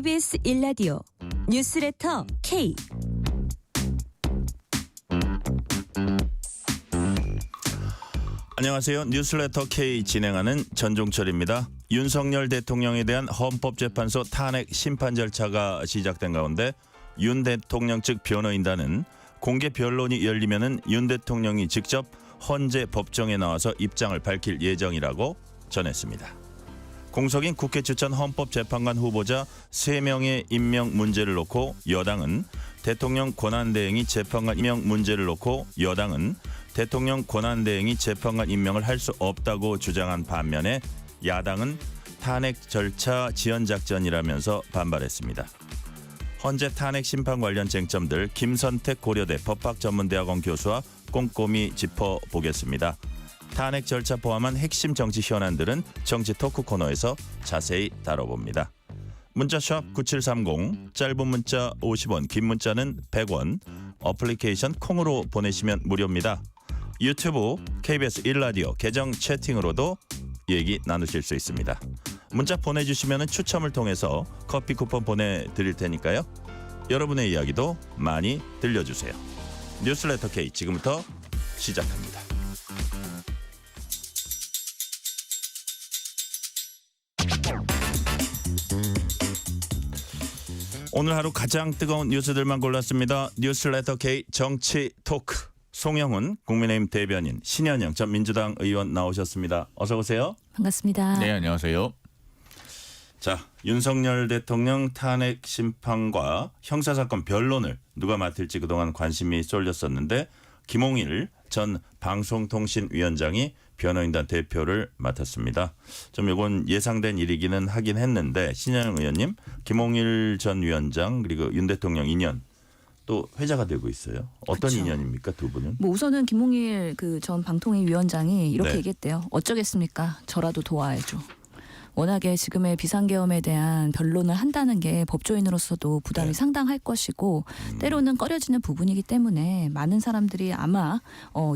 KBS 1라디오 뉴스레터 K. 안녕하세요. 뉴스레터 K 진행하는 전종철입니다. 윤석열 대통령에 대한 헌법재판소 탄핵 심판 절차가 시작된 가운데 윤 대통령 측 변호인단은 공개 변론이 열리면은 윤 대통령이 직접 헌재 법정에 나와서 입장을 밝힐 예정이라고 전했습니다. 공석인 국회 추천 헌법재판관 후보자 3명의 임명 문제를 놓고 여당은 대통령 권한대행이 재판관 임명 문제를 놓고 여당은 대통령 권한대행이 재판관 임명을 할 수 없다고 주장한 반면에 야당은 탄핵 절차 지연 작전이라면서 반발했습니다. 헌재 탄핵 심판 관련 쟁점들 김선택 고려대 법학전문대학원 교수와 꼼꼼히 짚어보겠습니다. 탄핵 절차 포함한 핵심 정치 현안들은 정치 토크 코너에서 자세히 다뤄봅니다. 문자샵 9730, 짧은 문자 50원, 긴 문자는 100원, 어플리케이션 콩으로 보내시면 무료입니다. 유튜브 KBS 1라디오 계정 채팅으로도 얘기 나누실 수 있습니다. 문자 보내주시면 추첨을 통해서 커피 쿠폰 보내드릴 테니까요. 여러분의 이야기도 많이 들려주세요. 뉴스레터 K 지금부터 시작합니다. 오늘 하루 가장 뜨거운 뉴스들만 골랐습니다. 뉴스레터 K 정치 토크. 송영훈 국민의힘 대변인, 신현영 전 민주당 의원 나오셨습니다. 어서 오세요. 반갑습니다. 네, 안녕하세요. 자, 윤석열 대통령 탄핵 심판과 형사사건 변론을 누가 맡을지 그동안 관심이 쏠렸었는데 김홍일 전 방송통신위원장이 변호인단 대표를 맡았습니다. 좀 이건 예상된 일이기는 하긴 했는데 신현영 의원님, 김홍일 전 위원장 그리고 윤 대통령 인연 또 회자가 되고 있어요. 어떤 그렇죠. 인연입니까 두 분은? 뭐 우선은 김홍일 그 전 방통위 위원장이 이렇게 네. 얘기했대요. 어쩌겠습니까? 저라도 도와야죠. 워낙에 지금의 비상계엄에 대한 변론을 한다는 게 법조인으로서도 부담이 네. 상당할 것이고 때로는 꺼려지는 부분이기 때문에 많은 사람들이 아마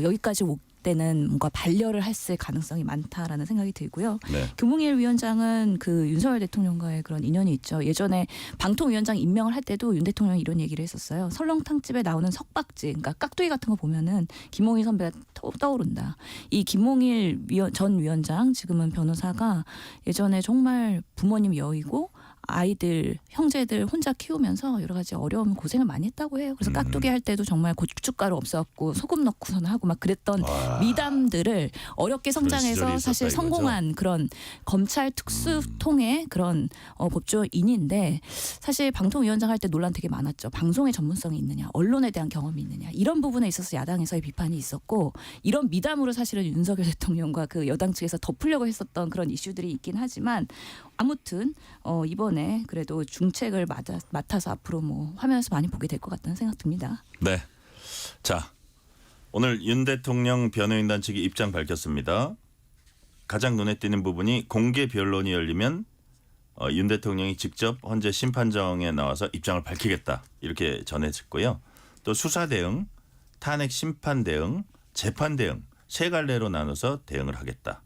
여기까지 올 때는 뭔가 반려를 했을 가능성이 많다라는 생각이 들고요. 네. 김홍일 위원장은 그 윤석열 대통령과의 그런 인연이 있죠. 예전에 방통위원장 임명을 할 때도 윤 대통령이 이런 얘기를 했었어요. 설렁탕집에 나오는 석박지, 그러니까 깍두기 같은 거 보면은 김홍일 선배가 떠오른다. 이 김홍일 전 위원장, 지금은 변호사가 예전에 정말 부모님 여의고 아이들, 형제들 혼자 키우면서 여러 가지 어려움, 고생을 많이 했다고 해요. 그래서 깍두기 할 때도 정말 고춧가루 없어갖고 소금 넣고선 하고 막 그랬던 미담들을 어렵게 시절이 성장해서 있었다 사실 이거죠? 성공한 그런 검찰 특수통의 그런 법조인인데 사실 방통위원장 할 때 논란 되게 많았죠. 방송의 전문성이 있느냐, 언론에 대한 경험이 있느냐 이런 부분에 있어서 야당에서의 비판이 있었고 이런 미담으로 사실은 윤석열 대통령과 그 여당 측에서 덮으려고 했었던 그런 이슈들이 있긴 하지만 아무튼 이번에 그래도 중책을 맡아서 앞으로 뭐 화면에서 많이 보게 될 것 같다는 생각 듭니다. 네. 자, 오늘 윤 대통령 변호인단 측이 입장 밝혔습니다. 가장 눈에 띄는 부분이 공개 변론이 열리면 윤 대통령이 직접 헌재 심판정에 나와서 입장을 밝히겠다 이렇게 전했고요. 또 수사 대응, 탄핵 심판 대응, 재판 대응 세 갈래로 나눠서 대응을 하겠다.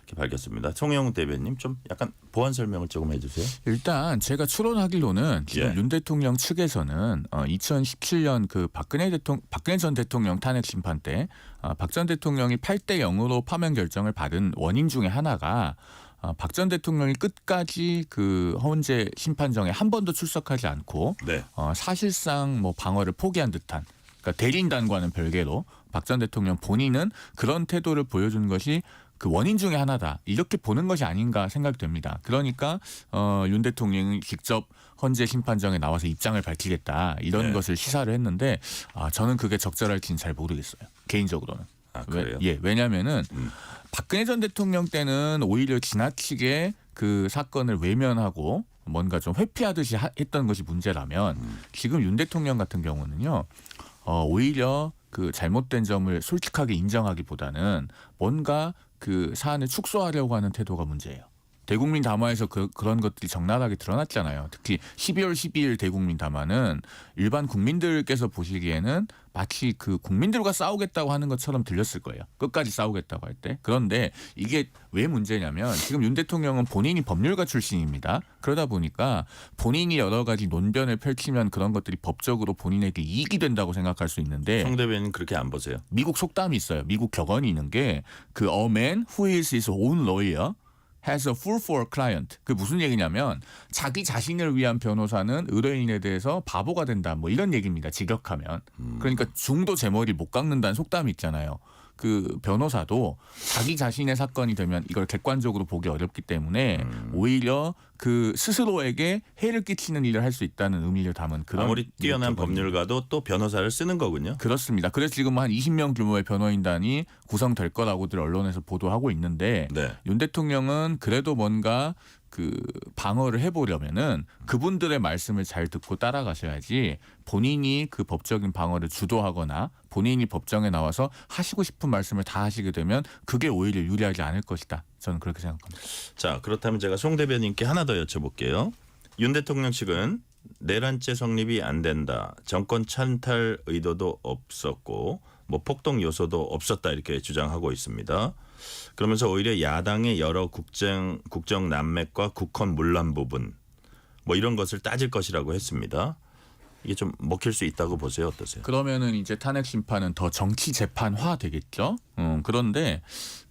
이렇게 밝혔습니다. 송영훈 대변인 좀 약간 보완 설명을 조금 해주세요. 일단 제가 추론하기로는 지금 예. 윤 대통령 측에서는 2017년 그 박근혜 전 대통령 탄핵 심판 때 박 전 대통령이 8대 0으로 파면 결정을 받은 원인 중에 하나가 박 전 대통령이 끝까지 그 헌재 심판정에 한 번도 출석하지 않고 네. 사실상 뭐 방어를 포기한 듯한, 그러니까 대리인단과는 별개로 박 전 대통령 본인은 그런 태도를 보여준 것이 그 원인 중에 하나다 이렇게 보는 것이 아닌가 생각됩니다. 그러니까 윤 대통령이 직접 헌재 심판정에 나와서 입장을 밝히겠다 이런 네. 것을 시사를 했는데 저는 그게 적절할지는 잘 모르겠어요. 개인적으로는. 아, 그래요? 왜냐하면은 박근혜 전 대통령 때는 오히려 지나치게 그 사건을 외면하고 뭔가 좀 회피하듯이 했던 것이 문제라면 지금 윤 대통령 같은 경우는요. 오히려 그 잘못된 점을 솔직하게 인정하기보다는 뭔가 그 사안을 축소하려고 하는 태도가 문제예요. 대국민 담화에서 그런 것들이 적나라하게 드러났잖아요. 특히 12월 12일 대국민 담화는 일반 국민들께서 보시기에는 마치 그 국민들과 싸우겠다고 하는 것처럼 들렸을 거예요. 끝까지 싸우겠다고 할 때. 그런데 이게 왜 문제냐면 지금 윤 대통령은 본인이 법률가 출신입니다. 그러다 보니까 본인이 여러 가지 논변을 펼치면 그런 것들이 법적으로 본인에게 이익이 된다고 생각할 수 있는데 송 대변인 그렇게 안 보세요? 미국 속담이 있어요. 미국 격언이 있는 게 그 A man who is his own lawyer has a fool for a client. 그 무슨 얘기냐면 자기 자신을 위한 변호사는 의뢰인에 대해서 바보가 된다. 뭐 이런 얘기입니다. 직역하면. 그러니까 중도 제 머리 못 깎는다는 속담이 있잖아요. 그 변호사도 자기 자신의 사건이 되면 이걸 객관적으로 보기 어렵기 때문에 오히려 그 스스로에게 해를 끼치는 일을 할 수 있다는 의미를 담은 그런 아무리 뛰어난 격언입니다. 법률가도 또 변호사를 쓰는 거군요. 그렇습니다. 그래서 지금 한 20명 규모의 변호인단이 구성될 거라고들 언론에서 보도하고 있는데 네. 윤 대통령은 그래도 뭔가 그 방어를 해보려면은 그분들의 말씀을 잘 듣고 따라가셔야지 본인이 그 법적인 방어를 주도하거나 본인이 법정에 나와서 하시고 싶은 말씀을 다 하시게 되면 그게 오히려 유리하지 않을 것이다. 저는 그렇게 생각합니다. 자, 그렇다면 제가 송 대변인께 하나 더 여쭤볼게요. 윤 대통령 측은 내란죄 성립이 안 된다. 정권 찬탈 의도도 없었고 뭐 폭동 요소도 없었다 이렇게 주장하고 있습니다. 그러면서 오히려 야당의 여러 국정 난맥과 국헌 문란 부분 뭐 이런 것을 따질 것이라고 했습니다. 이게 좀 먹힐 수 있다고 보세요. 어떠세요? 그러면은 이제 탄핵 심판은 더 정치 재판화 되겠죠. 그런데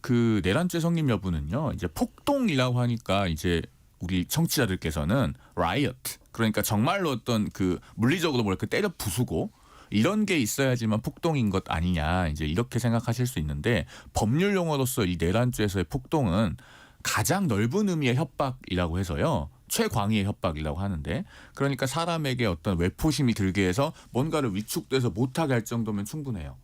그 내란죄 성립 여부는요. 이제 폭동이라고 하니까 이제 우리 청취자들께서는 riot 그러니까 정말로 어떤 그 물리적으로 뭐랄까 때려 부수고 이런 게 있어야지만 폭동인 것 아니냐 이제 이렇게 생각하실 수 있는데 법률 용어로서 이 내란죄에서의 폭동은 가장 넓은 의미의 협박이라고 해서요. 최광의의 협박이라고 하는데 그러니까 사람에게 어떤 외포심이 들게 해서 뭔가를 위축돼서 못하게 할 정도면 충분해요.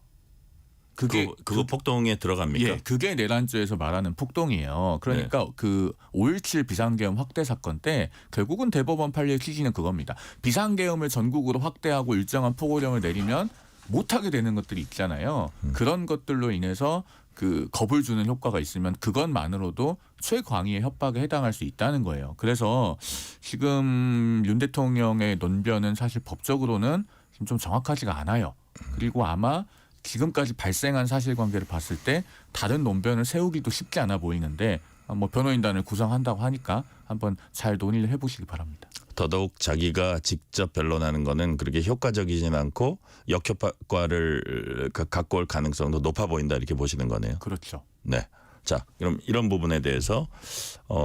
그거 폭동에 들어갑니까? 예, 그게 내란죄에서 말하는 폭동이에요. 그러니까 그 5.17 비상계엄 확대 사건 때 결국은 대법원 판례의 취지는 그겁니다. 비상계엄을 전국으로 확대하고 일정한 포고령을 내리면 못하게 되는 것들이 있잖아요. 그런 것들로 인해서 그 겁을 주는 효과가 있으면 그것만으로도 최광의의 협박에 해당할 수 있다는 거예요. 그래서 지금 윤 대통령의 논변은 사실 법적으로는 지금 좀 정확하지가 않아요. 그리고 아마 지금까지 발생한 사실관계를 봤을 때 다른 논변을 세우기도 쉽지 않아 보이는데 뭐 변호인단을 구성한다고 하니까 한번 잘 논의를 해보시기 바랍니다. 더더욱 자기가 직접 변론하는 거는 그렇게 효과적이진 않고 역효과를 갖고 올 가능성도 높아 보인다 이렇게 보시는 거네요. 그렇죠. 네. 자, 그럼 이런 부분에 대해서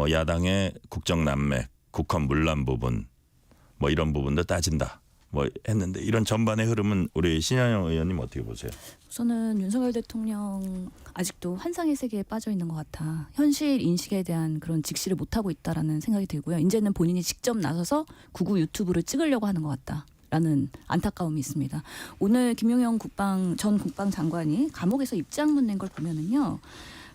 야당의 국정 난맥, 국헌 문란 부분 뭐 이런 부분도 따진다. 뭐 했는데 이런 전반의 흐름은 우리 신현영 의원님 어떻게 보세요? 저는 윤석열 대통령 아직도 환상의 세계에 빠져 있는 것 같아. 현실 인식에 대한 그런 직시를 못하고 있다라는 생각이 들고요. 이제는 본인이 직접 나서서 구구 유튜브를 찍으려고 하는 것 같다라는 안타까움이 있습니다. 오늘 김용현 전 국방장관이 감옥에서 입장문 낸 걸 보면은요.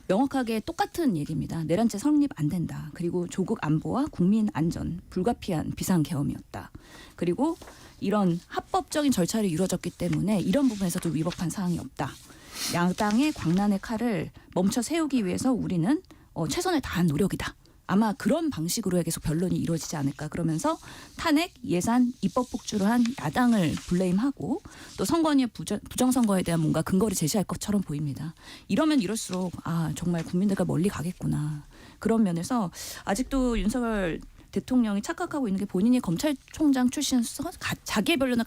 명확하게 똑같은 얘기입니다. 내란죄 성립 안 된다. 그리고 조국 안보와 국민 안전 불가피한 비상계엄이었다. 그리고 이런 합법적인 절차를 이루어졌기 때문에 이런 부분에서도 위법한 사항이 없다. 야당의 광란의 칼을 멈춰 세우기 위해서 우리는 최선을 다한 노력이다. 아마 그런 방식으로 계속 변론이 이루어지지 않을까. 그러면서 탄핵, 예산, 입법 폭주를 한 야당을 블레임하고 또 선관위의 부정선거에 대한 뭔가 근거를 제시할 것처럼 보입니다. 이러면 이럴수록 정말 국민들과 멀리 가겠구나. 그런 면에서 아직도 윤석열 대통령이 착각하고 있는 게 본인이 검찰총장 출신으로서 자기의 변론을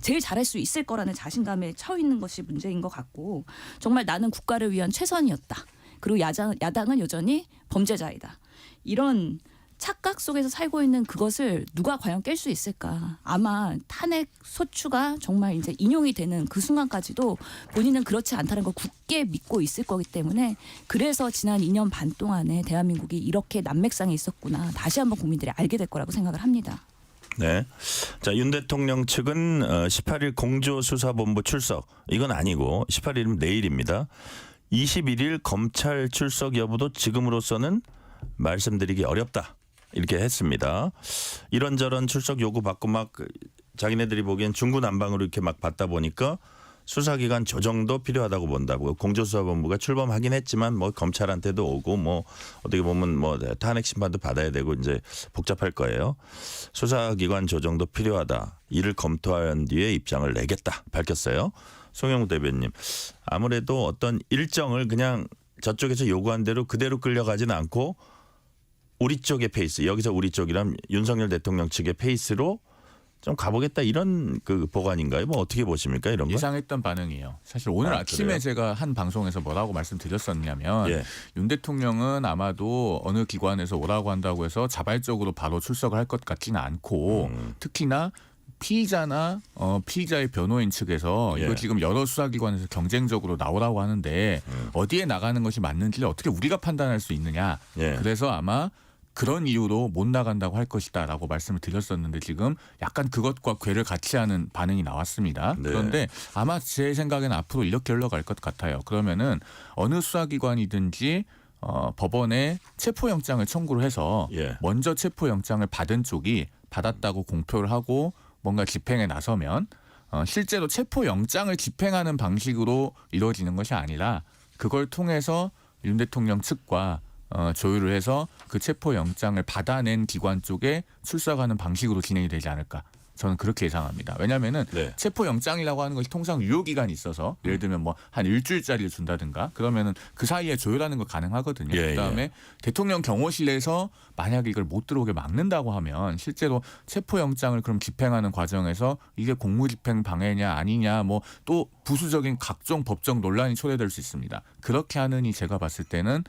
제일 잘할 수 있을 거라는 자신감에 처해 있는 것이 문제인 것 같고 정말 나는 국가를 위한 최선이었다. 그리고 야당은 여전히 범죄자이다. 이런 착각 속에서 살고 있는 그것을 누가 과연 깰 수 있을까? 아마 탄핵 소추가 정말 이제 인용이 되는 그 순간까지도 본인은 그렇지 않다는 걸 굳게 믿고 있을 거기 때문에 그래서 지난 2년 반 동안에 대한민국이 이렇게 난맥상에 있었구나. 다시 한번 국민들이 알게 될 거라고 생각을 합니다. 네. 자, 윤 대통령 측은 18일 공조수사본부 출석. 이건 아니고 18일은 내일입니다. 21일 검찰 출석 여부도 지금으로서는 말씀드리기 어렵다. 이렇게 했습니다. 이런저런 출석 요구 받고 막 자기네들이 보기엔 중구난방으로 이렇게 막 받다 보니까 수사기관 조정도 필요하다고 본다고. 공조수사본부가 출범하긴 했지만 뭐 검찰한테도 오고 뭐 어떻게 보면 뭐 탄핵 심판도 받아야 되고 이제 복잡할 거예요. 수사기관 조정도 필요하다. 이를 검토한 뒤에 입장을 내겠다 밝혔어요. 송영우 대변님, 아무래도 어떤 일정을 그냥 저쪽에서 요구한 대로 그대로 끌려가지는 않고 우리 쪽의 페이스, 여기서 우리 쪽이란 윤석열 대통령 측의 페이스로 좀 가보겠다 이런 그 보관인가요? 뭐 어떻게 보십니까 이런 거? 예상했던 반응이에요. 사실 오늘 아침에 그래요? 제가 한 방송에서 뭐라고 말씀드렸었냐면 예. 윤 대통령은 아마도 어느 기관에서 오라고 한다고 해서 자발적으로 바로 출석을 할 것 같지는 않고 특히나 피의자나 피의자의 변호인 측에서 예. 이거 지금 여러 수사기관에서 경쟁적으로 나오라고 하는데 어디에 나가는 것이 맞는지를 어떻게 우리가 판단할 수 있느냐. 예. 그래서 아마 그런 이유로 못 나간다고 할 것이다라고 말씀을 드렸었는데 지금 약간 그것과 궤를 같이 하는 반응이 나왔습니다. 네. 그런데 아마 제 생각에는 앞으로 이렇게 흘러갈 것 같아요. 그러면은 어느 수사기관이든지 법원에 체포영장을 청구를 해서 예. 먼저 체포영장을 받은 쪽이 받았다고 공표를 하고 뭔가 집행에 나서면 실제로 체포영장을 집행하는 방식으로 이루어지는 것이 아니라 그걸 통해서 윤 대통령 측과 조율을 해서 그 체포영장을 받아낸 기관 쪽에 출석하는 방식으로 진행이 되지 않을까. 저는 그렇게 예상합니다. 왜냐하면은 네. 체포영장이라고 하는 것이 통상 유효기간이 있어서 예를 들면 뭐 한 일주일짜리를 준다든가 그러면은 그 사이에 조율하는 거 가능하거든요. 예, 그다음에 예. 대통령 경호실에서 만약에 이걸 못 들어오게 막는다고 하면 실제로 체포영장을 그럼 집행하는 과정에서 이게 공무집행 방해냐 아니냐 뭐 또 부수적인 각종 법적 논란이 초래될 수 있습니다. 그렇게 하느니 제가 봤을 때는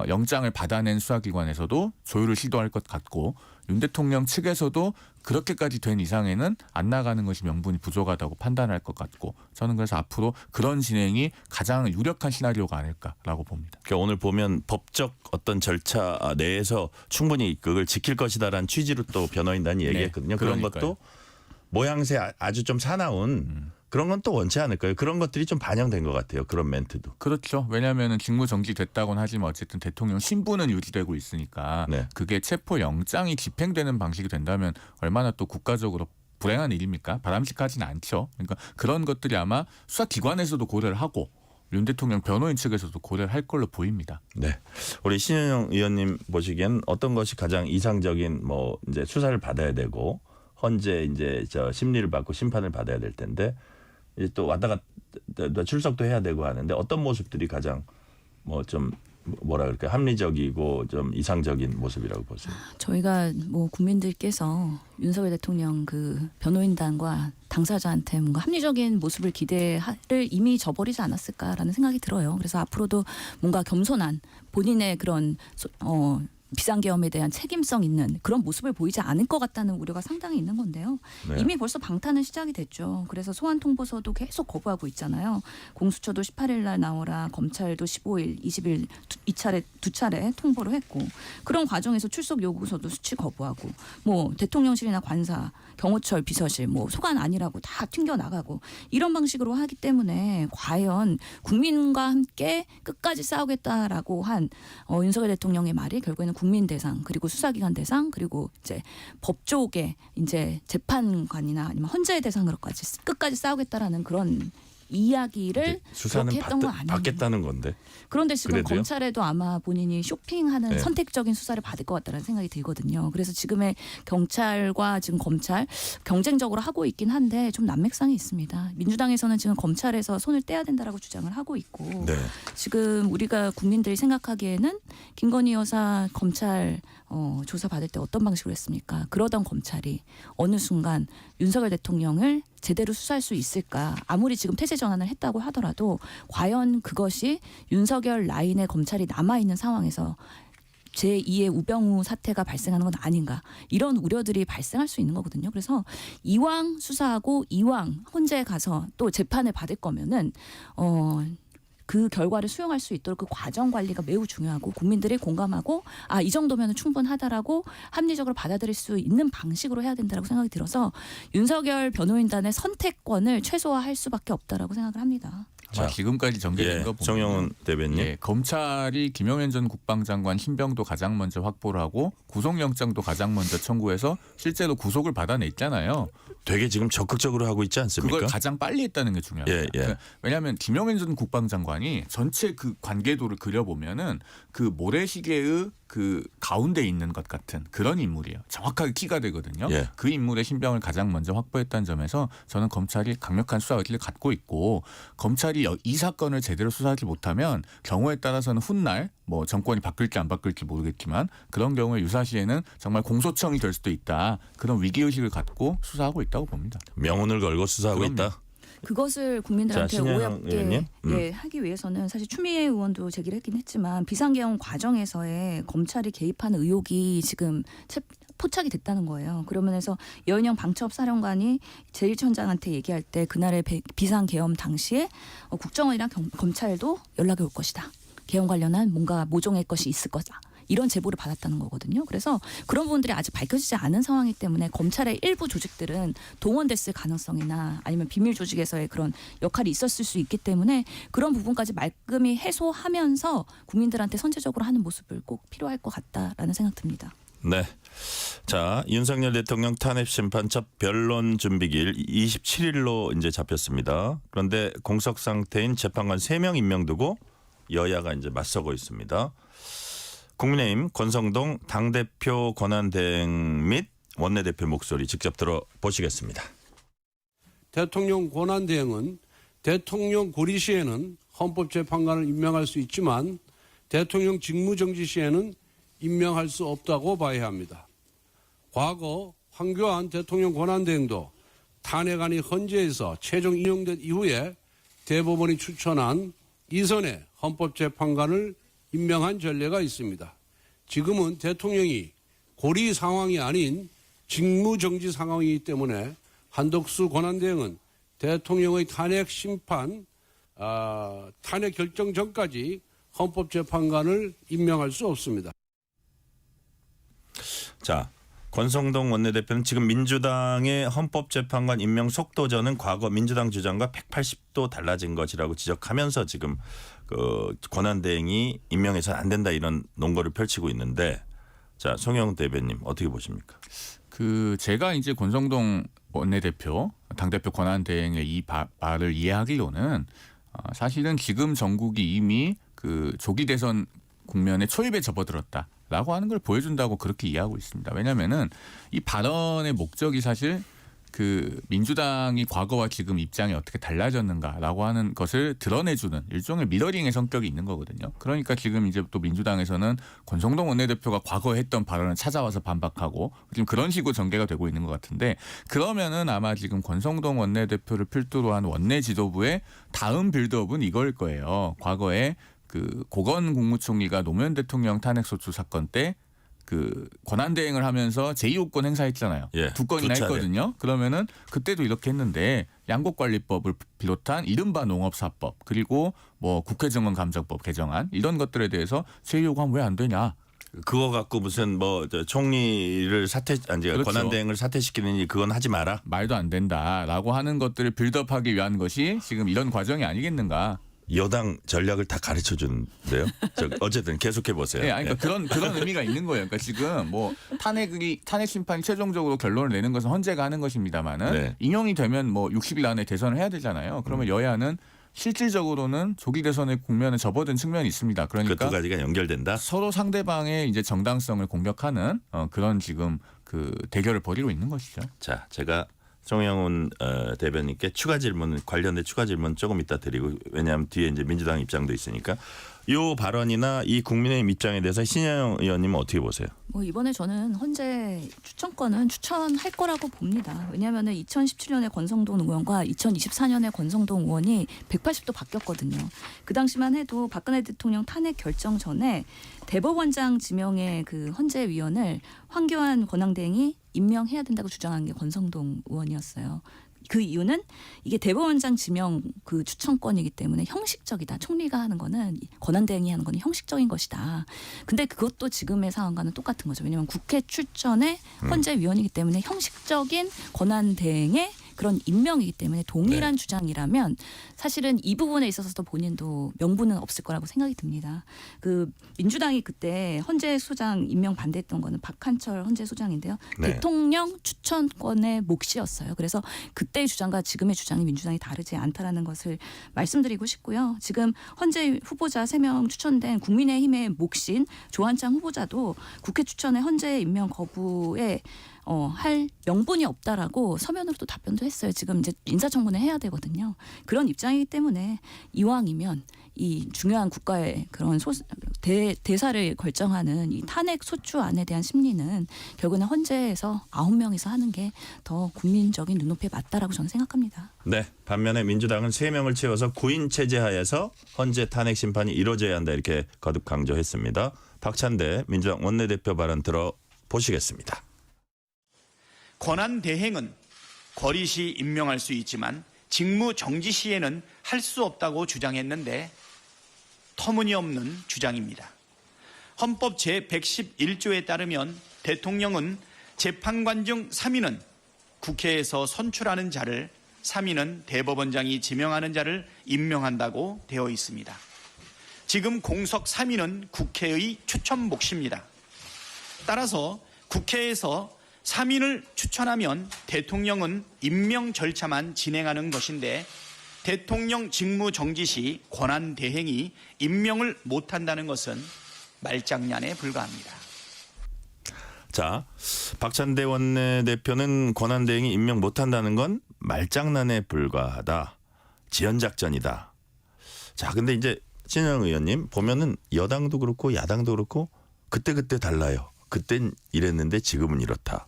영장을 받아낸 수사기관에서도 조율을 시도할 것 같고 윤 대통령 측에서도 그렇게까지 된 이상에는 안 나가는 것이 명분이 부족하다고 판단할 것 같고 저는 그래서 앞으로 그런 진행이 가장 유력한 시나리오가 아닐까라고 봅니다. 그러니까 오늘 보면 법적 어떤 절차 내에서 충분히 그걸 지킬 것이다라는 취지로 또 변호인단이 얘기했거든요. 그런 그러니까요. 것도 모양새 아주 좀 사나운 그런 건 또 원치 않을까요? 그런 것들이 좀 반영된 것 같아요. 그런 멘트도. 그렇죠. 왜냐하면 직무 정지됐다고는 하지만 어쨌든 대통령 신분은 유지되고 있으니까 네. 그게 체포영장이 집행되는 방식이 된다면 얼마나 또 국가적으로 불행한 일입니까? 바람직하지는 않죠. 그러니까 그런 것들이 아마 수사기관에서도 고려를 하고 윤 대통령 변호인 측에서도 고려를 할 걸로 보입니다. 네. 우리 신현영 의원님 보시기엔 어떤 것이 가장 이상적인 뭐 이제 수사를 받아야 되고 헌재 이제 저 심리를 받고 심판을 받아야 될 텐데 이제 또 왔다 갔다 출석도 해야 되고 하는데 어떤 모습들이 가장 뭐 좀 뭐라 그럴까 합리적이고 좀 이상적인 모습이라고 보세요. 저희가 뭐 국민들께서 윤석열 대통령 그 변호인단과 당사자한테 뭔가 합리적인 모습을 기대를 이미 저버리지 않았을까라는 생각이 들어요. 그래서 앞으로도 뭔가 겸손한 본인의 그런 비상계엄에 대한 책임성 있는 그런 모습을 보이지 않을 것 같다는 우려가 상당히 있는 건데요. 네. 이미 벌써 방탄은 시작이 됐죠. 그래서 소환 통보서도 계속 거부하고 있잖아요. 공수처도 18일 날 나오라, 검찰도 15일, 20일 두 차례 통보를 했고 그런 과정에서 출석 요구서도 수치 거부하고 뭐 대통령실이나 관사, 경호처 비서실 뭐 소관 아니라고 다 튕겨 나가고 이런 방식으로 하기 때문에 과연 국민과 함께 끝까지 싸우겠다라고 한 윤석열 대통령의 말이 결국에는 국민 대상 그리고 수사기관 대상 그리고 이제 법조계 이제 재판관이나 아니면 헌재 대상으로까지 끝까지 싸우겠다라는 그런 이야기를 수사는 그렇게 했던 거 아니에요. 받겠다는 건데. 그런데 지금 그래도요? 검찰에도 아마 본인이 쇼핑하는 네. 선택적인 수사를 받을 것 같다는 생각이 들거든요. 그래서 지금의 경찰과 지금 검찰 경쟁적으로 하고 있긴 한데 좀 난맥상이 있습니다. 민주당에서는 지금 검찰에서 손을 떼야 된다라고 주장을 하고 있고 네. 지금 우리가 국민들이 생각하기에는 김건희 여사 검찰 조사 받을 때 어떤 방식으로 했습니까? 그러던 검찰이 어느 순간 윤석열 대통령을 제대로 수사할 수 있을까? 아무리 지금 태세 전환을 했다고 하더라도 과연 그것이 윤석열 라인의 검찰이 남아있는 상황에서 제2의 우병우 사태가 발생하는 건 아닌가 이런 우려들이 발생할 수 있는 거거든요. 그래서 이왕 수사하고 이왕 헌재에 가서 또 재판을 받을 거면은 그 결과를 수용할 수 있도록 그 과정 관리가 매우 중요하고 국민들이 공감하고 이 정도면 충분하다라고 합리적으로 받아들일 수 있는 방식으로 해야 된다고 생각이 들어서 윤석열 변호인단의 선택권을 최소화할 수밖에 없다라고 생각을 합니다. 자, 지금까지 전개된 거 보면 정영훈 대변인. 예, 검찰이 김영현 전 국방장관 신병도 가장 먼저 확보를 하고 구속영장도 가장 먼저 청구해서 실제로 구속을 받아냈잖아요. 되게 지금 적극적으로 하고 있지 않습니까? 그걸 가장 빨리 했다는 게 중요합니다. 예. 그러니까 왜냐하면 김영현 전 국방장관이 전체 그 관계도를 그려보면은 그 모래시계의 그 가운데 있는 것 같은 그런 인물이에요. 정확하게 키가 되거든요. 예. 그 인물의 신병을 가장 먼저 확보했다는 점에서 저는 검찰이 강력한 수사 의지를 갖고 있고 검찰이 이 사건을 제대로 수사하지 못하면 경우에 따라서는 훗날 뭐 정권이 바뀔지 안 바뀔지 모르겠지만 그런 경우에 유사시에는 정말 공소청이 될 수도 있다. 그런 위기의식을 갖고 수사하고 있다고 봅니다. 명운을 걸고 수사하고 그럼요. 있다. 그것을 국민들한테 자, 신현영 오엽게 의원님. 하기 위해서는 사실 추미애 의원도 제기를 했긴 했지만 비상계엄 과정에서의 검찰이 개입하는 의혹이 지금 포착이 됐다는 거예요. 그러면서 여인영 방첩 사령관이 제1처장한테 얘기할 때 그날의 비상계엄 당시에 국정원이랑 검찰도 연락이 올 것이다. 계엄 관련한 뭔가 모종의 것이 있을 거다. 이런 제보를 받았다는 거거든요. 그래서 그런 부분들이 아직 밝혀지지 않은 상황이기 때문에 검찰의 일부 조직들은 동원됐을 가능성이나 아니면 비밀 조직에서의 그런 역할이 있었을 수 있기 때문에 그런 부분까지 말끔히 해소하면서 국민들한테 선제적으로 하는 모습을 꼭 필요할 것 같다라는 생각 듭니다. 네. 자, 윤석열 대통령 탄핵 심판첫 변론 준비기일 27일로 이제 잡혔습니다. 그런데 공석 상태인 재판관 3명 임명두고 여야가 이제 맞서고 있습니다. 국민의힘 권성동 당대표 권한대행 및 원내대표 목소리 직접 들어보시겠습니다. 대통령 권한대행은 대통령 고리 시에는 헌법재판관을 임명할 수 있지만 대통령 직무정지 시에는 임명할 수 없다고 봐야 합니다. 과거 황교안 대통령 권한대행도 탄핵안이 헌재에서 최종 인용된 이후에 대법원이 추천한 이선의 헌법재판관을 임명한 전례가 있습니다. 지금은 대통령이 고리 상황이 아닌 직무정지 상황이기 때문에 한덕수 권한대행은 대통령의 탄핵 심판, 탄핵 결정 전까지 헌법재판관을 임명할 수 없습니다. 자, 권성동 원내대표는 지금 민주당의 헌법재판관 임명 속도전은 과거 민주당 주장과 180도 달라진 것이라고 지적하면서 지금 그 권한대행이 임명해서는 안 된다 이런 논거를 펼치고 있는데, 자, 송영훈 대변인 어떻게 보십니까? 그 제가 이제 권성동 원내대표 당대표 권한대행의 이 말을 이해하기로는 사실은 지금 정국이 이미 그 조기 대선 국면에 초입에 접어들었다라고 하는 걸 보여준다고 그렇게 이해하고 있습니다. 왜냐하면은 이 발언의 목적이 사실 그 민주당이 과거와 지금 입장이 어떻게 달라졌는가라고 하는 것을 드러내주는 일종의 미러링의 성격이 있는 거거든요. 그러니까 지금 이제 또 민주당에서는 권성동 원내대표가 과거에 했던 발언을 찾아와서 반박하고 지금 그런 식으로 전개가 되고 있는 것 같은데, 그러면은 아마 지금 권성동 원내대표를 필두로 한 원내 지도부의 다음 빌드업은 이걸 거예요. 과거에 그 고건 국무총리가 노무현 대통령 탄핵소추 사건 때 그 권한대행을 하면서 제2호권 행사했잖아요. 예, 2건이나 했거든요. 그러면은 그때도 이렇게 했는데 양곡관리법을 비롯한 이른바 농업사법 그리고 뭐 국회증언감정법 개정안 이런 것들에 대해서 제2호권 왜 안 되냐. 그거 갖고 무슨 뭐 총리를 그렇죠. 권한대행을 사퇴시키느니 그건 하지 마라. 말도 안 된다라고 하는 것들을 빌드업하기 위한 것이 지금 이런 과정이 아니겠는가. 여당 전략을 다 가르쳐 주는데요. 어쨌든 계속해 보세요. 네, 아니, 그러니까 그런 의미가 있는 거예요. 그러니까 지금 뭐 탄핵 심판이 최종적으로 결론을 내는 것은 헌재가 하는 것입니다만은 네. 인용이 되면 뭐 60일 안에 대선을 해야 되잖아요. 그러면 여야는 실질적으로는 조기 대선의 국면에 접어든 측면이 있습니다. 그 그러니까 두 가지가 연결된다. 서로 상대방의 이제 정당성을 공격하는 그런 지금 그 대결을 벌이고 있는 것이죠. 자, 제가 송영훈 대변인께 관련된 추가 질문 조금 이따 드리고, 왜냐하면 뒤에 이제 민주당 입장도 있으니까 이 발언이나 이 국민의힘 입장에 대해서 신현영 의원님은 어떻게 보세요? 뭐 이번에 저는 헌재 추천권은 추천할 거라고 봅니다. 왜냐하면 2017년에 권성동 의원과 2024년에 권성동 의원이 180도 바뀌었거든요. 그 당시만 해도 박근혜 대통령 탄핵 결정 전에 대법원장 지명의 그 헌재 위원을 황교안 권한대행이 임명해야 된다고 주장한 게 권성동 의원이었어요. 그 이유는 이게 대법원장 지명 그 추천권이기 때문에 형식적이다. 총리가 하는 거는 권한대행이 하는 거는 형식적인 것이다. 근데 그것도 지금의 상황과는 똑같은 거죠. 왜냐하면 국회 출전의 헌재 위원이기 때문에 형식적인 권한대행의 그런 임명이기 때문에 동일한 네. 주장이라면 사실은 이 부분에 있어서도 본인도 명분은 없을 거라고 생각이 듭니다. 그 민주당이 그때 헌재 소장 임명 반대했던 거는 박한철 헌재 소장인데요. 네. 대통령 추천권의 몫이었어요. 그래서 그때의 주장과 지금의 주장이 민주당이 다르지 않다라는 것을 말씀드리고 싶고요. 지금 헌재 후보자 3명 추천된 국민의힘의 몫인 조한창 후보자도 국회 추천의 헌재 임명 거부에 할 명분이 없다라고 서면으로 또 답변도 했어요. 지금 이제 인사청문회 해야 되거든요. 그런 입장이기 때문에 이왕이면 이 중요한 국가의 그런 대사를 결정하는 이 탄핵 소추안에 대한 심리는 결국은 헌재에서 9명이서 하는 게 더 국민적인 눈높이에 맞다라고 저는 생각합니다. 네. 반면에 민주당은 3명을 채워서 9인 체제 하에서 헌재 탄핵 심판이 이루어져야 한다 이렇게 거듭 강조했습니다. 박찬대 민주당 원내대표 발언 들어보시겠습니다. 권한 대행은 거리 시 임명할 수 있지만 직무 정지 시에는 할 수 없다고 주장했는데 터무니없는 주장입니다. 헌법 제111조에 따르면 대통령은 재판관 중 3인은 국회에서 선출하는 자를 3인은 대법원장이 지명하는 자를 임명한다고 되어 있습니다. 지금 공석 3인은 국회의 추천 몫입니다. 따라서 국회에서 3인을 추천하면 대통령은 임명 절차만 진행하는 것인데 대통령 직무 정지 시 권한 대행이 임명을 못한다는 것은 말장난에 불과합니다. 자, 박찬대 원내대표는 권한대행이 임명 못한다는 건 말장난에 불과하다. 지연작전이다. 자, 근데 이제 신영 의원님 보면은 여당도 그렇고 야당도 그렇고 그때그때 달라요. 그땐 이랬는데 지금은 이렇다.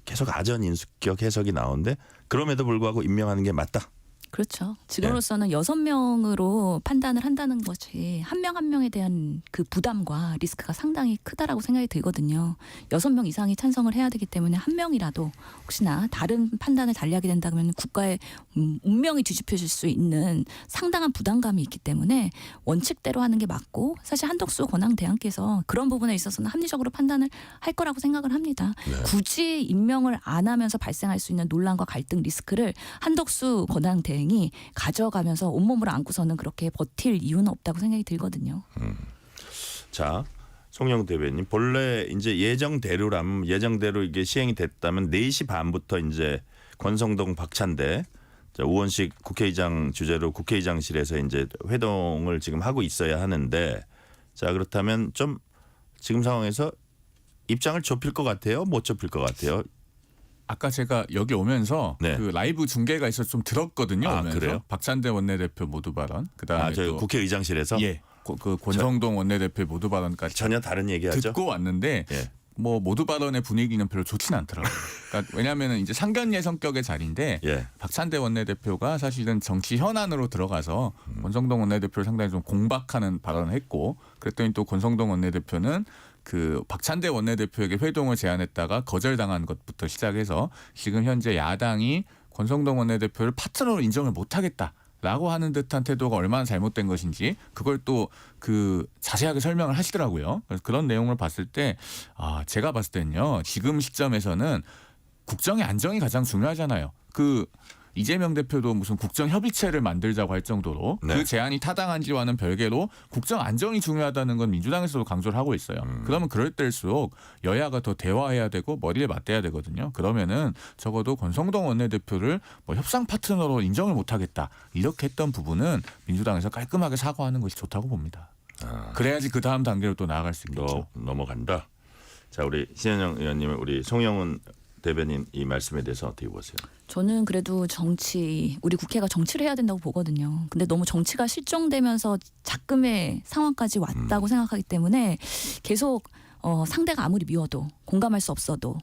계속 아전인수격 해석이 나오는데 그럼에도 불구하고 임명하는 게 맞다. 그렇죠. 지금으로서는 6명으로 판단을 한다는 것이 한 명 한 명에 대한 그 부담과 리스크가 상당히 크다라고 생각이 들거든요. 6명 이상이 찬성을 해야 되기 때문에 한 명이라도 혹시나 다른 판단을 달리하게 된다면 국가의 운명이 뒤집혀질 수 있는 상당한 부담감이 있기 때문에 원칙대로 하는 게 맞고 사실 한덕수 권한대행께서 그런 부분에 있어서는 합리적으로 판단을 할 거라고 생각을 합니다. 네. 굳이 임명을 안 하면서 발생할 수 있는 논란과 갈등 리스크를 한덕수 권한대행 이 가져가면서 온몸을 안고서는 그렇게 버틸 이유는 없다고 생각이 들거든요. 자, 송영 대변인 본래 이제 예정대로 이게 시행이 됐다면 4시 반부터 이제 권성동 박찬대 우원식 국회의장 주재로 국회의장실에서 이제 회동을 지금 하고 있어야 하는데 자, 그렇다면 좀 지금 상황에서 입장을 좁힐 것 같아요? 못 좁힐 것 같아요? 아까 제가 여기 오면서 네. 그 라이브 중계가 있어서 좀 들었거든요. 아, 오면서. 그래요? 박찬대 원내대표 모두 발언. 그다음에 저 또 국회의장실에서 예, 그 권성동 원내대표 모두 발언까지 전혀 다른 얘기하죠. 듣고 왔는데 예. 뭐 모두 발언의 분위기는 별로 좋지는 않더라고요. 그러니까 왜냐하면 이제 상견례 성격의 자리인데 예. 박찬대 원내대표가 사실은 정치 현안으로 들어가서 권성동 원내대표를 상당히 좀 공박하는 발언을 했고 그랬더니 또 권성동 원내대표는 그 박찬대 원내대표에게 회동을 제안했다가 거절당한 것부터 시작해서 지금 현재 야당이 권성동 원내대표를 파트너로 인정을 못하겠다라고 하는 듯한 태도가 얼마나 잘못된 것인지 그걸 또 그 자세하게 설명을 하시더라고요. 그래서 그런 내용을 봤을 때 제가 봤을 때는요. 지금 시점에서는 국정의 안정이 가장 중요하잖아요. 그 이재명 대표도 무슨 국정협의체를 만들자고 할 정도로 네. 그 제안이 타당한지와는 별개로 국정 안정이 중요하다는 건 민주당에서도 강조를 하고 있어요. 그러면 그럴 때일수록 여야가 더 대화해야 되고 머리를 맞대야 되거든요. 그러면은 적어도 권성동 원내대표를 뭐 협상 파트너로 인정을 못하겠다 이렇게 했던 부분은 민주당에서 깔끔하게 사과하는 것이 좋다고 봅니다. 그래야지 그 다음 단계로 또 나아갈 수 있겠죠. 넘어간다. 자, 우리 신현영 의원님, 우리 송영훈 대변인 이 말씀에 대해서 어떻게 보세요? 저는 그래도 우리 국회가 정치를 해야 된다고 보거든요. 근데 너무 정치가 실종되면서 작금의 상황까지 왔다고 생각하기 때문에 계속 상대가 아무리 미워도 공감할 수 없어도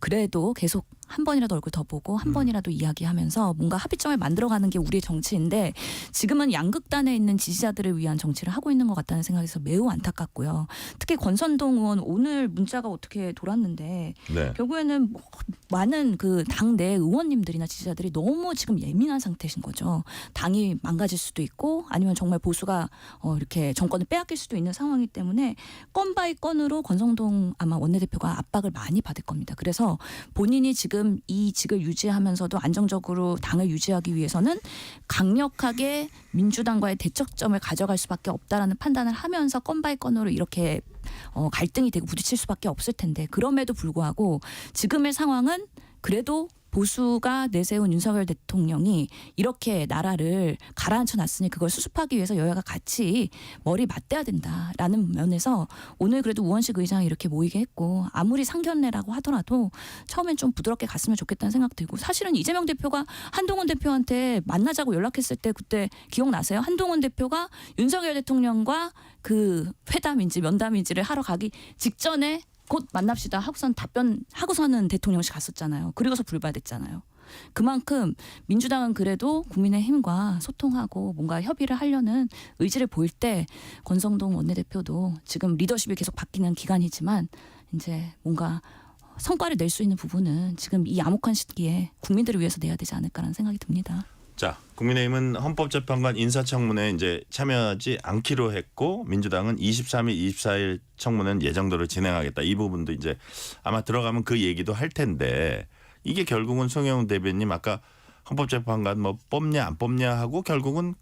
그래도 계속 한 번이라도 얼굴 더 보고 한 번이라도 이야기하면서 뭔가 합의점을 만들어가는 게 우리의 정치인데 지금은 양극단에 있는 지지자들을 위한 정치를 하고 있는 것 같다는 생각에서 매우 안타깝고요. 특히 권선동 의원 오늘 문자가 어떻게 돌았는데 네. 결국에는 많은 그 당내 의원님들이나 지지자들이 너무 지금 예민한 상태신 거죠. 당이 망가질 수도 있고 아니면 정말 보수가 이렇게 정권을 빼앗길 수도 있는 상황이기 때문에 건 바이 건으로 권성동 아마 원내대표가 분들과 압박을 많이 받을 겁니다. 그래서 본인이 지금 이 직을 유지하면서도 안정적으로 당을 유지하기 위해서는 강력하게 민주당과의 대척점을 가져갈 수밖에 없다라는 판단을 하면서 건 바이 건으로 이렇게 갈등이 되고 부딪힐 수밖에 없을 텐데 그럼에도 불구하고 지금의 상황은 그래도 보수가 내세운 윤석열 대통령이 이렇게 나라를 가라앉혀 놨으니 그걸 수습하기 위해서 여야가 같이 머리 맞대야 된다라는 면에서 오늘 그래도 우원식 의장이 이렇게 모이게 했고 아무리 상견례라고 하더라도 처음엔 좀 부드럽게 갔으면 좋겠다는 생각 들고 사실은 이재명 대표가 한동훈 대표한테 만나자고 연락했을 때 그때 기억나세요? 한동훈 대표가 윤석열 대통령과 그 회담인지 면담인지를 하러 가기 직전에 곧 만납시다 하고선 답변하고서는 대통령실 갔었잖아요. 그리고서 불발됐잖아요. 그만큼 민주당은 그래도 국민의힘과 소통하고 뭔가 협의를 하려는 의지를 보일 때 권성동 원내대표도 지금 리더십이 계속 바뀌는 기간이지만 이제 뭔가 성과를 낼 수 있는 부분은 지금 이 암흑한 시기에 국민들을 위해서 내야 되지 않을까라는 생각이 듭니다. 자, 국민의힘은 헌법재판관 인사청문회에 이제 참여하지 않기로 했고 민주당은 23일, 24일 청문회는 예정대로 진행하겠다. 이 부분도 이제 아마 들어가면 그 얘기도 할 텐데 이게 결국은 송영훈 대변인 아까 헌법재판관 뭐 뽑냐 안 뽑냐 하고 결국은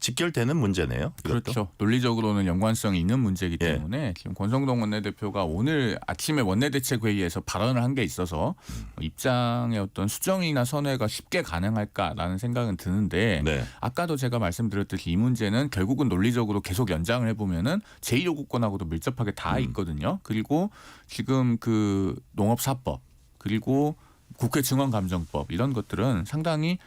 직결되는 문제네요. 이것도. 그렇죠. 논리적으로는 연관성이 있는 문제이기 때문에 지금 권성동 원내대표가 오늘 아침에 원내대책회의에서 발언을 한 게 있어서 입장의 어떤 수정이나 선회가 쉽게 가능할까라는 생각은 드는데 네. 아까도 아까도 제가 말씀드렸듯이 이 문제는 결국은 논리적으로 계속 연장을 해보면은 제1요구권하고도 밀접하게 다 있거든요. 그리고 지금 그 농업사법 그리고 국회 증언감정법 이런 것들은 상당히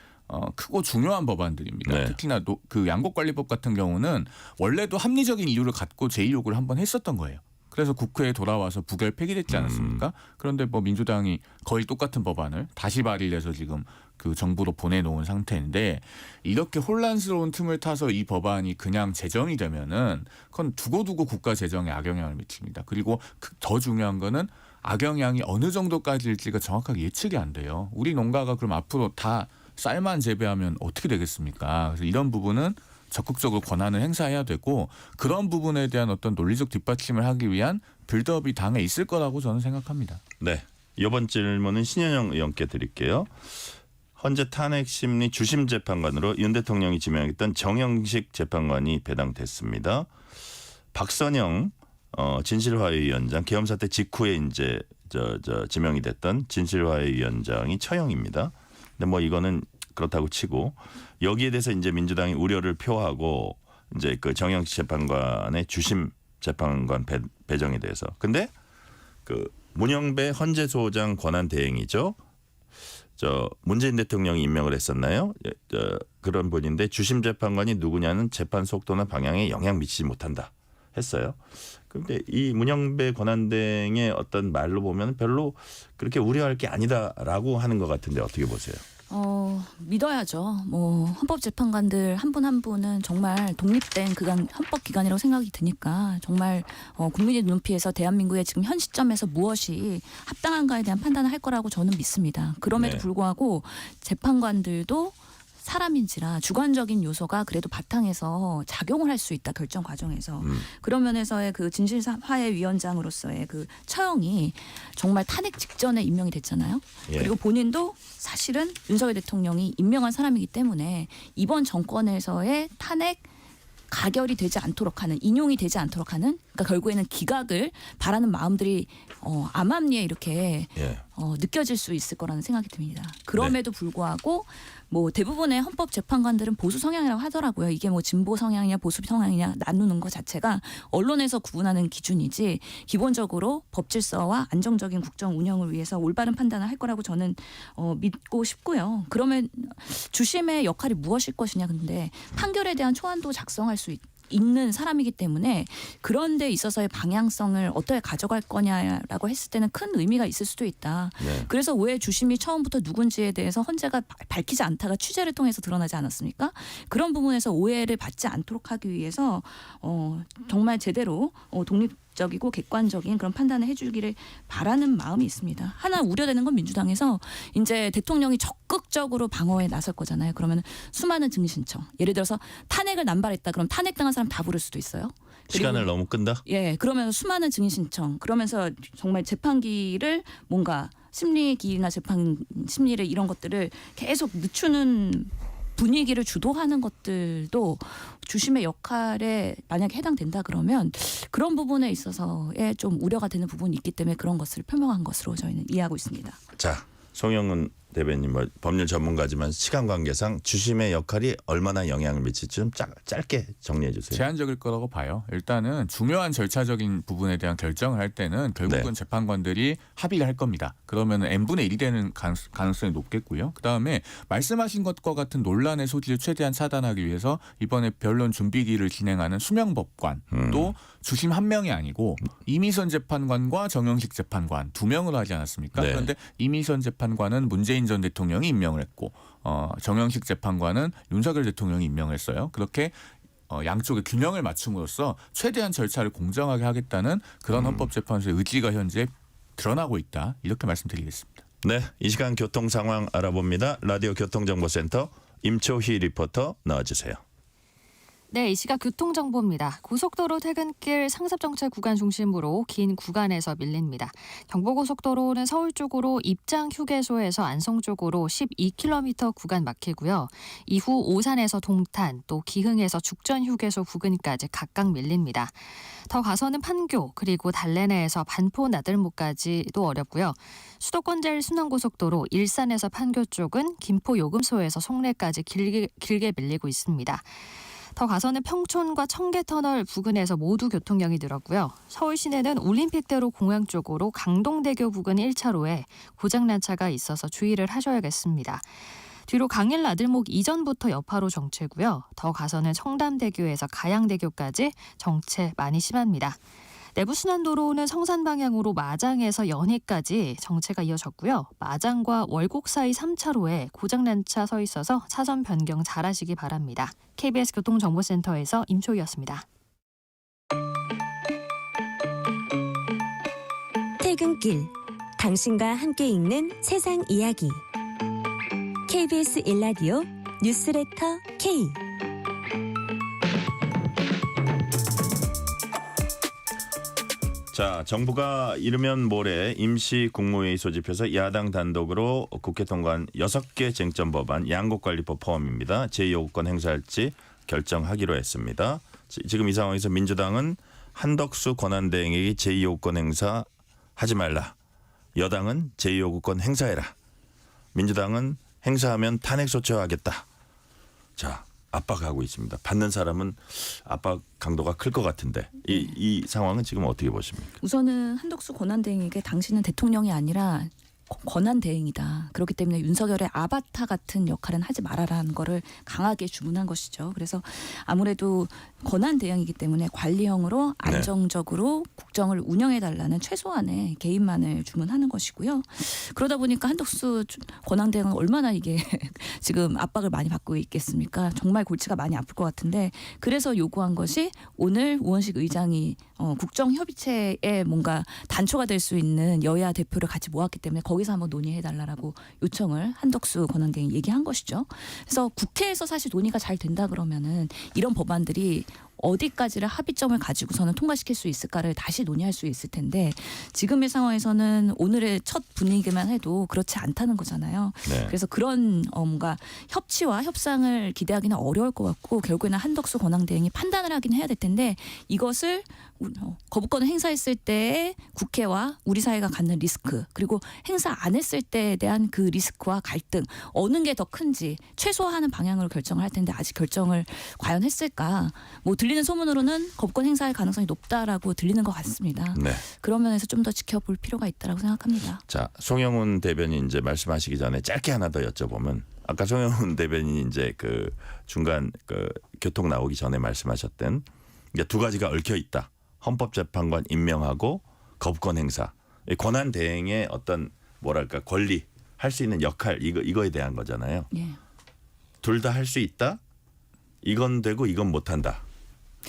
크고 중요한 법안들입니다. 네. 특히나 그 양곡관리법 같은 경우는 원래도 합리적인 이유를 갖고 제2요구를 한번 했었던 거예요. 그래서 국회에 돌아와서 부결 폐기됐지 않았습니까? 그런데 뭐 민주당이 거의 똑같은 법안을 다시 발의해서 지금 그 정부로 보내놓은 상태인데 이렇게 혼란스러운 틈을 타서 이 법안이 그냥 제정이 되면은 그건 두고두고 국가 재정에 악영향을 미칩니다. 그리고 더 중요한 거는 악영향이 어느 정도까지일지가 정확하게 예측이 안 돼요. 우리 농가가 그럼 앞으로 다 쌀만 재배하면 어떻게 되겠습니까? 그래서 이런 부분은 적극적으로 권한을 행사해야 되고 그런 부분에 대한 어떤 논리적 뒷받침을 하기 위한 빌드업이 당에 있을 거라고 저는 생각합니다. 네. 이번 질문은 신현영 의원께 드릴게요. 헌재 탄핵심리 주심 재판관으로 윤 대통령이 지명했던 정영식 재판관이 배당됐습니다. 박선영 진실화해위원장 계엄 사태 직후에 이제 지명이 됐던 진실화해위원장이 처형입니다. 근데 뭐 이거는 그렇다고 치고 여기에 대해서 이제 민주당이 우려를 표하고 이제 그 정영식 재판관의 주심 재판관 배정에 대해서. 근데 그 문영배 헌재소장 권한 대행이죠. 문재인 대통령이 임명을 했었나요? 그런 분인데 주심 재판관이 누구냐는 재판 속도나 방향에 영향 미치지 못한다 했어요. 그런데 이 문영배 권한대행의 어떤 말로 보면 별로 그렇게 우려할 게 아니다라고 하는 것 같은데 어떻게 보세요? 믿어야죠. 뭐 헌법재판관들 한 분 한 분은 정말 독립된 헌법기관이라고 생각이 드니까 정말 국민의 눈피해서 대한민국의 지금 현 시점에서 무엇이 합당한가에 대한 판단을 할 거라고 저는 믿습니다. 그럼에도 네. 불구하고 재판관들도 사람인지라 주관적인 요소가 그래도 바탕에서 작용을 할 수 있다 결정 과정에서 그런 면에서의 그 진실화해위원장으로서의 그 처형이 정말 탄핵 직전에 임명이 됐잖아요. 예. 그리고 본인도 사실은 윤석열 대통령이 임명한 사람이기 때문에 이번 정권에서의 탄핵 가결이 되지 않도록 하는 인용이 되지 않도록 하는 그러니까 결국에는 기각을 바라는 마음들이 암암리에 이렇게 예. 느껴질 수 있을 거라는 생각이 듭니다. 그럼에도 불구하고 뭐 대부분의 헌법 재판관들은 보수 성향이라고 하더라고요. 이게 뭐 진보 성향이냐 보수 성향이냐 나누는 것 자체가 언론에서 구분하는 기준이지 기본적으로 법 질서와 안정적인 국정 운영을 위해서 올바른 판단을 할 거라고 저는 믿고 싶고요. 그러면 주심의 역할이 무엇일 것이냐 근데 판결에 대한 초안도 작성할 수 있는 사람이기 때문에 그런 데 있어서의 방향성을 어떻게 가져갈 거냐라고 했을 때는 큰 의미가 있을 수도 있다. 네. 그래서 왜 주심이 처음부터 누군지에 대해서 헌재가 밝히지 않다가 취재를 통해서 드러나지 않았습니까? 그런 부분에서 오해를 받지 않도록 하기 위해서 정말 제대로 독립적이고 객관적인 그런 판단을 해주기를 바라는 마음이 있습니다. 하나 우려되는 건 민주당에서 이제 대통령이 적극적으로 방어에 나설 거잖아요. 그러면 수많은 증인 신청, 예를 들어서 탄핵을 남발했다 그럼 탄핵당한 사람 다 부를 수도 있어요. 시간을 너무 끈다. 예, 그러면서 수많은 증인 신청, 그러면서 정말 재판기를 뭔가 심리기나 재판 심리를 이런 것들을 계속 늦추는 분위기를 주도하는 것들도 주심의 역할에 만약에 해당된다 그러면 그런 부분에 있어서의 좀 우려가 되는 부분이 있기 때문에 그런 것을 표명한 것으로 저희는 이해하고 있습니다. 자, 송영훈 대변인 뭐 법률 전문가지만 시간 관계상 주심의 역할이 얼마나 영향을 미칠지 좀 짧게 정리해 주세요. 제한적일 거라고 봐요. 일단은 중요한 절차적인 부분에 대한 결정을 할 때는 결국은 네. 재판관들이 합의를 할 겁니다. 그러면 n분의 1이 되는 가능성이 높겠고요. 그다음에 말씀하신 것과 같은 논란의 소지를 최대한 차단하기 위해서 이번에 변론 준비기를 진행하는 수명법관 또 주심 한 명이 아니고 이미선 재판관과 정영식 재판관 2명으로 하지 않았습니까? 네. 그런데 이미선 재판관은 문재인 전 대통령이 임명을 했고 정영식 재판관은 윤석열 대통령이 임명을 했어요. 그렇게 양쪽의 균형을 맞춤으로써 최대한 절차를 공정하게 하겠다는 그런 헌법재판소의 의지가 현재 드러나고 있다. 이렇게 말씀드리겠습니다. 네, 이 시간 교통 상황 알아봅니다. 라디오 교통정보센터 임초희 리포터 나와주세요. 네, 이 시각 교통정보입니다. 고속도로 퇴근길 상습정체 구간 중심으로 긴 구간에서 밀립니다. 경부고속도로는 서울 쪽으로 입장 휴게소에서 안성 쪽으로 12km 구간 막히고요. 이후 오산에서 동탄, 또 기흥에서 죽전 휴게소 부근까지 각각 밀립니다. 더 가서는 판교, 그리고 달래내에서 반포 나들목까지도 어렵고요. 수도권 제1순환고속도로 일산에서 판교 쪽은 김포 요금소에서 송내까지 길게 밀리고 있습니다. 더 가서는 평촌과 청계터널 부근에서 모두 교통량이 늘었고요. 서울 시내는 올림픽대로 공항 쪽으로 강동대교 부근 1차로에 고장난 차가 있어서 주의를 하셔야겠습니다. 뒤로 강일 나들목 이전부터 여파로 정체고요. 더 가서는 청담대교에서 가양대교까지 정체 많이 심합니다. 내부순환도로는 성산 방향으로 마장에서 연희까지 정체가 이어졌고요. 마장과 월곡 사이 3차로에 고장난 차 서 있어서 차선 변경 잘하시기 바랍니다. KBS 교통정보센터에서 임초희였습니다. 퇴근길 당신과 함께 읽는 세상 이야기 KBS 1라디오 뉴스레터 K. 자, 정부가 이르면 모레 임시 국무회의 소집해서 야당 단독으로 국회 통과한 6개 쟁점 법안 양곡관리법 포함입니다. 제2요구권 행사할지 결정하기로 했습니다. 지금 이 상황에서 민주당은 한덕수 권한대행에게 제2요구권 행사하지 말라. 여당은 제2요구권 행사해라. 민주당은 행사하면 탄핵 소추하겠다. 자, 압박하고 있습니다. 받는 사람은 압박 강도가 클 것 같은데 이 상황은 지금 어떻게 보십니까? 우선은 한덕수 권한대행에게 당신은 대통령이 아니라 권한대행이다. 그렇기 때문에 윤석열의 아바타 같은 역할은 하지 말아라는 거를 강하게 주문한 것이죠. 그래서 아무래도 권한대행이기 때문에 관리형으로 안정적으로 국정을 운영해달라는 최소한의 개입만을 주문하는 것이고요. 그러다 보니까 한덕수 권한대행은 얼마나 이게 지금 압박을 많이 받고 있겠습니까? 정말 골치가 많이 아플 것 같은데 그래서 요구한 것이 오늘 우원식 의장이 국정협의체에 뭔가 단초가 될 수 있는 여야 대표를 같이 모았기 때문에 거기서 한번 논의해달라고 요청을 한덕수 권한대행이 얘기한 것이죠. 그래서 국회에서 사실 논의가 잘 된다 그러면은 이런 법안들이 어디까지를 합의점을 가지고서는 통과시킬 수 있을까를 다시 논의할 수 있을 텐데 지금의 상황에서는 오늘의 첫 분위기만 해도 그렇지 않다는 거잖아요. 네. 그래서 그런 뭔가 협치와 협상을 기대하기는 어려울 것 같고 결국에는 한덕수 권한대행이 판단을 하긴 해야 될 텐데 이것을 거부권을 행사했을 때의 국회와 우리 사회가 갖는 리스크 그리고 행사 안 했을 때에 대한 그 리스크와 갈등 어느 게 더 큰지 최소화하는 방향으로 결정을 할 텐데 아직 결정을 과연 했을까? 뭐 들리는 소문으로는 거부권 행사할 가능성이 높다라고 들리는 것 같습니다. 네. 그런 면에서 좀 더 지켜볼 필요가 있다고 생각합니다. 자, 송영훈 대변인 이제 말씀하시기 전에 짧게 하나 더 여쭤보면 아까 송영훈 대변인이 이제 그 중간 그 교통 나오기 전에 말씀하셨던 이게 두 가지가 얽혀 있다. 헌법재판관 임명하고 거부권 행사, 권한 대행의 어떤 뭐랄까 권리 할 수 있는 역할 이거에 대한 거잖아요. 예. 둘 다 할 수 있다. 이건 되고 이건 못 한다.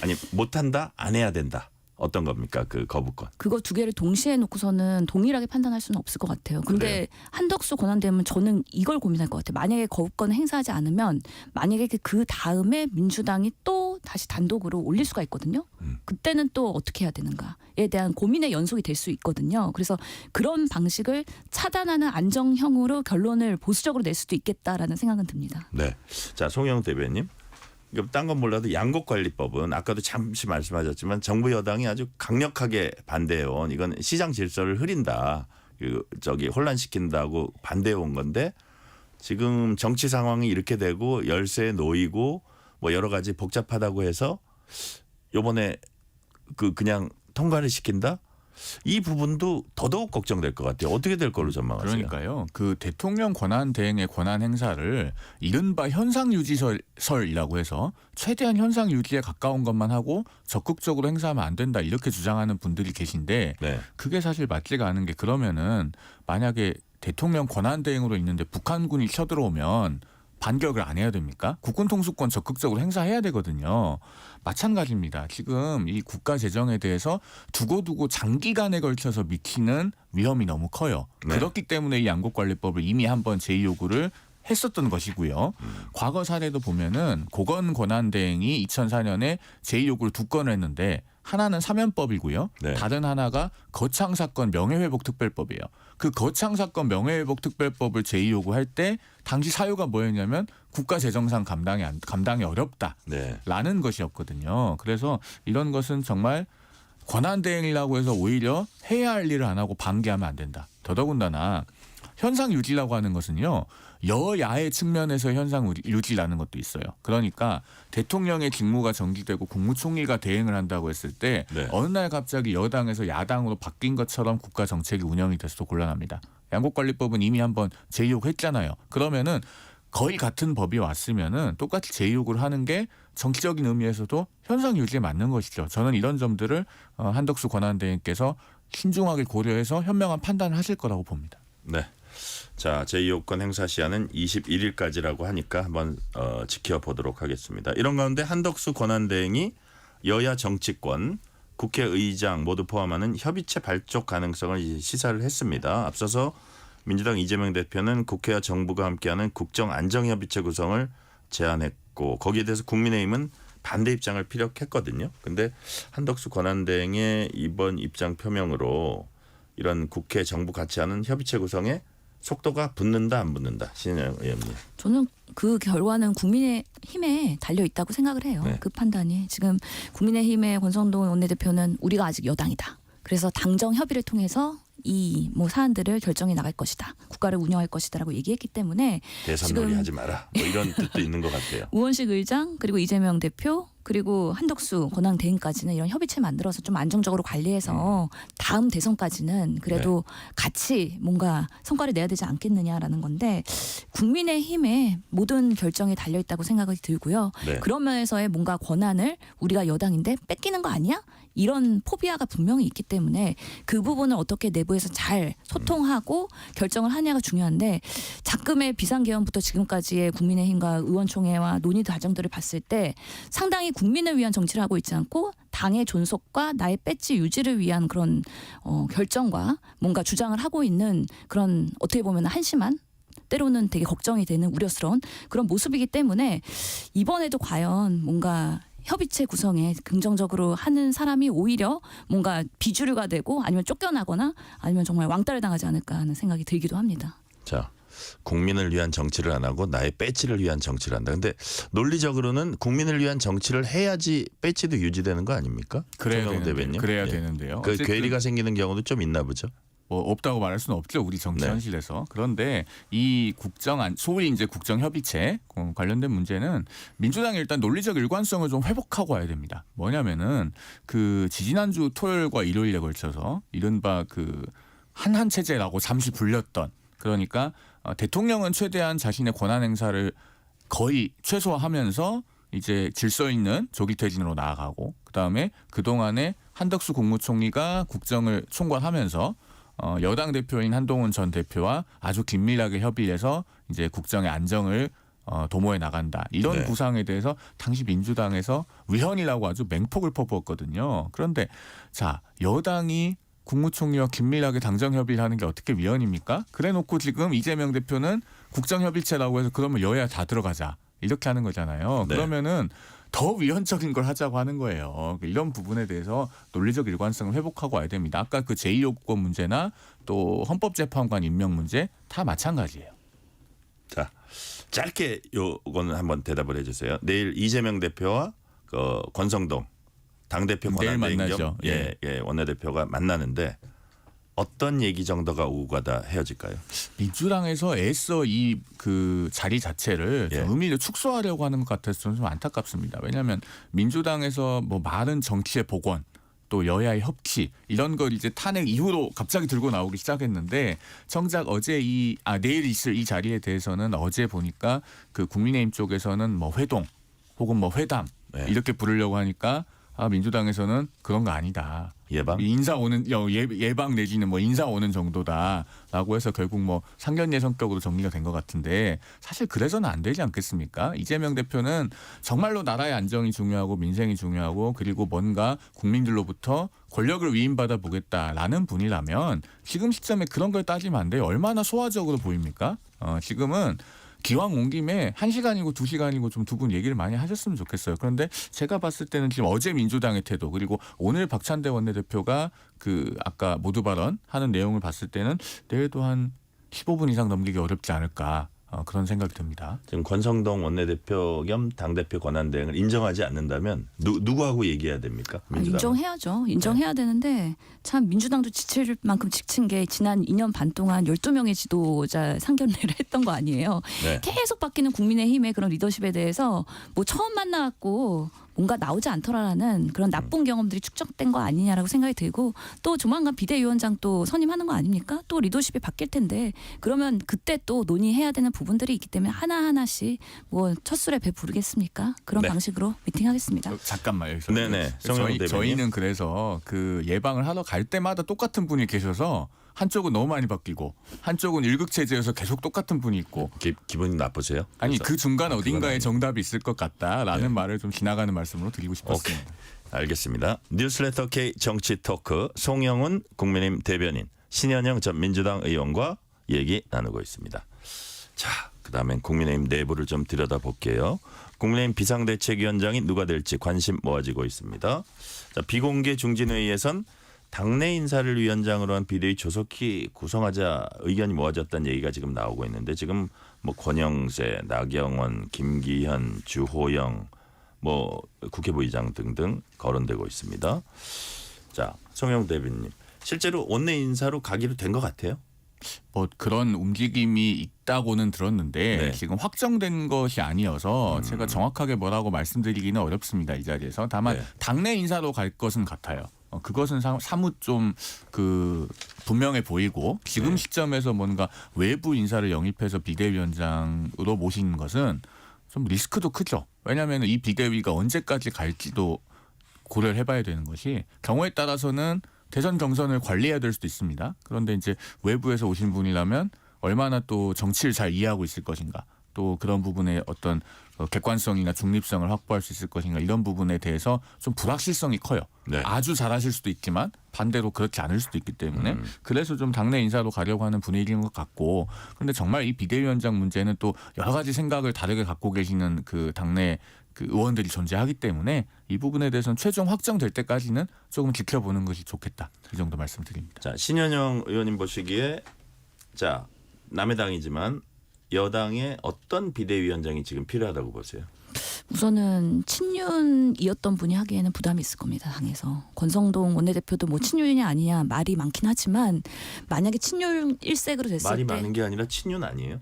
아니 못 한다 안 해야 된다. 어떤 겁니까? 그 거부권. 그거 두 개를 동시에 놓고서는 동일하게 판단할 수는 없을 것 같아요. 근데 한덕수 권한대행은 저는 이걸 고민할 것 같아요. 만약에 거부권을 행사하지 않으면 만약에 그 다음에 민주당이 또 다시 단독으로 올릴 수가 있거든요. 그때는 또 어떻게 해야 되는가에 대한 고민의 연속이 될 수 있거든요. 그래서 그런 방식을 차단하는 안정형으로 결론을 보수적으로 낼 수도 있겠다라는 생각은 듭니다. 네. 자, 송영 대변님. 딴 건 몰라도 양곡관리법은 아까도 잠시 말씀하셨지만 정부 여당이 아주 강력하게 반대해온 이건 시장 질서를 흐린다. 혼란시킨다고 반대해온 건데 지금 정치 상황이 이렇게 되고 열세에 놓이고 뭐 여러 가지 복잡하다고 해서 요번에 그냥 통과를 시킨다? 이 부분도 더더욱 걱정될 것 같아요. 어떻게 될 걸로 전망하세요? 그러니까요. 그 대통령 권한 대행의 권한 행사를 이른바 현상 유지설이라고 해서 최대한 현상 유지에 가까운 것만 하고 적극적으로 행사하면 안 된다 이렇게 주장하는 분들이 계신데 네. 그게 사실 맞지가 않은 게 그러면은 만약에 대통령 권한 대행으로 있는데 북한군이 쳐들어오면 반격을 안 해야 됩니까? 국군 통수권 적극적으로 행사해야 되거든요. 마찬가지입니다. 지금 이 국가 재정에 대해서 두고두고 장기간에 걸쳐서 미치는 위험이 너무 커요. 네. 그렇기 때문에 이 양곡관리법을 이미 한번 제2요구를 했었던 것이고요. 과거 사례도 보면은 고건 권한대행이 2004년에 제2요구를 2건을 했는데 하나는 사면법이고요. 네. 다른 하나가 거창사건 명예회복특별법이에요. 그 거창사건 명예회복특별법을 제2요구할 때 당시 사유가 뭐였냐면 국가재정상 감당이 어렵다라는 네. 것이었거든요. 그래서 이런 것은 정말 권한대행이라고 해서 오히려 해야 할 일을 안 하고 방기하면 안 된다. 더더군다나 현상 유지라고 하는 것은요. 여야의 측면에서 현상 유지라는 것도 있어요. 그러니까 대통령의 직무가 정지되고 국무총리가 대행을 한다고 했을 때 네. 어느 날 갑자기 여당에서 야당으로 바뀐 것처럼 국가 정책이 운영이 돼서도 곤란합니다. 양곡관리법은 이미 한번 제2요구했잖아요. 그러면은 거의 같은 법이 왔으면은 똑같이 제2요구를 하는 게 정치적인 의미에서도 현상 유지에 맞는 것이죠. 저는 이런 점들을 한덕수 권한대행께서 신중하게 고려해서 현명한 판단을 하실 거라고 봅니다. 네. 자, 제2요건 행사 시한은 21일까지라고 하니까 한번 지켜보도록 하겠습니다. 이런 가운데 한덕수 권한대행이 여야 정치권, 국회의장 모두 포함하는 협의체 발족 가능성을 시사를 했습니다. 앞서서 민주당 이재명 대표는 국회와 정부가 함께하는 국정안정협의체 구성을 제안했고 거기에 대해서 국민의힘은 반대 입장을 피력했거든요. 그런데 한덕수 권한대행의 이번 입장 표명으로 이런 국회 정부 같이 하는 협의체 구성에 속도가 붙는다 안 붙는다. 신은영 의원님. 저는 그 결과는 국민의힘에 달려 있다고 생각을 해요. 네. 그 판단이. 지금 국민의힘의 권성동 원내대표는 우리가 아직 여당이다. 그래서 당정 협의를 통해서 이 사안들을 결정해 나갈 것이다. 국가를 운영할 것이다라고 얘기했기 때문에 대선놀이 지금 하지 마라. 뭐 이런 뜻도 있는 것 같아요. 우원식 의장 그리고 이재명 대표 그리고 한덕수 권한대행까지는 이런 협의체 만들어서 좀 안정적으로 관리해서 다음 대선까지는 그래도 같이 뭔가 성과를 내야 되지 않겠느냐라는 건데 국민의힘의 모든 결정이 달려있다고 생각이 들고요. 네. 그런 면에서의 뭔가 권한을 우리가 여당인데 뺏기는 거 아니야? 이런 포비아가 분명히 있기 때문에 그 부분을 어떻게 내부에서 잘 소통하고 결정을 하냐가 중요한데 작금의 비상개헌부터 지금까지의 국민의힘과 의원총회와 논의 과정들을 봤을 때 상당히 국민을 위한 정치를 하고 있지 않고 당의 존속과 나의 배지 유지를 위한 그런 결정과 뭔가 주장을 하고 있는 그런 어떻게 보면 한심한 때로는 되게 걱정이 되는 우려스러운 그런 모습이기 때문에 이번에도 과연 뭔가 협의체 구성에 긍정적으로 하는 사람이 오히려 뭔가 비주류가 되고 아니면 쫓겨나거나 아니면 정말 왕따를 당하지 않을까 하는 생각이 들기도 합니다. 자, 국민을 위한 정치를 안 하고 나의 배지를 위한 정치를 한다. 근데 논리적으로는 국민을 위한 정치를 해야지 배지도 유지되는 거 아닙니까? 그래야 송영우 되는데요. 대변인. 그래야 예. 되는데요. 그 어쨌든 괴리가 생기는 경우도 좀 있나 보죠. 없다고 말할 수는 없죠. 우리 정치 네. 현실에서. 그런데 이 소위 이제 국정협의체 관련된 문제는 민주당이 일단 논리적 일관성을 좀 회복하고 와야 됩니다. 뭐냐면은 그 지지난주 토요일과 일요일에 걸쳐서 이른바 그 한한 체제라고 잠시 불렸던 그러니까 대통령은 최대한 자신의 권한 행사를 거의 최소화하면서 이제 질서 있는 조기 퇴진으로 나아가고 그다음에 그동안에 한덕수 국무총리가 국정을 총괄하면서 여당 대표인 한동훈 전 대표와 아주 긴밀하게 협의해서 이제 국정의 안정을 도모에 나간다. 이런 네. 구상에 대해서 당시 민주당에서 위헌이라고 아주 맹폭을 퍼부었거든요. 그런데 자, 여당이 국무총리와 긴밀하게 당정 협의를 하는 게 어떻게 위헌입니까? 그래놓고 지금 이재명 대표는 국정협의체라고 해서 그러면 여야 다 들어가자 이렇게 하는 거잖아요. 네. 그러면은 더 위헌적인 걸 하자고 하는 거예요. 이런 부분에 대해서 논리적 일관성을 회복하고 와야 됩니다. 아까 그 제2요구권 문제나 또 헌법재판관 임명 문제 다 마찬가지예요. 자, 짧게 요거는 한번 대답을 해주세요. 내일 이재명 대표와 권성동 당대표 내일 권한대행 만나죠. 겸 원내대표가 만나는데 어떤 얘기 정도가 오고 가다 헤어질까요? 민주당에서 애써 이 그 자리 자체를 예. 좀 의미를 축소하려고 하는 것 같아서 좀 안타깝습니다. 왜냐하면 민주당에서 뭐 말은 정치의 복원 또 여야의 협치 이런 걸 이제 탄핵 이후로 갑자기 들고 나오기 시작했는데 정작 어제 내일 있을 이 자리에 대해서는 어제 보니까 그 국민의힘 쪽에서는 뭐 회동 혹은 뭐 회담 네. 이렇게 부르려고 하니까 민주당에서는 그런 거 아니다. 예방? 인사 오는 예방 내지는 뭐 인사 오는 정도다라고 해서 결국 뭐 상견례 성격으로 정리가 된 것 같은데 사실 그래서는 안 되지 않겠습니까? 이재명 대표는 정말로 나라의 안정이 중요하고 민생이 중요하고 그리고 뭔가 국민들로부터 권력을 위임받아 보겠다라는 분이라면 지금 시점에 그런 걸 따지면 안 돼요. 얼마나 소화적으로 보입니까? 지금은 기왕 온 김에 1시간이고 2시간이고 좀 두 분 얘기를 많이 하셨으면 좋겠어요. 그런데 제가 봤을 때는 지금 어제 민주당의 태도 그리고 오늘 박찬대 원내대표가 그 아까 모두 발언하는 내용을 봤을 때는 내일도 한 15분 이상 넘기기 어렵지 않을까 그런 생각이 듭니다. 지금 권성동 원내대표 겸 당대표 권한대행을 인정하지 않는다면 누구하고 얘기해야 됩니까? 민주당은? 인정해야죠. 인정해야 되는데 참 민주당도 지칠 만큼 지친 게 지난 2년 반 동안 12명의 지도자 상견례를 했던 거 아니에요. 네. 계속 바뀌는 국민의힘의 그런 리더십에 대해서 뭐 처음 만나갖고 뭔가 나오지 않더라라는 그런 나쁜 경험들이 축적된 거 아니냐라고 생각이 들고 또 조만간 비대위원장 또 선임하는 거 아닙니까? 또 리더십이 바뀔 텐데 그러면 그때 또 논의해야 되는 부분들이 있기 때문에 하나하나씩 뭐 첫 술에 배 부르겠습니까? 그런 네. 방식으로 미팅하겠습니다. 잠깐만요. 여기서. 네네. 성영 대변인. 저희는 그래서 그 예방을 하러 갈 때마다 똑같은 분이 계셔서 한쪽은 너무 많이 바뀌고 한쪽은 일극체제여서 계속 똑같은 분이 있고 기분이 나쁘세요? 아니 그래서? 그 중간 그건 어딘가에 아니에요. 정답이 있을 것 같다라는 네. 말을 좀 지나가는 말씀으로 드리고 싶었습니다. 알겠습니다. 뉴스레터 K 정치 토크 송영훈 국민의힘 대변인 신현영 전 민주당 의원과 얘기 나누고 있습니다. 자, 그다음엔 국민의힘 내부를 좀 들여다볼게요. 국민의힘 비상대책위원장이 누가 될지 관심 모아지고 있습니다. 자, 비공개 중진회의에선 당내 인사를 위원장으로 한 비대위 조속히 구성하자 의견이 모아졌다는 얘기가 지금 나오고 있는데 지금 뭐 권영세, 나경원, 김기현, 주호영 뭐 국회부의장 등등 거론되고 있습니다. 자, 송영 대변인 실제로 원내 인사로 가기로 된 것 같아요. 뭐 그런 움직임이 있다고는 들었는데 네. 지금 확정된 것이 아니어서 제가 정확하게 뭐라고 말씀드리기는 어렵습니다. 이 자리에서. 다만 네. 당내 인사로 갈 것은 같아요. 그것은 사뭇 좀 그 분명해 보이고 지금 네. 시점에서 뭔가 외부 인사를 영입해서 비대위원장으로 모시는 것은 좀 리스크도 크죠. 왜냐하면 이 비대위가 언제까지 갈지도 고려를 해봐야 되는 것이 경우에 따라서는 대선 경선을 관리해야 될 수도 있습니다. 그런데 이제 외부에서 오신 분이라면 얼마나 또 정치를 잘 이해하고 있을 것인가, 또 그런 부분에 어떤 객관성이나 중립성을 확보할 수 있을 것인가, 이런 부분에 대해서 좀 불확실성이 커요. 네. 아주 잘하실 수도 있지만 반대로 그렇지 않을 수도 있기 때문에 그래서 좀 당내 인사로 가려고 하는 분위기인 것 같고, 그런데 정말 이 비대위원장 문제는 또 여러 가지 생각을 다르게 갖고 계시는 그 당내 그 의원들이 존재하기 때문에 이 부분에 대해서는 최종 확정될 때까지는 조금 지켜보는 것이 좋겠다. 이 정도 말씀드립니다. 자, 신현영 의원님 보시기에 자, 남의 당이지만 여당의 어떤 비대위원장이 지금 필요하다고 보세요? 우선은 친윤이었던 분이 하기에는 부담이 있을 겁니다. 당에서. 권성동 원내대표도 뭐 친윤이냐 아니냐 말이 많긴 하지만 만약에 친윤 일색으로 됐을 말이 때 많은 게 아니라 친윤 아니에요?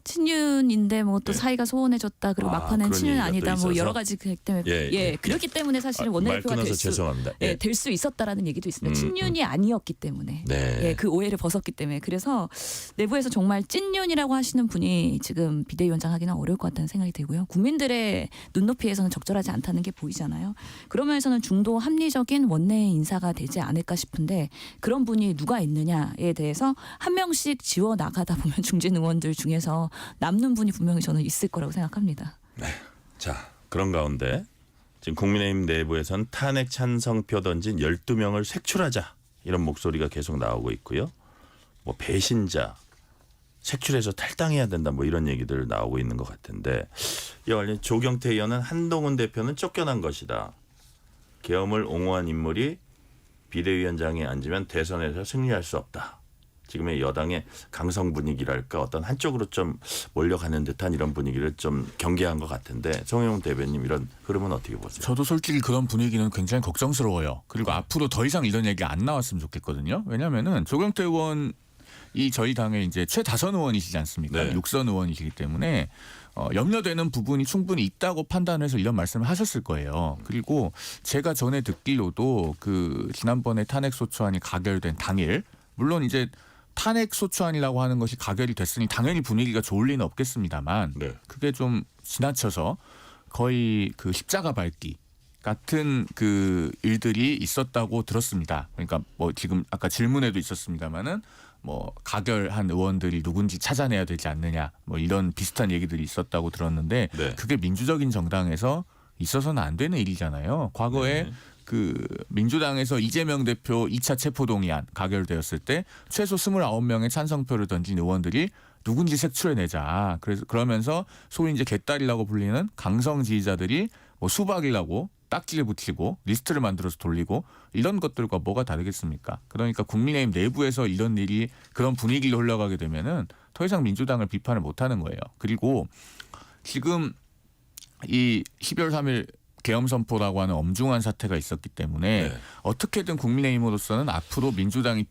친윤인데 뭐 또 네. 사이가 소원해졌다. 그리고 아, 막판엔 그런 친윤 얘기가 아니다. 또 뭐 있어서? 여러 가지 그렇기 때문에 그렇기 때문에 사실은 말 원내대표가 끊어서 죄송합니다. 예. 될 수 있었다라는 얘기도 있습니다. 친윤이 아니었기 때문에. 네. 예, 그 오해를 벗었기 때문에. 그래서 내부에서 정말 찐윤이라고 하시는 분이 지금 비대위원장 하기는 어려울 것 같다는 생각이 들고요. 국민들의 눈높이에서는 적절하지 않다는 게 보이잖아요. 그러면서는 중도 합리적인 원내 인사가 되지 않을까 싶은데 그런 분이 누가 있느냐에 대해서 한 명씩 지워 나가다 보면 중진 의원들 중에서 남는 분이 분명히 저는 있을 거라고 생각합니다. 자, 그런 가운데 지금 국민의힘 내부에선 탄핵 찬성표 던진 12명을 색출하자 이런 목소리가 계속 나오고 있고요. 뭐 배신자 색출해서 탈당해야 된다 뭐 이런 얘기들 나오고 있는 것 같은데 이와 관련 조경태 의원은 한동훈 대표는 쫓겨난 것이다. 계엄을 옹호한 인물이 비대위원장에 앉으면 대선에서 승리할 수 없다. 지금의 여당의 강성 분위기랄까 어떤 한쪽으로 좀 몰려가는 듯한 이런 분위기를 좀 경계한 것 같은데 송영훈 대변인 이런 흐름은 어떻게 보세요? 저도 솔직히 그런 분위기는 굉장히 걱정스러워요. 그리고 앞으로 더 이상 이런 얘기 안 나왔으면 좋겠거든요. 왜냐하면은 조경태 의원이 저희 당의 이제 최다선 의원이시지 않습니까? 네. 6선 의원이시기 때문에 염려되는 부분이 충분히 있다고 판단해서 이런 말씀을 하셨을 거예요. 그리고 제가 전에 듣기로도 그 지난번에 탄핵 소추안이 가결된 당일 물론 이제 탄핵 소추안이라고 하는 것이 가결이 됐으니 당연히 분위기가 좋을 리는 없겠습니다만 네. 그게 좀 지나쳐서 거의 그 십자가 밟기 같은 그 일들이 있었다고 들었습니다. 그러니까 뭐 지금 아까 질문에도 있었습니다마는 뭐 가결한 의원들이 누군지 찾아내야 되지 않느냐 뭐 이런 비슷한 얘기들이 있었다고 들었는데 네. 그게 민주적인 정당에서 있어서는 안 되는 일이잖아요. 과거에 네. 그 민주당에서 이재명 대표 2차 체포동의안 가결되었을 때 최소 29명의 찬성표를 던진 의원들이 누군지 색출해내자. 그래서 그러면서 소위 이제 개딸이라고 불리는 강성 지지자들이 뭐 수박이라고 딱지를 붙이고 리스트를 만들어서 돌리고 이런 것들과 뭐가 다르겠습니까? 그러니까 국민의힘 내부에서 이런 일이 그런 분위기로 흘러가게 되면은 더 이상 민주당을 비판을 못하는 거예요. 그리고 지금 이 12월 3일 계엄 선포라고 하는 엄중한 사태가 있었기 때문에 네. 어떻게든 국민의힘으로서는 앞으로 민주당이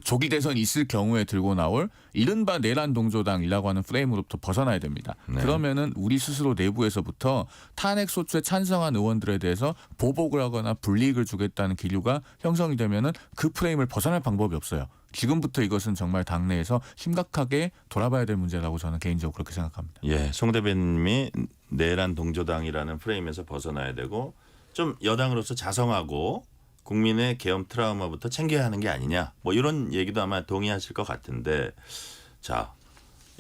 조기 대선이 있을 경우에 들고 나올 이른바 내란 동조당이라고 하는 프레임으로부터 벗어나야 됩니다. 네. 그러면은 우리 스스로 내부에서부터 탄핵 소추에 찬성한 의원들에 대해서 보복을 하거나 불이익을 주겠다는 기류가 형성이 되면은 그 프레임을 벗어날 방법이 없어요. 지금부터 이것은 정말 당내에서 심각하게 돌아봐야 될 문제라고 저는 개인적으로 그렇게 생각합니다. 예, 송 대변인이 내란 동조당이라는 프레임에서 벗어나야 되고 좀 여당으로서 자성하고 국민의 계엄 트라우마부터 챙겨야 하는 게 아니냐 뭐 이런 얘기도 아마 동의하실 것 같은데 자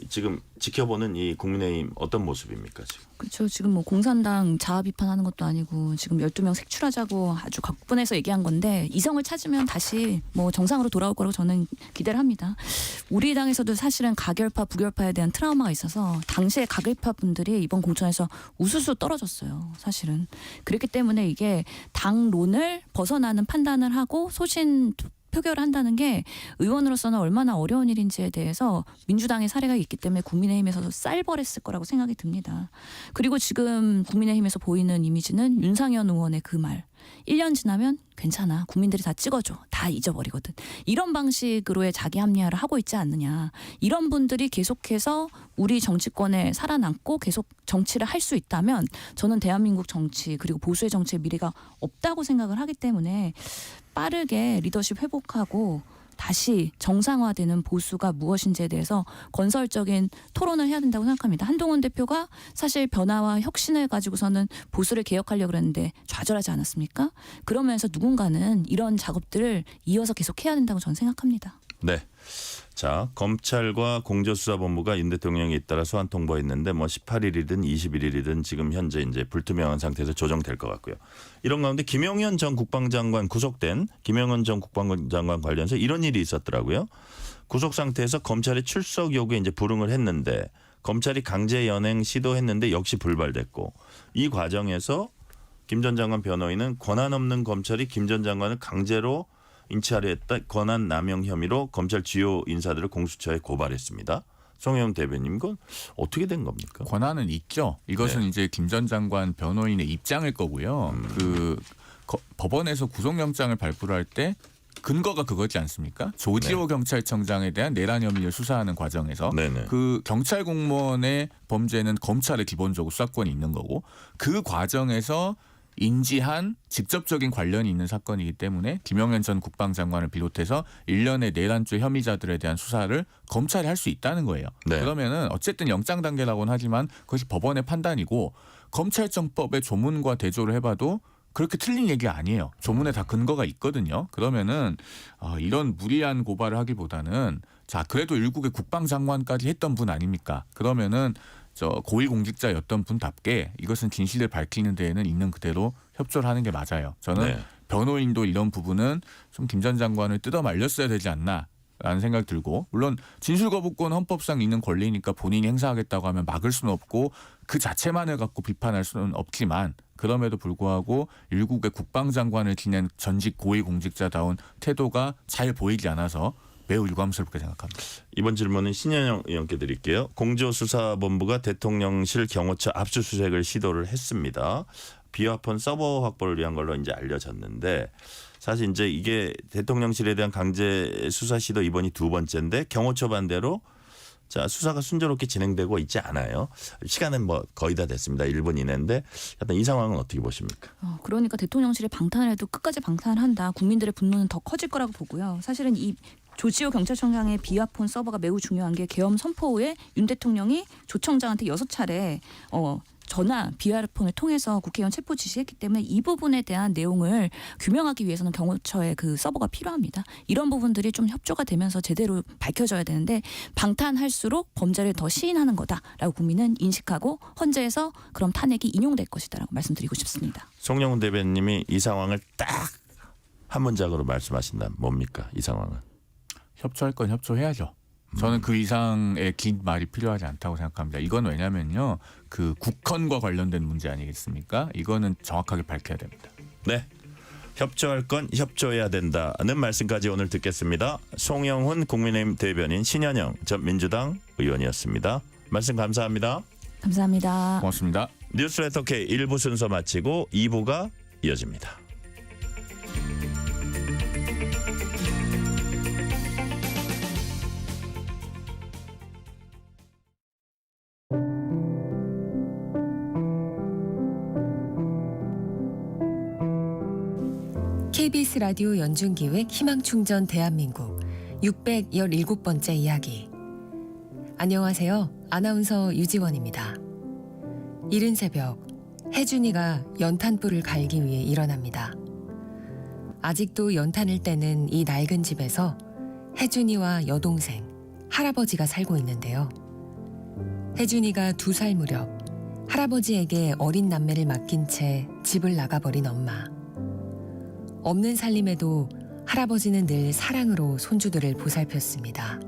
지금 지켜보는 이 국민의힘 어떤 모습입니까 지금? 그렇죠. 지금 뭐 공산당 자아 비판하는 것도 아니고 지금 12명 색출하자고 아주 각분해서 얘기한 건데 이성을 찾으면 다시 뭐 정상으로 돌아올 거라고 저는 기대를 합니다. 우리 당에서도 사실은 가결파 부결파에 대한 트라우마가 있어서 당시에 가결파 분들이 이번 공천에서 우수수 떨어졌어요. 사실은. 그렇기 때문에 이게 당론을 벗어나는 판단을 하고 소신 표결을 한다는 게 의원으로서는 얼마나 어려운 일인지에 대해서 민주당의 사례가 있기 때문에 국민의힘에서도 쌀벌했을 거라고 생각이 듭니다. 그리고 지금 국민의힘에서 보이는 이미지는 윤상현 의원의 그 말. 1년 지나면 괜찮아. 국민들이 다 찍어줘. 다 잊어버리거든. 이런 방식으로의 자기 합리화를 하고 있지 않느냐. 이런 분들이 계속해서 우리 정치권에 살아남고 계속 정치를 할 수 있다면 저는 대한민국 정치 그리고 보수의 정치의 미래가 없다고 생각을 하기 때문에 빠르게 리더십 회복하고 다시 정상화되는 보수가 무엇인지에 대해서 건설적인 토론을 해야 된다고 생각합니다. 한동훈 대표가 사실 변화와 혁신을 가지고서는 보수를 개혁하려고 그랬는데 좌절하지 않았습니까? 그러면서 누군가는 이런 작업들을 이어서 계속해야 된다고 저는 생각합니다. 네. 자, 검찰과 공조수사본부가 윤 대통령에 잇따라 소환 통보했는데 뭐 18일이든 21일이든 지금 현재 이제 불투명한 상태에서 조정될 것 같고요. 이런 가운데 김용현 전 국방장관 구속된 김용현 전 국방장관 관련해서 이런 일이 있었더라고요. 구속 상태에서 검찰의 출석 요구에 이제 불응을 했는데 검찰이 강제 연행 시도했는데 역시 불발됐고 이 과정에서 김 전 장관 변호인은 권한 없는 검찰이 김 전 장관을 강제로 인치하려 했다 권한 남용 혐의로 검찰 주요 인사들을 공수처에 고발했습니다. 송영훈 대변인 이건 어떻게 된 겁니까? 권한은 있죠. 이것은 네. 이제 김 전 장관 변호인의 입장일 거고요. 법원에서 구속영장을 발부를 할 때 근거가 그거지 않습니까? 조지호 경찰청장에 대한 내란 혐의를 수사하는 과정에서 네네. 그 경찰 공무원의 범죄는 검찰에 기본적으로 수사권이 있는 거고 그 과정에서 인지한 직접적인 관련이 있는 사건이기 때문에 김용현 전 국방장관을 비롯해서 일련의 내란죄 혐의자들에 대한 수사를 검찰이 할 수 있다는 거예요. 네. 그러면은 어쨌든 영장 단계라고는 하지만 그것이 법원의 판단이고 검찰청법의 조문과 대조를 해봐도 그렇게 틀린 얘기가 아니에요. 조문에 다 근거가 있거든요. 그러면은 이런 무리한 고발을 하기보다는 자, 그래도 일국의 국방장관까지 했던 분 아닙니까? 그러면은 저 고위공직자였던 분답게 이것은 진실을 밝히는 데에는 있는 그대로 협조를 하는 게 맞아요. 저는 네. 변호인도 이런 부분은 좀 김 전 장관을 뜯어 말렸어야 되지 않나라는 생각이 들고, 물론 진술 거부권 헌법상 있는 권리니까 본인이 행사하겠다고 하면 막을 수는 없고 그 자체만을 갖고 비판할 수는 없지만, 그럼에도 불구하고 일국의 국방장관을 지낸 전직 고위공직자다운 태도가 잘 보이지 않아서 매우 유감스럽게 생각합니다. 이번 질문은 신현영 의원께 드릴게요. 공조수사본부가 대통령실 경호처 압수수색을 시도를 했습니다. 비화폰 서버 확보를 위한 걸로 이제 알려졌는데, 사실 이제 이게 대통령실에 대한 강제 수사 시도 이번이 두 번째인데 경호처 반대로 자, 수사가 순조롭게 진행되고 있지 않아요. 시간은 뭐 거의 다 됐습니다. 1분 이내인데 약간 이 상황은 어떻게 보십니까? 그러니까 대통령실이 방탄을 해도 끝까지 방탄을 한다. 국민들의 분노는 더 커질 거라고 보고요. 사실은 이 조지호 경찰청장의 비화폰 서버가 매우 중요한 게 계엄 선포 후에 윤 대통령이 조 청장한테 6차례 전화 비화폰을 통해서 국회의원 체포 지시했기 때문에 이 부분에 대한 내용을 규명하기 위해서는 경호처의 그 서버가 필요합니다. 이런 부분들이 좀 협조가 되면서 제대로 밝혀져야 되는데, 방탄할수록 범죄를 더 시인하는 거다라고 국민은 인식하고 헌재에서 그럼 탄핵이 인용될 것이다라고 말씀드리고 싶습니다. 송영훈 대변님이 이 상황을 딱 한 문장으로 말씀하신다면 뭡니까? 이 상황은. 협조할 건 협조해야죠. 저는 그 이상의 긴 말이 필요하지 않다고 생각합니다. 이건 왜냐면요, 그 국헌과 관련된 문제 아니겠습니까? 이거는 정확하게 밝혀야 됩니다. 네. 협조할 건 협조해야 된다는 말씀까지 오늘 듣겠습니다. 송영훈 국민의힘 대변인, 신현영 전 민주당 의원이었습니다. 말씀 감사합니다. 감사합니다. 고맙습니다. 뉴스레터 K 1부 순서 마치고 2부가 이어집니다. KBS 라디오 연중기획 희망충전 대한민국 617번째 이야기. 안녕하세요. 아나운서 유지원입니다. 이른 새벽 혜준이가 연탄불을 갈기 위해 일어납니다. 아직도 연탄을 떼는 이 낡은 집에서 혜준이와 여동생, 할아버지가 살고 있는데요. 혜준이가 2살 무렵 할아버지에게 어린 남매를 맡긴 채 집을 나가버린 엄마. 없는 살림에도 할아버지는 늘 사랑으로 손주들을 보살폈습니다.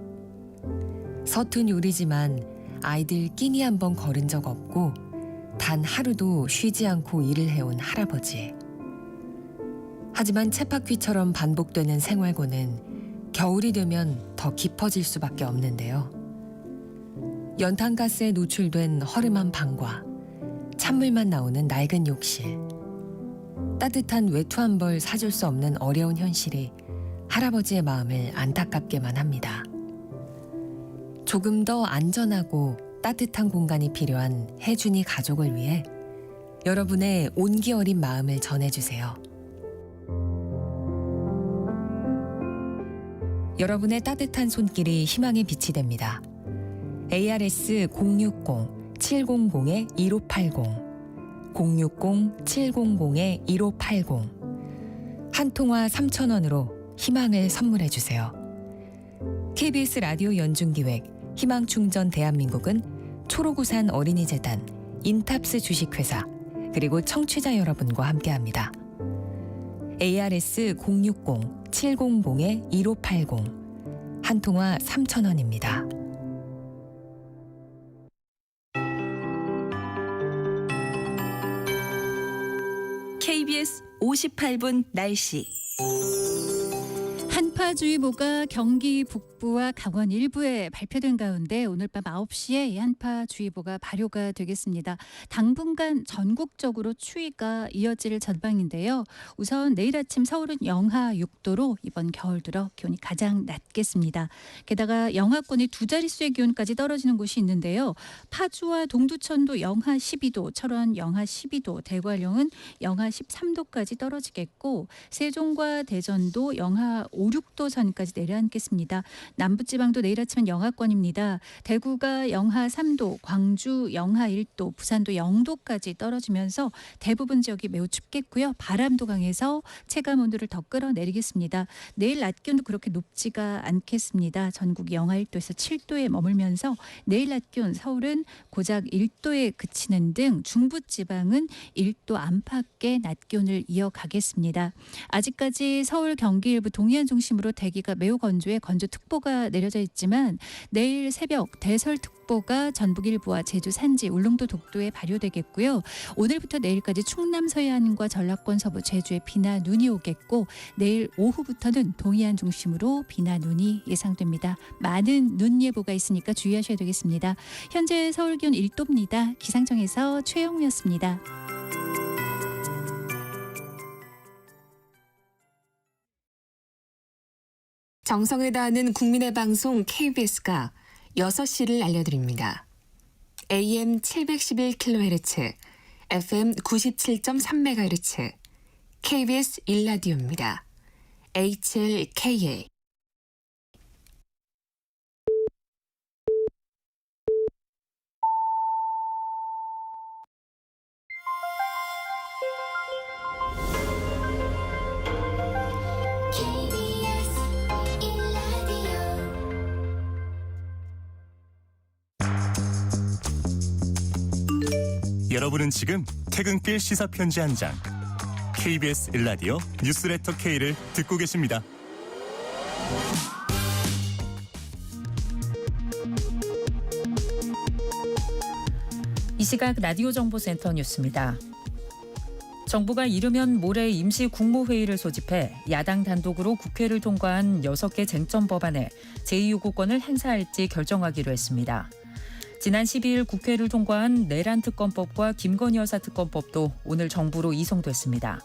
서툰 요리지만 아이들 끼니 한 번 거른 적 없고 단 하루도 쉬지 않고 일을 해온 할아버지. 하지만 쳇바퀴처럼 반복되는 생활고는 겨울이 되면 더 깊어질 수밖에 없는데요. 연탄가스에 노출된 허름한 방과 찬물만 나오는 낡은 욕실. 따뜻한 외투 한 벌 사줄 수 없는 어려운 현실이 할아버지의 마음을 안타깝게만 합니다. 조금 더 안전하고 따뜻한 공간이 필요한 혜준이 가족을 위해 여러분의 온기 어린 마음을 전해주세요. 여러분의 따뜻한 손길이 희망의 빛이 됩니다. ARS 060-700-1580 060-700-1580 한 통화 3,000원으로 희망을 선물해 주세요. KBS 라디오 연중기획 희망충전 대한민국은 초록우산 어린이재단, 인탑스 주식회사, 그리고 청취자 여러분과 함께합니다. ARS 060-700-1580 한 통화 3,000원입니다. KBS 58분 날씨. 한파주의보가 경기 북부와 강원 일부에 발표된 가운데 오늘 밤 9시에 이 한파주의보가 발효가 되겠습니다. 당분간 전국적으로 추위가 이어질 전망인데요. 우선 내일 아침 서울은 영하 6도로 이번 겨울 들어 기온이 가장 낮겠습니다. 게다가 영하권이 2자릿수의 기온까지 떨어지는 곳이 있는데요. 파주와 동두천도 영하 12도, 철원 영하 12도, 대관령은 영하 13도까지 떨어지겠고 세종과 대전도 영하 5, 6도 16도선까지 내려앉겠습니다. 남부지방도 내일 아침은 영하권입니다. 대구가 영하 3도, 광주 영하 1도, 부산도 0도까지 떨어지면서 대부분 지역이 매우 춥겠고요. 바람도 강해서 체감 온도를 더 끌어내리겠습니다. 내일 낮 기온도 그렇게 높지가 않겠습니다. 전국 영하 1도에서 7도에 머물면서 내일 낮 기온 서울은 고작 1도에 그치는 등 중부지방은 1도 안팎의 낮 기온을 이어가겠습니다. 아직까지 서울, 경기 일부 동해안 중심으로 대기가 매우 건조해 건조특보가 내려져 있지만 내일 새벽 대설특보가 전북 일부와 제주 산지, 울릉도 독도에 발효되겠고요. 오늘부터 내일까지 충남 서해안과 전라권 서부, 제주에 비나 눈이 오겠고 내일 오후부터는 동해안 중심으로 비나 눈이 예상됩니다. 많은 눈 예보가 있으니까 주의하셔야 되겠습니다. 현재 서울 기온 1도입니다. 기상청에서 최영우였습니다. 정성을 다하는 국민의 방송 KBS가 6시를 알려드립니다. AM 711kHz, FM 97.3MHz, KBS 1라디오입니다. HLKA. 여러분은 지금 퇴근길 시사편지 한 장, KBS 1라디오 뉴스레터 K를 듣고 계십니다. 이 시각 라디오 정보센터 뉴스입니다. 정부가 이르면 모레 임시 국무회의를 소집해 야당 단독으로 국회를 통과한 6개 쟁점 법안에 제2요구권을 행사할지 결정하기로 했습니다. 지난 12일 국회를 통과한 내란 특검법과 김건희 여사 특검법도 오늘 정부로 이송됐습니다.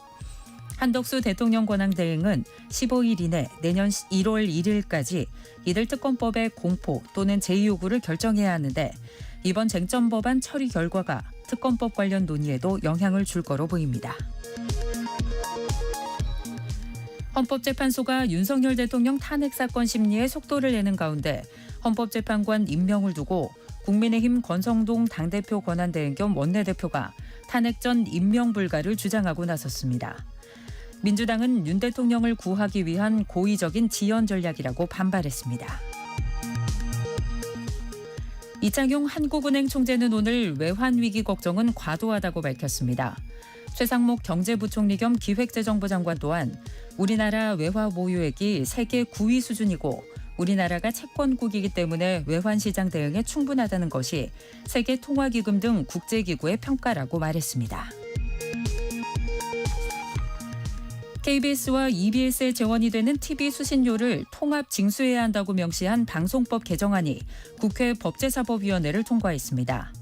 한덕수 대통령 권한대행은 15일 이내 내년 1월 1일까지 이들 특검법의 공포 또는 제2요구를 결정해야 하는데 이번 쟁점 법안 처리 결과가 특검법 관련 논의에도 영향을 줄 거로 보입니다. 헌법재판소가 윤석열 대통령 탄핵 사건 심리에 속도를 내는 가운데 헌법재판관 임명을 두고 국민의힘 권성동 당대표 권한대행 겸 원내대표가 탄핵 전 임명 불가를 주장하고 나섰습니다. 민주당은 윤 대통령을 구하기 위한 고의적인 지연 전략이라고 반발했습니다. 이창용 한국은행 총재는 오늘 외환위기 걱정은 과도하다고 밝혔습니다. 최상목 경제부총리 겸 기획재정부 장관 또한 우리나라 외화 보유액이 세계 9위 수준이고 우리나라가 채권국이기 때문에 외환시장 대응에 충분하다는 것이 세계통화기금 등 국제기구의 평가라고 말했습니다. KBS와 EBS에 재원이 되는 TV 수신료를 통합 징수해야 한다고 명시한 방송법 개정안이 국회 법제사법위원회를 통과했습니다.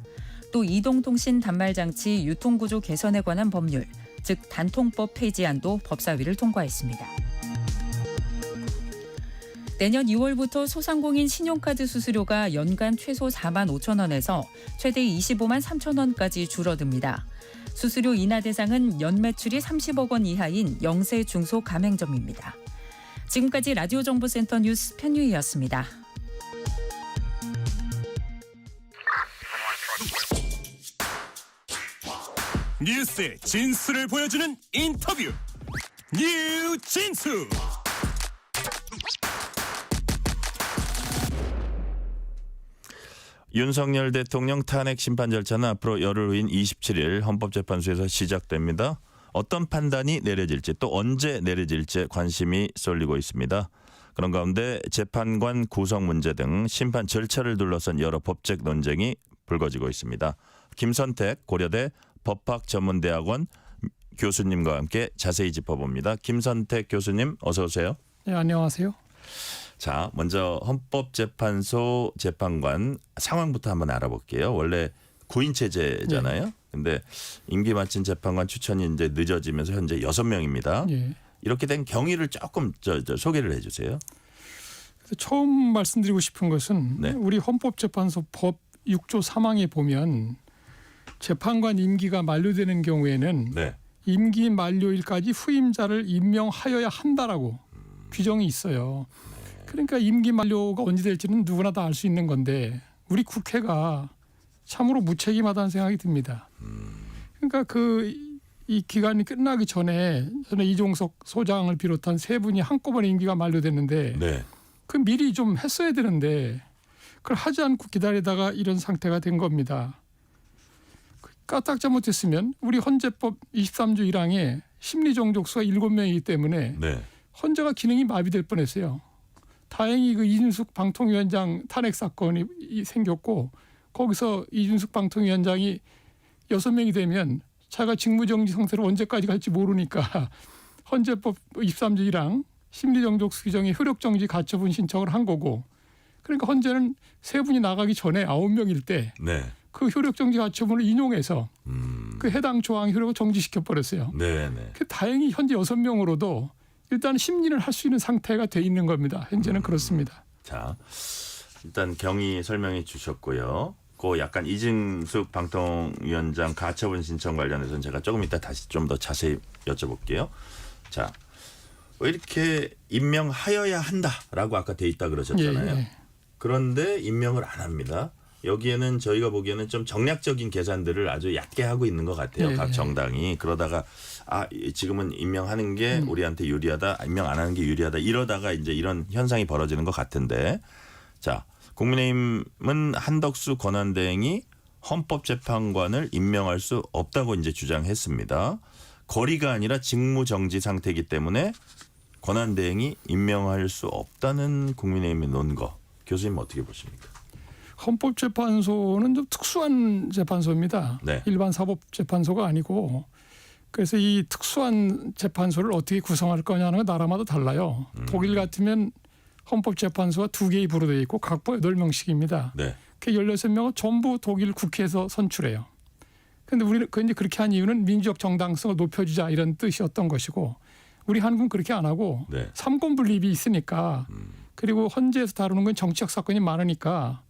또 이동통신 단말장치 유통구조 개선에 관한 법률, 즉 단통법 폐지안도 법사위를 통과했습니다. 내년 2월부터 소상공인 신용카드 수수료가 연간 최소 4만 5천 원에서 최대 25만 3천 원까지 줄어듭니다. 수수료 인하 대상은 연매출이 30억 원 이하인 영세 중소 가맹점입니다. 지금까지 라디오 정보센터 뉴스 편유희였습니다. 뉴스의 진수를 보여주는 인터뷰, 뉴진수. 윤석열 대통령 탄핵 심판 절차는 앞으로 열흘 후인 27일 헌법재판소에서 시작됩니다. 어떤 판단이 내려질지 또 언제 내려질지 관심이 쏠리고 있습니다. 그런 가운데 재판관 구성 문제 등 심판 절차를 둘러싼 여러 법적 논쟁이 불거지고 있습니다. 김선택 고려대 법학전문대학원 교수님과 함께 자세히 짚어봅니다. 김선택 교수님 어서 오세요. 네, 안녕하세요. 자, 먼저 헌법재판소 재판관 상황부터 한번 알아볼게요. 원래 9인 체제잖아요. 네. 근데 임기 마친 재판관 추천이 이제 늦어지면서 현재 6명입니다. 네. 이렇게 된 경위를 조금 소개를 해주세요. 처음 말씀드리고 싶은 것은 네. 우리 헌법재판소 법 6조 3항에 보면 재판관 임기가 만료되는 경우에는 네. 임기 만료일까지 후임자를 임명하여야 한다라고 규정이 있어요. 그러니까 임기 만료가 언제 될지는 누구나 다 알 수 있는 건데 우리 국회가 참으로 무책임하다는 생각이 듭니다. 그러니까 이 기간이 끝나기 전에 저는 이종석 소장을 비롯한 3분이 한꺼번에 임기가 만료됐는데 네. 그 미리 좀 했어야 되는데 그걸 하지 않고 기다리다가 이런 상태가 된 겁니다. 까딱 잘못했으면 우리 헌재법 23조 1항에 심리정족수가 7명이기 때문에 네. 헌재가 기능이 마비될 뻔했어요. 다행히 그 이준숙 방통위원장 탄핵 사건이 생겼고 거기서 이준숙 방통위원장이 6명이 되면 자기가 직무정지 상태로 언제까지 갈지 모르니까 헌재법 23조 1항 심리정족수 규정에 효력정지 가처분 신청을 한 거고 그러니까 헌재는 3분이 나가기 전에 9명일 때 네. 그 효력정지 가처분을 인용해서 그 해당 조항 효력을 정지시켜 버렸어요. 네, 네. 다행히 현재 6명으로도 일단 심리를 할 수 있는 상태가 돼 있는 겁니다. 현재는 그렇습니다. 자, 일단 경위 설명해 주셨고요. 그 약간 이준숙 방통위원장 가처분 신청 관련해서는 제가 조금 이따 다시 좀 더 자세히 여쭤볼게요. 자, 왜 이렇게 임명하여야 한다라고 아까 돼 있다 그러셨잖아요. 예. 그런데 임명을 안 합니다. 여기에는 저희가 보기에는 좀 정략적인 계산들을 아주 얕게 하고 있는 것 같아요. 예. 각 정당이. 그러다가 지금은 임명하는 게 우리한테 유리하다. 임명 안 하는 게 유리하다. 이러다가 이제 이런 현상이 벌어지는 것 같은데. 자, 국민의힘은 한덕수 권한대행이 헌법재판관을 임명할 수 없다고 이제 주장했습니다. 거리가 아니라 직무정지 상태이기 때문에 권한대행이 임명할 수 없다는 국민의힘의 논거. 교수님 어떻게 보십니까? 헌법재판소는 좀 특수한 재판소입니다. 네. 일반 사법재판소가 아니고 그래서 이 특수한 재판소를 어떻게 구성할 거냐는 건 나라마다 달라요. 독일 같으면 헌법재판소가 2개의 부로 되어 있고 각부 8명씩입니다. 네. 그 16명은 전부 독일 국회에서 선출해요. 그런데 우리는 이제 그렇게 한 이유는 민주적 정당성을 높여주자 이런 뜻이었던 것이고 우리 한국은 그렇게 안 하고 네. 삼권분립이 있으니까 그리고 헌재에서 다루는 건 정치적 사건이 많으니까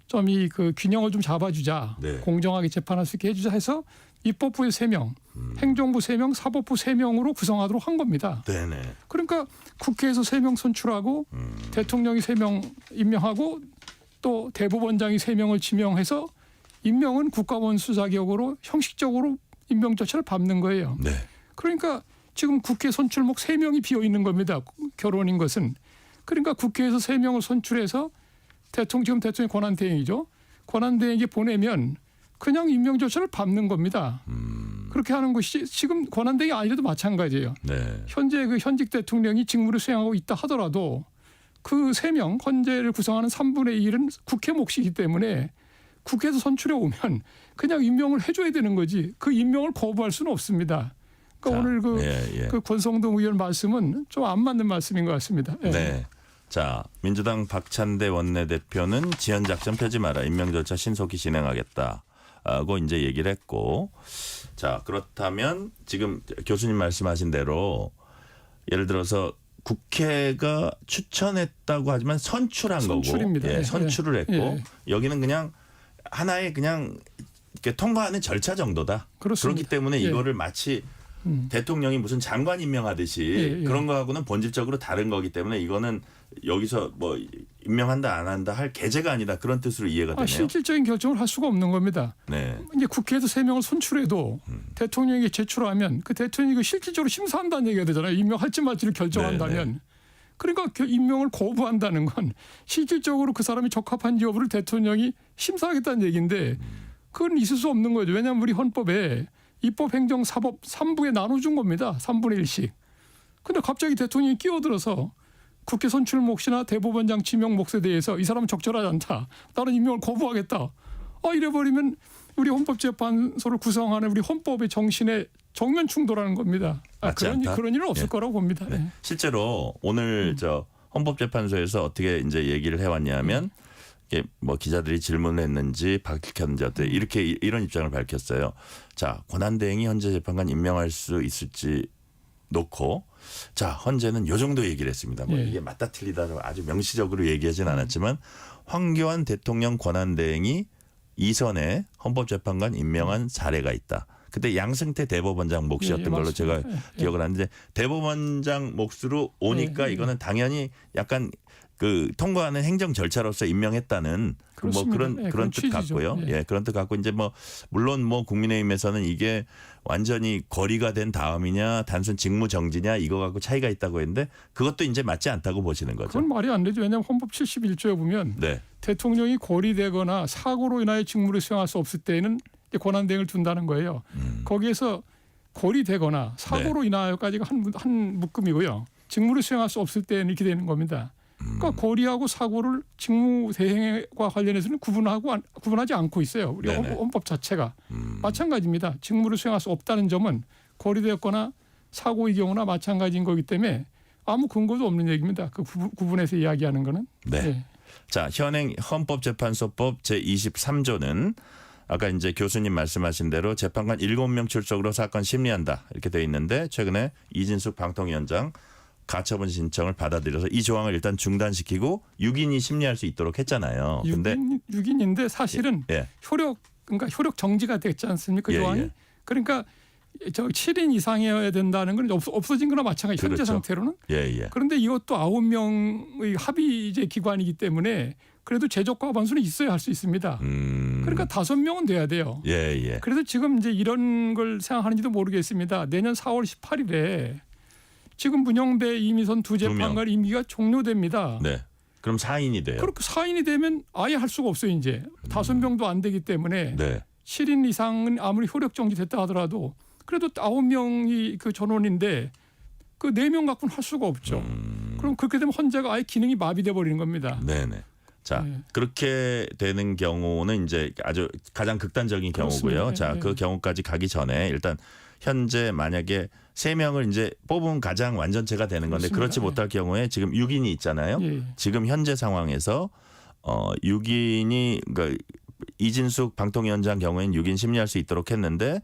좀 이 그 균형을 좀 잡아주자. 네. 공정하게 재판할 수 있게 해주자 해서 입법부에 3명, 행정부 3명, 사법부 3명으로 구성하도록 한 겁니다. 네네. 그러니까 국회에서 3명 선출하고 대통령이 3명 임명하고 또 대법원장이 3명을 지명해서 임명은 국가원 수사 격으로 형식적으로 임명 절차를 밟는 거예요. 네. 그러니까 지금 국회 선출목 3명이 비어 있는 겁니다. 결론인 것은. 그러니까 국회에서 3명을 선출해서 지금 대통령 권한대행이죠. 권한대행에게 보내면 그냥 임명 절차를 밟는 겁니다. 그렇게 하는 것이 지금 권한대행이 아니라도 마찬가지예요. 네. 현재 그 현직 대통령이 직무를 수행하고 있다 하더라도 그 3명 헌재를 구성하는 3분의 1은 국회 몫이기 때문에 국회에서 선출해 오면 그냥 임명을 해줘야 되는 거지 그 임명을 거부할 수는 없습니다. 그러니까 자, 오늘 그 권성동 의원 말씀은 좀 안 맞는 말씀인 것 같습니다. 예. 네. 자, 민주당 박찬대 원내대표는 지연작전 펴지 마라. 임명 절차 신속히 진행하겠다고 이제 얘기를 했고, 자, 그렇다면 지금 교수님 말씀하신 대로 예를 들어서 국회가 추천했다고 하지만 선출한 선출입니다. 거고, 예, 선출을 했고 예. 여기는 그냥 하나의 그냥 이렇게 통과하는 절차 정도다. 그렇습니다. 그렇기 때문에 예. 이거를 마치 대통령이 무슨 장관 임명하듯이 그런 거하고는 본질적으로 다른 거기 때문에 이거는 여기서 뭐 임명한다 안 한다 할 계제가 아니다 그런 뜻으로 이해가 되네요. 실질적인 결정을 할 수가 없는 겁니다. 네. 이제 국회에서 3명을 선출해도 대통령에게 제출하면 그 대통령이 그 실질적으로 심사한다는 얘기가 되잖아요. 임명할지 말지를 결정한다면. 네. 그러니까 임명을 거부한다는 건 실질적으로 그 사람이 적합한지 여부를 대통령이 심사하겠다는 얘기인데 그건 있을 수 없는 거죠. 왜냐하면 우리 헌법에 입법, 행정, 사법 3부에 나눠준 겁니다. 3분의 1씩. 근데 갑자기 대통령이 끼어들어서 국회 선출 몫이나 대법원장 지명 몫에 대해서 이 사람은 적절하지 않다. 나는 임명을 거부하겠다. 이래버리면 우리 헌법재판소를 구성하는 우리 헌법의 정신에 정면 충돌하는 겁니다. 그런 일은 없을 거라고 봅니다. 네. 실제로 오늘 저 헌법재판소에서 어떻게 이제 얘기를 해왔냐면 이게 뭐 기자들이 질문을 했는지 밝혔는지 어때 이렇게 이런 입장을 밝혔어요. 자, 권한대행이 헌재 재판관 임명할 수 있을지 놓고 자, 헌재는 요 정도 얘기를 했습니다. 뭐 이게 맞다 틀리다 아주 명시적으로 얘기하진 않았지만 황교안 대통령 권한대행이 이전에 헌법재판관 임명한 사례가 있다. 그때 양승태 대법원장 몫이었던 걸로 맞습니다. 제가 기억을 하는데 대법원장 몫으로 오니까 이거는 당연히 약간 그 통과하는 행정 절차로서 임명했다는 뭐 그렇습니다. 그런 뜻 취지죠. 같고요. 예, 그런 뜻 같고 이제 뭐 물론 뭐 국민의힘에서는 이게 완전히 거리가 된 다음이냐 단순 직무 정지냐 이거 갖고 차이가 있다고 했는데 그것도 이제 맞지 않다고 보시는 거죠. 그건 말이 안 되죠. 왜냐하면 헌법 71조에 보면 네. 대통령이 고리되거나 사고로 인하여 직무를 수행할 수 없을 때에는 이제 권한대행을 둔다는 거예요. 거기에서 고리되거나 사고로 인하여까지가 한 묶음이고요. 직무를 수행할 수 없을 때는 이렇게 되는 겁니다. 그러니까 고리하고 사고를 직무 대행과 관련해서는 구분하지 않고 있어요. 우리 헌법 자체가 마찬가지입니다. 직무를 수행할 수 없다는 점은 고리되었거나 사고의 경우나 마찬가지인 거기 때문에 아무 근거도 없는 얘기입니다. 그 구분해서 이야기하는 거는. 네. 네. 자, 현행 헌법재판소법 제23조는 아까 이제 교수님 말씀하신 대로 재판관 7명 출석으로 사건 심리한다 이렇게 돼 있는데 최근에 이진숙 방통위원장 가처분 신청을 받아들여서 이 조항을 일단 중단시키고 6인이 심리할 수 있도록 했잖아요. 근데 6인인데 사실은 그러니까 효력 정지가 됐지 않습니까? 조항이. 그러니까 저 7인 이상이어야 된다는 건 없어진 거나 마찬가지. 현재 그렇죠. 상태로는. 예. 그런데 이것도 9명의 합의제 기관이기 때문에 그래도 제적과 반수는 있어야 할 수 있습니다. 그러니까 5명은 돼야 돼요. 예. 그래서 지금 이제 이런 걸 생각하는지도 모르겠습니다. 내년 4월 18일에 지금 문영배 이미선 두 재판관 임기가 종료됩니다. 네. 그럼 4인이 돼요. 그렇게 4인이 되면 아예 할 수가 없어요. 이제 5명도 안 되기 때문에 네. 7인 이상은 아무리 효력 정지됐다 하더라도 그래도 9명이 그 전원인데 그 4명 갖고는 할 수가 없죠. 그럼 그렇게 되면 헌재가 아예 기능이 마비돼 버리는 겁니다. 네네. 자, 그렇게 되는 경우는 이제 아주 가장 극단적인 경우고요. 그렇습니다. 자, 그 경우까지 가기 전에 일단 현재 만약에 3명을 이제 뽑으면 가장 완전체가 되는 건데 그렇습니다. 그렇지 못할 경우에 지금 6인이 있잖아요. 지금 현재 상황에서 6인이 그러니까 이진숙 방통위원장 경우에는 6인 심리할 수 있도록 했는데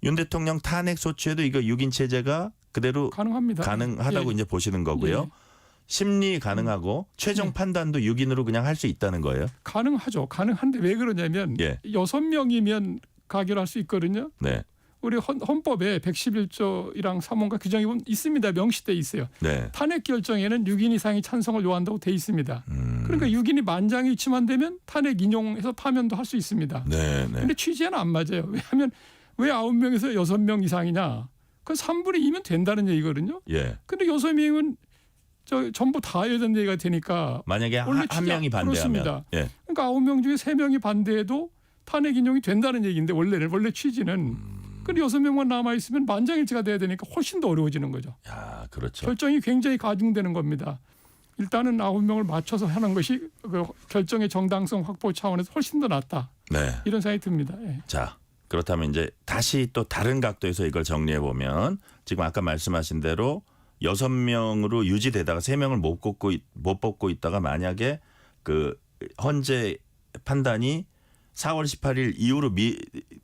윤 대통령 탄핵 소추에도 이거 6인 체제가 그대로 가능하다고 이제 보시는 거고요. 심리 가능하고 최종 판단도 6인으로 그냥 할 수 있다는 거예요. 가능하죠. 가능한데 왜 그러냐면 6명이면 가결할 수 있거든요. 네. 우리 헌법에 111조랑 3호가 규정이 있습니다. 명시돼 있어요. 네. 탄핵 결정에는 6인 이상이 찬성을 요한다고 돼 있습니다. 그러니까 6인이 만장이 이치만 되면 탄핵 인용해서 파면도 할 수 있습니다. 그런데 취지에는 안 맞아요. 왜냐하면 왜 9명에서 6명 이상이냐. 그건 3분의 2면 된다는 얘기거든요. 그런데 6명은 전부 다 해야 되는 얘기가 되니까 만약에 한 명이 반대하면 그렇습니다. 그러니까 9명 중에 3명이 반대해도 탄핵 인용이 된다는 얘기인데 원래 취지는 근데 6명만 남아있으면 만장일치가 돼야 되니까 훨씬 더 어려워지는 거죠. 야, 그렇죠. 결정이 굉장히 가중되는 겁니다. 일단은 9명을 맞춰서 하는 것이 그 결정의 정당성 확보 차원에서 훨씬 더 낫다. 이런 생각이 듭니다. 자, 그렇다면 이제 다시 또 다른 각도에서 이걸 정리해 보면 지금 아까 말씀하신 대로 6명으로 유지되다가 3명을 못 뽑고 있다가 만약에 그 헌재 판단이 4월 18일 이후로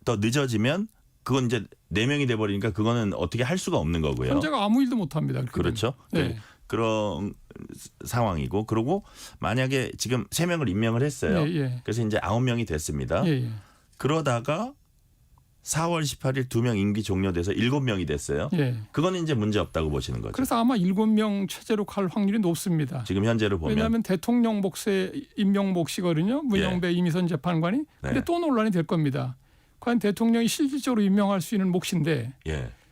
더 늦어지면 그건 이제 4명이 돼 버리니까 그거는 어떻게 할 수가 없는 거고요. 헌재가 아무 일도 못 합니다. 그렇죠. 그런 상황이고 그리고 만약에 지금 3명을 임명을 했어요. 그래서 이제 9명이 됐습니다. 그러다가 4월 18일 2명 임기 종료돼서 7명이 됐어요. 그거는 이제 문제 없다고 보시는 거죠. 그래서 아마 7명 체제로 갈 확률이 높습니다. 지금 현재로 보면. 왜냐하면 대통령 몫의 임명 몫이거든요. 문영배 이미선 재판관이. 근데 또 논란이 될 겁니다. 과연 대통령이 실질적으로 임명할 수 있는 몫인데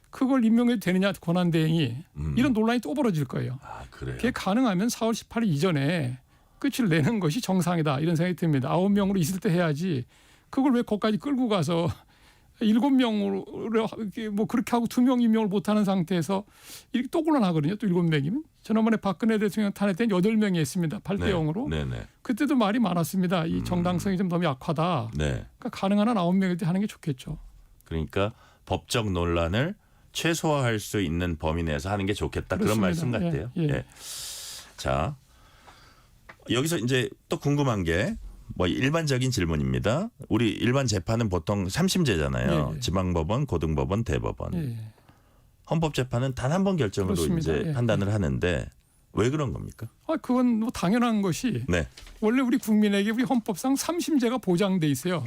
그걸 임명해도 되느냐 권한대행이 이런 논란이 또 벌어질 거예요. 그래요? 그게 가능하면 4월 18일 이전에 끝을 내는 것이 정상이다 이런 생각이 듭니다. 9명으로 있을 때 해야지 그걸 왜 거기까지 끌고 가서 7명으로 뭐 그렇게 하고 2명 임명을 못하는 상태에서 이렇게 또 곤란하거든요. 또 7명이면. 지난번에 박근혜 대통령 탄핵 때는 8명이 했습니다. 8대 0으로. 그때도 말이 많았습니다. 이 정당성이 좀 너무 약하다. 그러니까 가능한 한 9명일 때 하는 게 좋겠죠. 그러니까 법적 논란을 최소화할 수 있는 범위 내에서 하는 게 좋겠다. 그런 말씀 같아요. 자, 여기서 이제 또 궁금한 게 뭐 일반적인 질문입니다. 우리 일반 재판은 보통 3심제잖아요. 지방법원, 고등법원, 대법원. 헌법재판은 단 한 번 결정으로 그렇습니다. 이제 판단을 하는데 왜 그런 겁니까? 그건 뭐 당연한 것이 원래 우리 국민에게 우리 헌법상 3심제가 보장돼 있어요.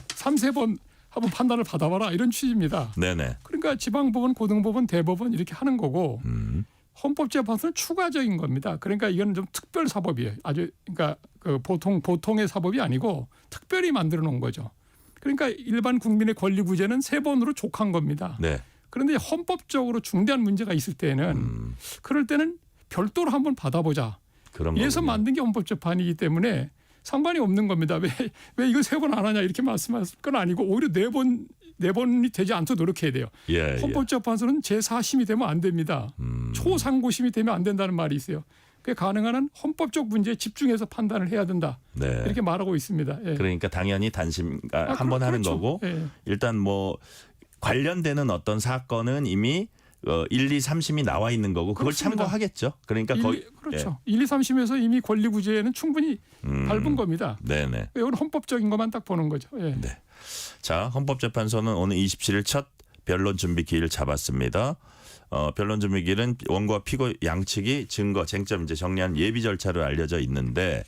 3세 번 한번 판단을 받아봐라 이런 취지입니다. 네네. 그러니까 지방법원, 고등법원, 대법원 이렇게 하는 거고 헌법재판소는 추가적인 겁니다. 그러니까 이건 좀 특별 사법이에요. 아주 그러니까 그 보통의 사법이 아니고 특별히 만들어 놓은 거죠. 그러니까 일반 국민의 권리 구제는 3번으로 족한 겁니다. 네. 그런데 헌법적으로 중대한 문제가 있을 때는 그럴 때는 별도로 한번 받아보자. 이래서 거군요. 만든 게 헌법재판이기 때문에 상관이 없는 겁니다. 왜 이거 3번 안 하냐 이렇게 말씀하실 건 아니고 오히려 4번이 되지 않도록 노력해야 돼요. 예, 헌법재판소는 제4심이 되면 안 됩니다. 초상고심이 되면 안 된다는 말이 있어요. 그게 가능한 한 헌법적 문제에 집중해서 판단을 해야 된다. 네. 이렇게 말하고 있습니다. 예. 그러니까 당연히 단심 한 번 하는 그렇죠. 거고 예. 일단 뭐 관련되는 어떤 사건은 이미 1, 2, 3심이 나와 있는 거고 그걸 그렇습니다. 참고하겠죠. 그러니까 거의 그렇죠. 1, 2, 3심에서 이미 권리 구제에는 충분히 밟은 겁니다. 네네. 이건 헌법적인 것만 딱 보는 거죠. 예. 네. 자, 헌법재판소는 오늘 27일 첫 변론 준비 기일을 잡았습니다. 변론 준비 기일은 원고와 피고 양측이 증거, 쟁점 이제 정리한 예비 절차로 알려져 있는데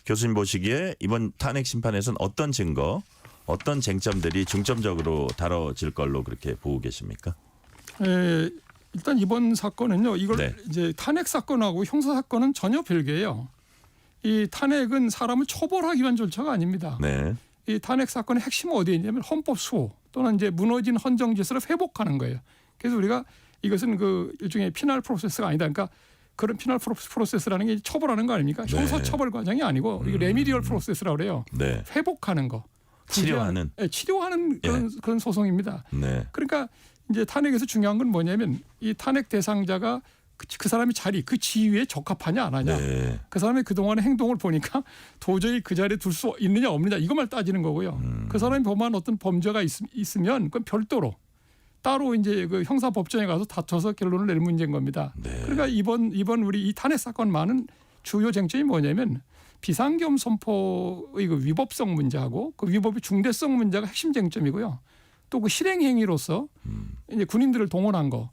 교수님 보시기에 이번 탄핵 심판에서는 어떤 증거, 어떤 쟁점들이 중점적으로 다뤄질 걸로 그렇게 보고 계십니까? 일단 이번 사건은요. 이걸 네. 이제 탄핵 사건하고 형사 사건은 전혀 별개예요. 이 탄핵은 사람을 처벌하기 위한 절차가 아닙니다. 네. 이 탄핵 사건의 핵심은 어디에 있냐면 헌법 수호 또는 이제 무너진 헌정 질서를 회복하는 거예요. 그래서 우리가 이것은 그 일종의 피날 프로세스가 아니다. 그러니까 그런 피날 프로세스라는 게 처벌하는 거 아닙니까? 네. 형사 처벌 과정이 아니고 이게 레미디얼 프로세스라고 그래요. 네. 회복하는 거. 치료하는. 치료하는 그런 소송입니다. 네. 그러니까 이제 탄핵에서 중요한 건 뭐냐면 이 탄핵 대상자가 그 사람의 자리, 그 지위에 적합하냐 안 하냐. 네. 그 사람의 그동안의 행동을 보니까 도저히 그 자리에 둘 수 있느냐 없느냐 이것만 따지는 거고요. 그 사람이 범한 어떤 범죄가 있으면 그건 별도로 따로 이제 그 형사법정에 가서 다퉈서 결론을 낼 문제인 겁니다. 네. 그러니까 이번 우리 이 탄핵 사건만은 주요 쟁점이 뭐냐면 비상계엄 선포의 그 위법성 문제하고 그 위법의 중대성 문제가 핵심 쟁점이고요. 또 그 실행 행위로서 이제 군인들을 동원한 거,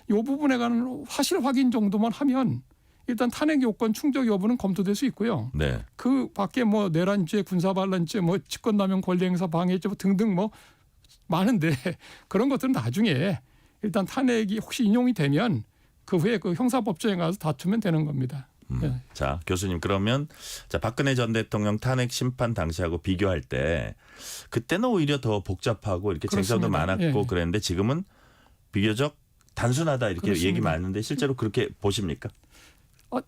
이 부분에 관한 사실 확인 정도만 하면 일단 탄핵 요건 충족 여부는 검토될 수 있고요. 네. 그 밖에 뭐 내란죄, 군사반란죄, 뭐 직권남용 권리행사 방해죄 등등 뭐 많은데 그런 것들은 나중에 일단 탄핵이 혹시 인용이 되면 그 후에 그 형사법정에 가서 다투면 되는 겁니다. 네. 자, 교수님 그러면 자, 박근혜 전 대통령 탄핵 심판 당시하고 비교할 때 그때는 오히려 더 복잡하고 이렇게 쟁점도 그렇습니다. 많았고 예. 그랬는데 지금은 비교적 단순하다 이렇게 그렇습니다. 얘기 많은데 실제로 그렇게 보십니까?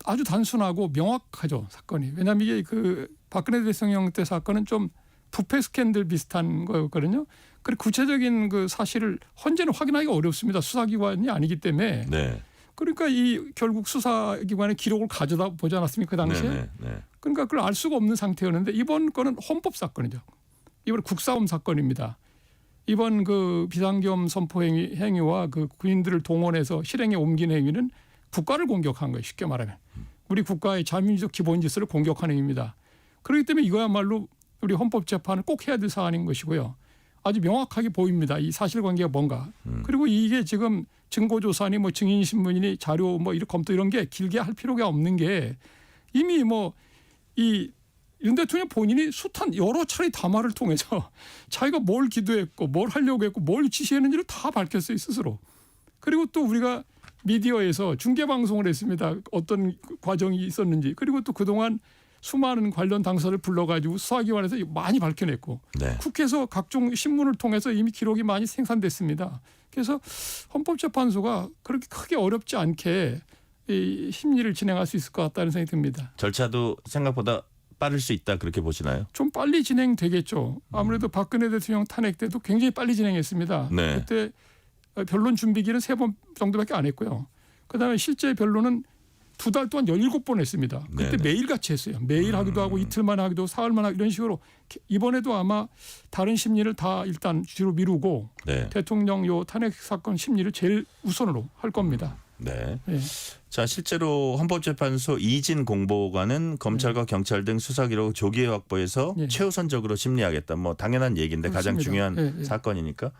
아주 단순하고 명확하죠 사건이. 왜냐하면 이게 그 박근혜 대통령 때 사건은 좀 부패 스캔들 비슷한 거였거든요. 그리고 구체적인 그 사실을 헌재는 확인하기가 어렵습니다. 수사기관이 아니기 때문에. 네. 그러니까 이 결국 수사기관의 기록을 가져다 보지 않았습니까 그 당시에. 네. 그러니까 그걸 알 수가 없는 상태였는데 이번 거는 헌법 사건이죠. 이번 국사범 사건입니다. 이번 그 비상계엄 선포 행위와 그 군인들을 동원해서 실행에 옮긴 행위는 국가를 공격한 거예요. 쉽게 말하면. 우리 국가의 자민주적 기본 질서를 공격한 행위입니다. 그렇기 때문에 이거야말로 우리 헌법재판은 꼭 해야 될 사안인 것이고요. 아주 명확하게 보입니다. 이 사실관계가 뭔가. 그리고 이게 지금 증거조사니 뭐 증인신문이니 자료 뭐 이런 검토 이런 게 길게 할 필요가 없는 게 이미 뭐 이 윤 대통령 본인이 숱한 여러 차례 담화를 통해서 자기가 뭘 기도했고 뭘 하려고 했고 뭘 지시했는지를 다 밝혔어요 스스로. 그리고 또 우리가 미디어에서 중계방송을 했습니다. 어떤 과정이 있었는지. 그리고 또 그동안 수많은 관련 당사를 불러가지고 수사기관에서 많이 밝혀냈고 네. 국회에서 각종 신문을 통해서 이미 기록이 많이 생산됐습니다. 그래서 헌법재판소가 그렇게 크게 어렵지 않게 이 심리를 진행할 수 있을 것 같다는 생각이 듭니다. 절차도 생각보다 빠를 수 있다 그렇게 보시나요? 좀 빨리 진행되겠죠. 아무래도 박근혜 대통령 탄핵 때도 굉장히 빨리 진행했습니다. 네. 그때 변론 준비기는 3번 정도밖에 안 했고요. 그다음에 실제 변론은 2달 동안 17번 했습니다. 그때 네네. 매일같이 했어요. 매일 하기도 하고 이틀만 하기도 사흘만 하고 이런 식으로 이번에도 아마 다른 심리를 다 일단 뒤로 미루고 네. 대통령 요 탄핵 사건 심리를 제일 우선으로 할 겁니다. 네. 네. 자, 실제로 헌법재판소 이진 공보관은 검찰과 경찰 등 수사 기록 조기에 확보해서 네. 최우선적으로 심리하겠다. 뭐 당연한 얘기인데 가장 그렇습니다. 중요한 네. 사건이니까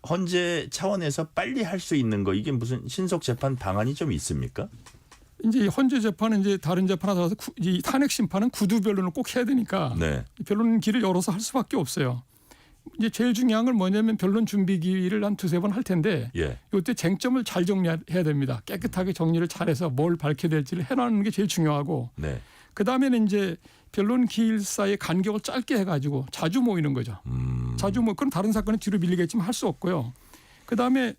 헌재 차원에서 빨리 할 수 있는 거 이게 무슨 신속 재판 방안이 좀 있습니까? 이제 헌재 재판은 이제 다른 재판에 따라서 이 탄핵 심판은 구두 변론을 꼭 해야 되니까 네. 변론 길을 열어서 할 수밖에 없어요. 이제 제일 중요한 건 뭐냐면 변론 준비 기일을 한 두세 번 할 텐데 예. 이때 쟁점을 잘 정리해야 됩니다. 깨끗하게 정리를 잘해서 뭘 밝혀야 될지를 해놓는 게 제일 중요하고 네. 그다음에는 이제 변론 기일 사이의 간격을 짧게 해가지고 자주 모이는 거죠. 자주 그럼 다른 사건은 뒤로 밀리겠지만 할 수 없고요. 그다음에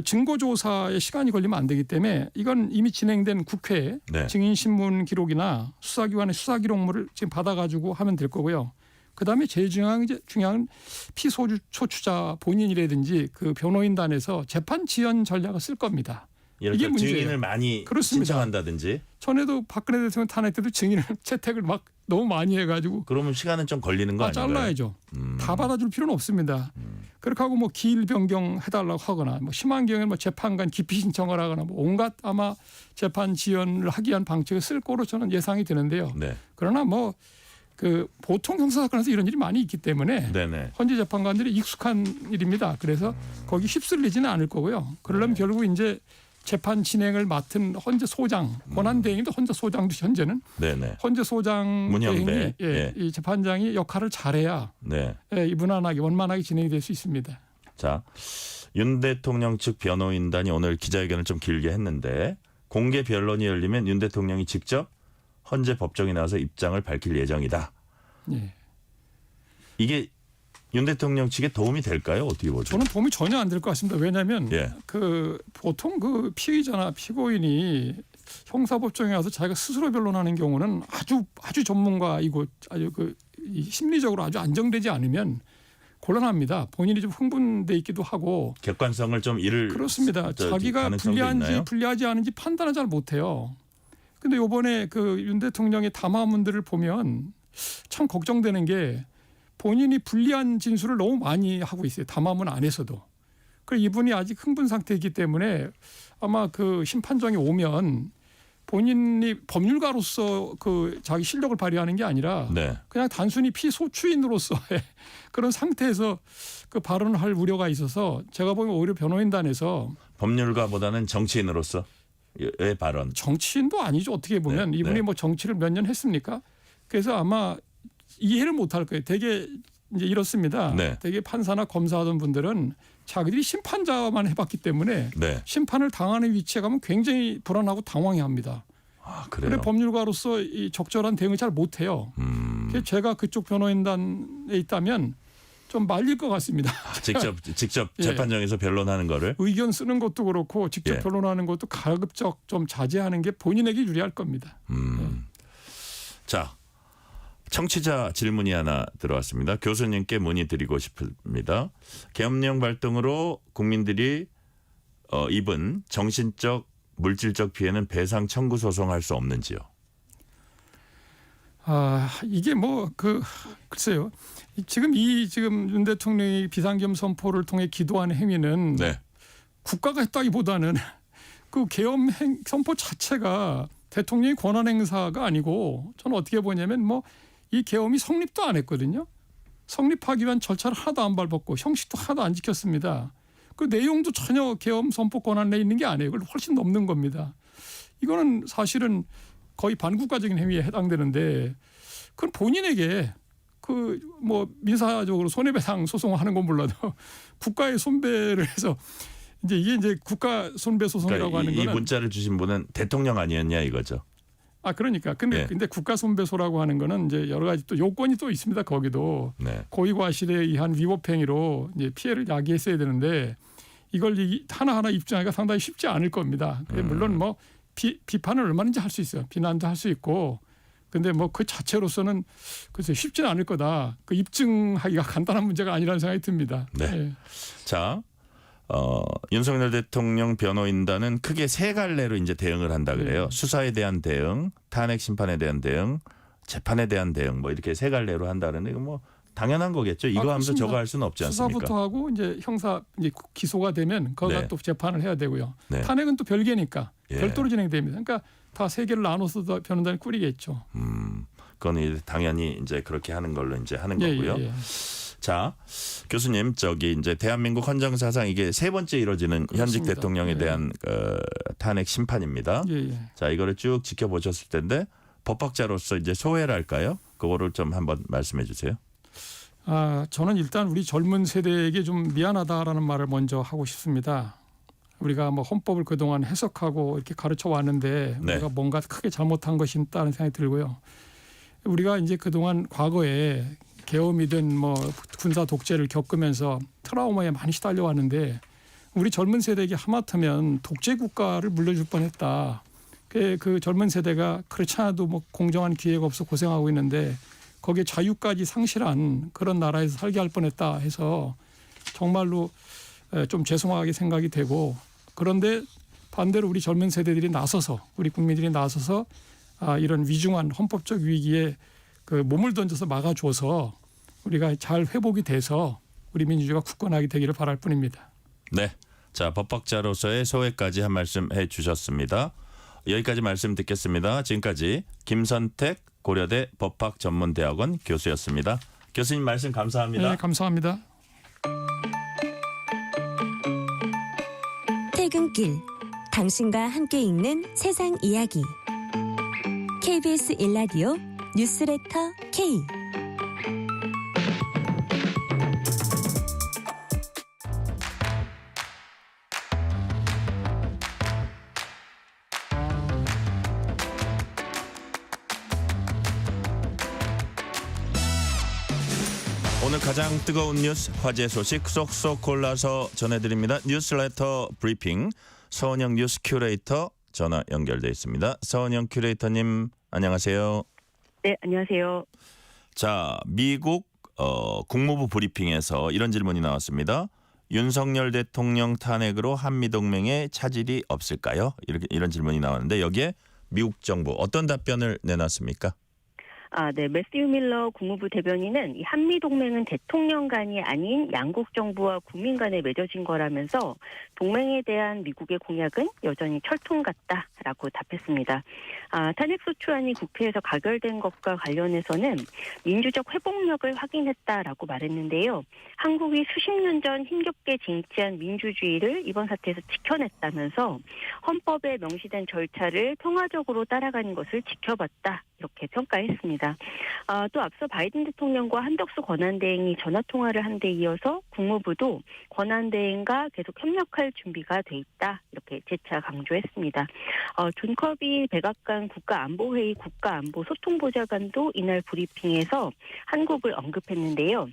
증거 조사에 시간이 걸리면 안 되기 때문에 이건 이미 진행된 국회 네. 증인 신문 기록이나 수사기관의 수사 기록물을 지금 받아가지고 하면 될 거고요. 그다음에 제일 중요한 피소추자 본인이라든지 그 변호인단에서 재판 지연 전략을 쓸 겁니다. 이게 문제예요. 증인을 많이 그렇습니다. 신청한다든지. 전에도 박근혜 대통령 탄핵 때도 증인을 채택을 막 너무 많이 해가지고 그러면 시간은 좀 걸리는 거 아닌가요? 잘라야죠. 다 받아줄 필요는 없습니다. 그렇게 하고 뭐 기일 변경 해달라고 하거나 뭐 심한 경우에 뭐 재판관 기피 신청을 하거나 뭐 온갖 아마 재판 지연을 하기 위한 방책을 쓸 거로 저는 예상이 되는데요. 네. 그러나 뭐 그 보통 형사 사건에서 이런 일이 많이 있기 때문에 네네. 헌재 재판관들이 익숙한 일입니다. 그래서 거기 휩쓸리지는 않을 거고요. 그러려면 결국 이제 재판 진행을 맡은 헌재 소장, 권한 대행도 헌재 소장도 현재는 네네. 헌재 소장 문형배. 대행이 이 재판장이 역할을 잘해야 네. 무난하게 원만하게 진행이 될 수 있습니다. 자, 윤 대통령 측 변호인단이 오늘 기자회견을 좀 길게 했는데 공개 변론이 열리면 윤 대통령이 직접 헌재 법정에 나와서 입장을 밝힐 예정이다. 예. 이게 윤 대통령 측에 도움이 될까요? 어떻게 보죠? 저는 도움이 전혀 안 될 것 같습니다. 왜냐하면 예. 그 보통 그 피의자나 피고인이 형사법정에 와서 자기가 스스로 변론하는 경우는 아주 전문가이고 아주 이 심리적으로 아주 안정되지 않으면 곤란합니다. 본인이 좀 흥분돼 있기도 하고 객관성을 좀 잃을 그렇습니다. 자기가 가능성도 불리한지 있나요? 불리하지 않은지 판단을 잘 못해요. 근데 이번에 그 윤 대통령의 담화문들을 보면 참 걱정되는 게 본인이 불리한 진술을 너무 많이 하고 있어요. 담화문 안에서도. 그리고 이분이 아직 흥분 상태이기 때문에 아마 그 심판정이 오면 본인이 법률가로서 그 자기 실력을 발휘하는 게 아니라 네. 그냥 단순히 피소추인으로서의 그런 상태에서 그 발언을 할 우려가 있어서 제가 보면 오히려 변호인단에서 법률가보다는 정치인으로서의 발언. 정치인도 아니죠. 어떻게 보면 네, 이분이 네. 뭐 정치를 몇 년 했습니까? 그래서 아마 이해를 못할 거예요. 되게 이제 이렇습니다. 네. 되게 판사나 검사하던 분들은 자기들이 심판자만 해봤기 때문에 네. 심판을 당하는 위치에 가면 굉장히 불안하고 당황해합니다. 아, 그런데 그래요. 법률가로서 이 적절한 대응을 잘 못해요. 그래서 제가 그쪽 변호인단에 있다면 좀 말릴 것 같습니다. 직접 예. 재판정에서 변론하는 거를. 의견 쓰는 것도 그렇고 직접 예. 변론하는 것도 가급적 좀 자제하는 게 본인에게 유리할 겁니다. 자, 청취자 질문이 하나 들어왔습니다. 교수님께 문의드리고 싶습니다. 계엄령 발동으로 국민들이 입은 정신적, 물질적 피해는 배상 청구 소송할 수 없는지요? 아 이게 뭐 글쎄요. 지금 윤 대통령이 비상계엄 선포를 통해 기도하는 행위는 네. 국가가 했다기보다는 그 계엄 선포 자체가 대통령의 권한 행사가 아니고 저는 어떻게 보냐면 뭐 이 계엄이 성립도 안 했거든요. 성립하기 위한 절차를 하나도 안 밟았고 형식도 하나도 안 지켰습니다. 그 내용도 전혀 계엄 선포 권한 내에 있는 게 아니에요. 그걸 훨씬 넘는 겁니다. 이거는 사실은 거의 반국가적인 행위에 해당되는데 그건 본인에게 그 뭐 민사적으로 손해배상 소송하는 건 몰라도 국가의 손배를 해서 이게 국가 손배 소송이라고 그러니까 하는 이 거는 문자를 주신 분은 대통령 아니었냐 이거죠. 그러니까 근데 국가 손배소라고 하는 거는 이제 여러 가지 또 요건이 또 있습니다. 거기도 네. 고의과실에 의한 위법행위로 이제 피해를 야기했어야 되는데 이걸 하나하나 입증하기가 상당히 쉽지 않을 겁니다. 물론 뭐 비판을 얼마든지 할 수 있어요. 비난도 할 수 있고. 근데 뭐 그 자체로서는 글쎄 쉽지는 않을 거다. 그 입증하기가 간단한 문제가 아니라는 생각이 듭니다. 네. 예. 자, 윤석열 대통령 변호인단은 크게 세 갈래로 이제 대응을 한다 그래요. 수사에 대한 대응, 탄핵 심판에 대한 대응, 재판에 대한 대응 뭐 이렇게 세 갈래로 한다는데 이거 뭐 당연한 거겠죠. 이거 하면서 그렇습니다. 저거 할 수는 없지 않습니까? 수사부터 하고 이제 형사 이제 기소가 되면 거기가 네. 또 재판을 해야 되고요. 네. 탄핵은 또 별개니까 예. 별도로 진행됩니다. 그러니까 다 세 개를 나눠서 변호인단을 꾸리겠죠. 그건 이제 당연히 이제 그렇게 하는 걸로 이제 하는 예, 거고요. 예. 자, 교수님 이제 대한민국 헌정사상 이게 세 번째 이루어지는 현직 그렇습니다. 대통령에 예. 대한 탄핵 심판입니다. 예. 자, 이거를 쭉 지켜보셨을 텐데 법학자로서 이제 소회랄까요? 그거를 좀 한번 말씀해 주세요. 저는 일단 우리 젊은 세대에게 좀 미안하다라는 말을 먼저 하고 싶습니다. 우리가 뭐 헌법을 그동안 해석하고 이렇게 가르쳐 왔는데 네. 우리가 뭔가 크게 잘못한 것이 있다는 생각이 들고요. 우리가 이제 그동안 과거에 계엄이든 뭐 군사 독재를 겪으면서 트라우마에 많이 시달려 왔는데 우리 젊은 세대에게 하마터면 독재 국가를 물려줄 뻔했다. 그 젊은 세대가 그렇지 않아도 뭐 공정한 기회가 없어 고생하고 있는데 거기에 자유까지 상실한 그런 나라에서 살게 할 뻔했다 해서 정말로 좀 죄송하게 생각이 되고, 그런데 반대로 우리 젊은 세대들이 나서서 우리 국민들이 나서서 이런 위중한 헌법적 위기에 그 몸을 던져서 막아줘서 우리가 잘 회복이 돼서 우리 민주주의가 굳건하게 되기를 바랄 뿐입니다. 네. 자, 법학자로서의 소회까지 한 말씀 해주셨습니다. 여기까지 말씀 듣겠습니다. 지금까지 김선택 고려대 법학전문대학원 교수였습니다. 교수님 말씀 감사합니다. 네, 감사합니다. 퇴근길, 당신과 함께 읽는 세상 이야기. KBS 1라디오 뉴스레터 K. 오늘 가장 뜨거운 뉴스, 화제 소식 쏙쏙 골라서 전해드립니다. 뉴스레터 브리핑, 서은영 뉴스 큐레이터 전화 연결돼 있습니다. 서은영 큐레이터님 안녕하세요. 네, 안녕하세요. 자, 미국 국무부 브리핑에서 이런 질문이 나왔습니다. 윤석열 대통령 탄핵으로 한미동맹에 차질이 없을까요? 이런 질문이 나왔는데 여기에 미국 정부 어떤 답변을 내놨습니까? 네. 매스유 밀러 국무부 대변인은 이 한미동맹은 대통령 간이 아닌 양국 정부와 국민 간에 맺어진 거라면서 동맹에 대한 미국의 공약은 여전히 철통 같다라고 답했습니다. 탄핵소추안이 국회에서 가결된 것과 관련해서는 민주적 회복력을 확인했다라고 말했는데요. 한국이 수십 년 전 힘겹게 쟁취한 민주주의를 이번 사태에서 지켜냈다면서 헌법에 명시된 절차를 평화적으로 따라가는 것을 지켜봤다. 이렇게 평가했습니다. 또 앞서 바이든 대통령과 한덕수 권한대행이 전화통화를 한 데 이어서 국무부도 권한대행과 계속 협력할 준비가 돼 있다. 이렇게 재차 강조했습니다. 존 커비 백악관 국가안보회의 국가안보소통보좌관도 이날 브리핑에서 한국을 언급했는데요.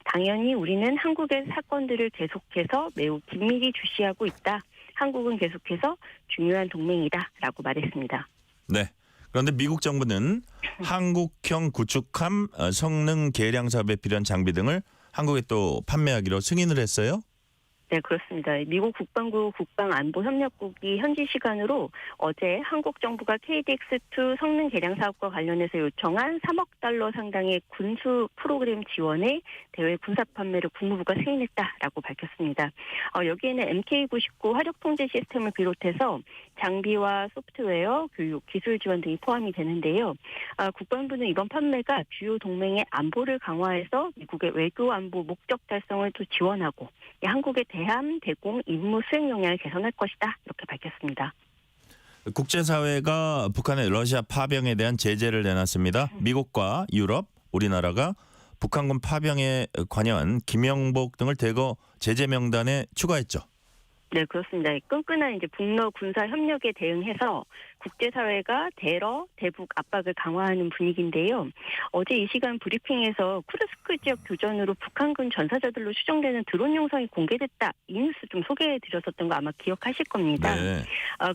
당연히 우리는 한국의 사건들을 계속해서 매우 긴밀히 주시하고 있다. 한국은 계속해서 중요한 동맹이다라고 말했습니다. 네. 그런데 미국 정부는 한국형 구축함 성능 개량 사업에 필요한 장비 등을 한국에 또 판매하기로 승인을 했어요? 네, 그렇습니다. 미국 국방부 국방안보협력국이 현지 시간으로 어제 한국 정부가 KDX-2 성능 개량 사업과 관련해서 요청한 3억 달러 상당의 군수 프로그램 지원에 대외 군사 판매를 국무부가 승인했다라고 밝혔습니다. 여기에는 MK99 화력 통제 시스템을 비롯해서 장비와 소프트웨어, 교육, 기술 지원 등이 포함이 되는데요. 국방부는 이번 판매가 주요 동맹의 안보를 강화해서 미국의 외교 안보 목적 달성을 또 지원하고 한국의 대함, 대공, 임무 수행 역량을 개선할 것이다. 이렇게 밝혔습니다. 국제사회가 북한의 러시아 파병에 대한 제재를 내놨습니다. 미국과 유럽, 우리나라가 북한군 파병에 관여한 김영복 등을 대거 제재 명단에 추가했죠. 네, 그렇습니다. 끈끈한 이제 북러 군사 협력에 대응해서 국제사회가 대러, 대북 압박을 강화하는 분위기인데요. 어제 이 시간 브리핑에서 쿠르스크 지역 교전으로 북한군 전사자들로 추정되는 드론 영상이 공개됐다. 이 뉴스 좀 소개해드렸었던 거 아마 기억하실 겁니다. 네.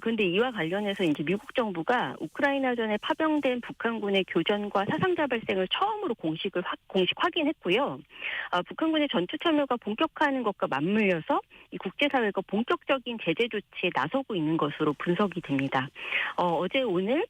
그런데 이와 관련해서 이제 미국 정부가 우크라이나전에 파병된 북한군의 교전과 사상자 발생을 처음으로 공식 확인했고요. 북한군의 전투 참여가 본격화하는 것과 맞물려서 이 국제사회가 본격적인 제재 조치에 나서고 있는 것으로 분석이 됩니다. 어제 오늘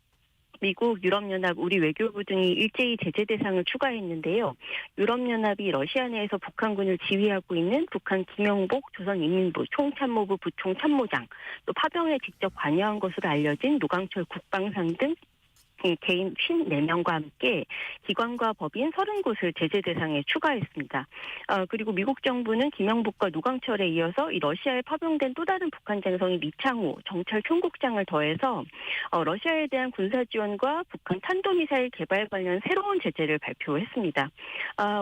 미국, 유럽연합, 우리 외교부 등이 일제히 제재 대상을 추가했는데요. 유럽연합이 러시아 내에서 북한군을 지휘하고 있는 북한 김영복 조선인민부 총참모부 부총참모장, 또 파병에 직접 관여한 것으로 알려진 노강철 국방상 등 개인 54명과 함께 기관과 법인 30곳을 제재 대상에 추가했습니다. 그리고 미국 정부는 김영북과 노광철에 이어서 이 러시아에 파병된 또 다른 북한 쟁성인 리창호 정찰 총국장을 더해서 러시아에 대한 군사 지원과 북한 탄도미사일 개발 관련 새로운 제재를 발표했습니다.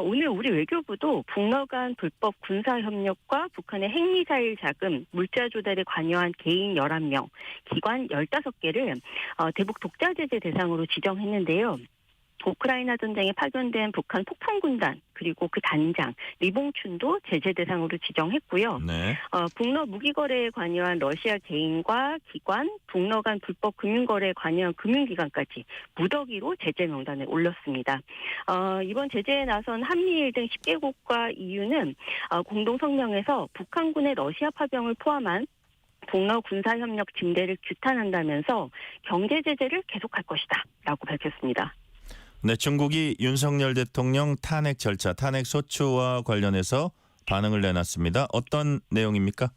오늘 우리 외교부도 북러 간 불법 군사 협력과 북한의 핵미사일 자금, 물자 조달에 관여한 개인 11명, 기관 15개를 대북 독자 제재 대상으로 지정했는데요. 우크라이나 전쟁에 파견된 북한 폭풍군단 그리고 그 단장 리봉춘도 제재 대상으로 지정했고요. 네. 북러 무기거래에 관여한 러시아 개인과 기관, 북러 간 불법 금융거래에 관여한 금융기관까지 무더기로 제재 명단에 올렸습니다. 이번 제재에 나선 한미일 등 10개국과 EU는 공동 성명에서 북한군의 러시아 파병을 포함한 북러 군사협력 증대를 규탄한다면서 경제 제재를 계속할 것이다 라고 밝혔습니다. 네, 중국이 윤석열 대통령 탄핵 절차, 탄핵 소추와 관련해서 반응을 내놨습니다. 어떤 내용입니까?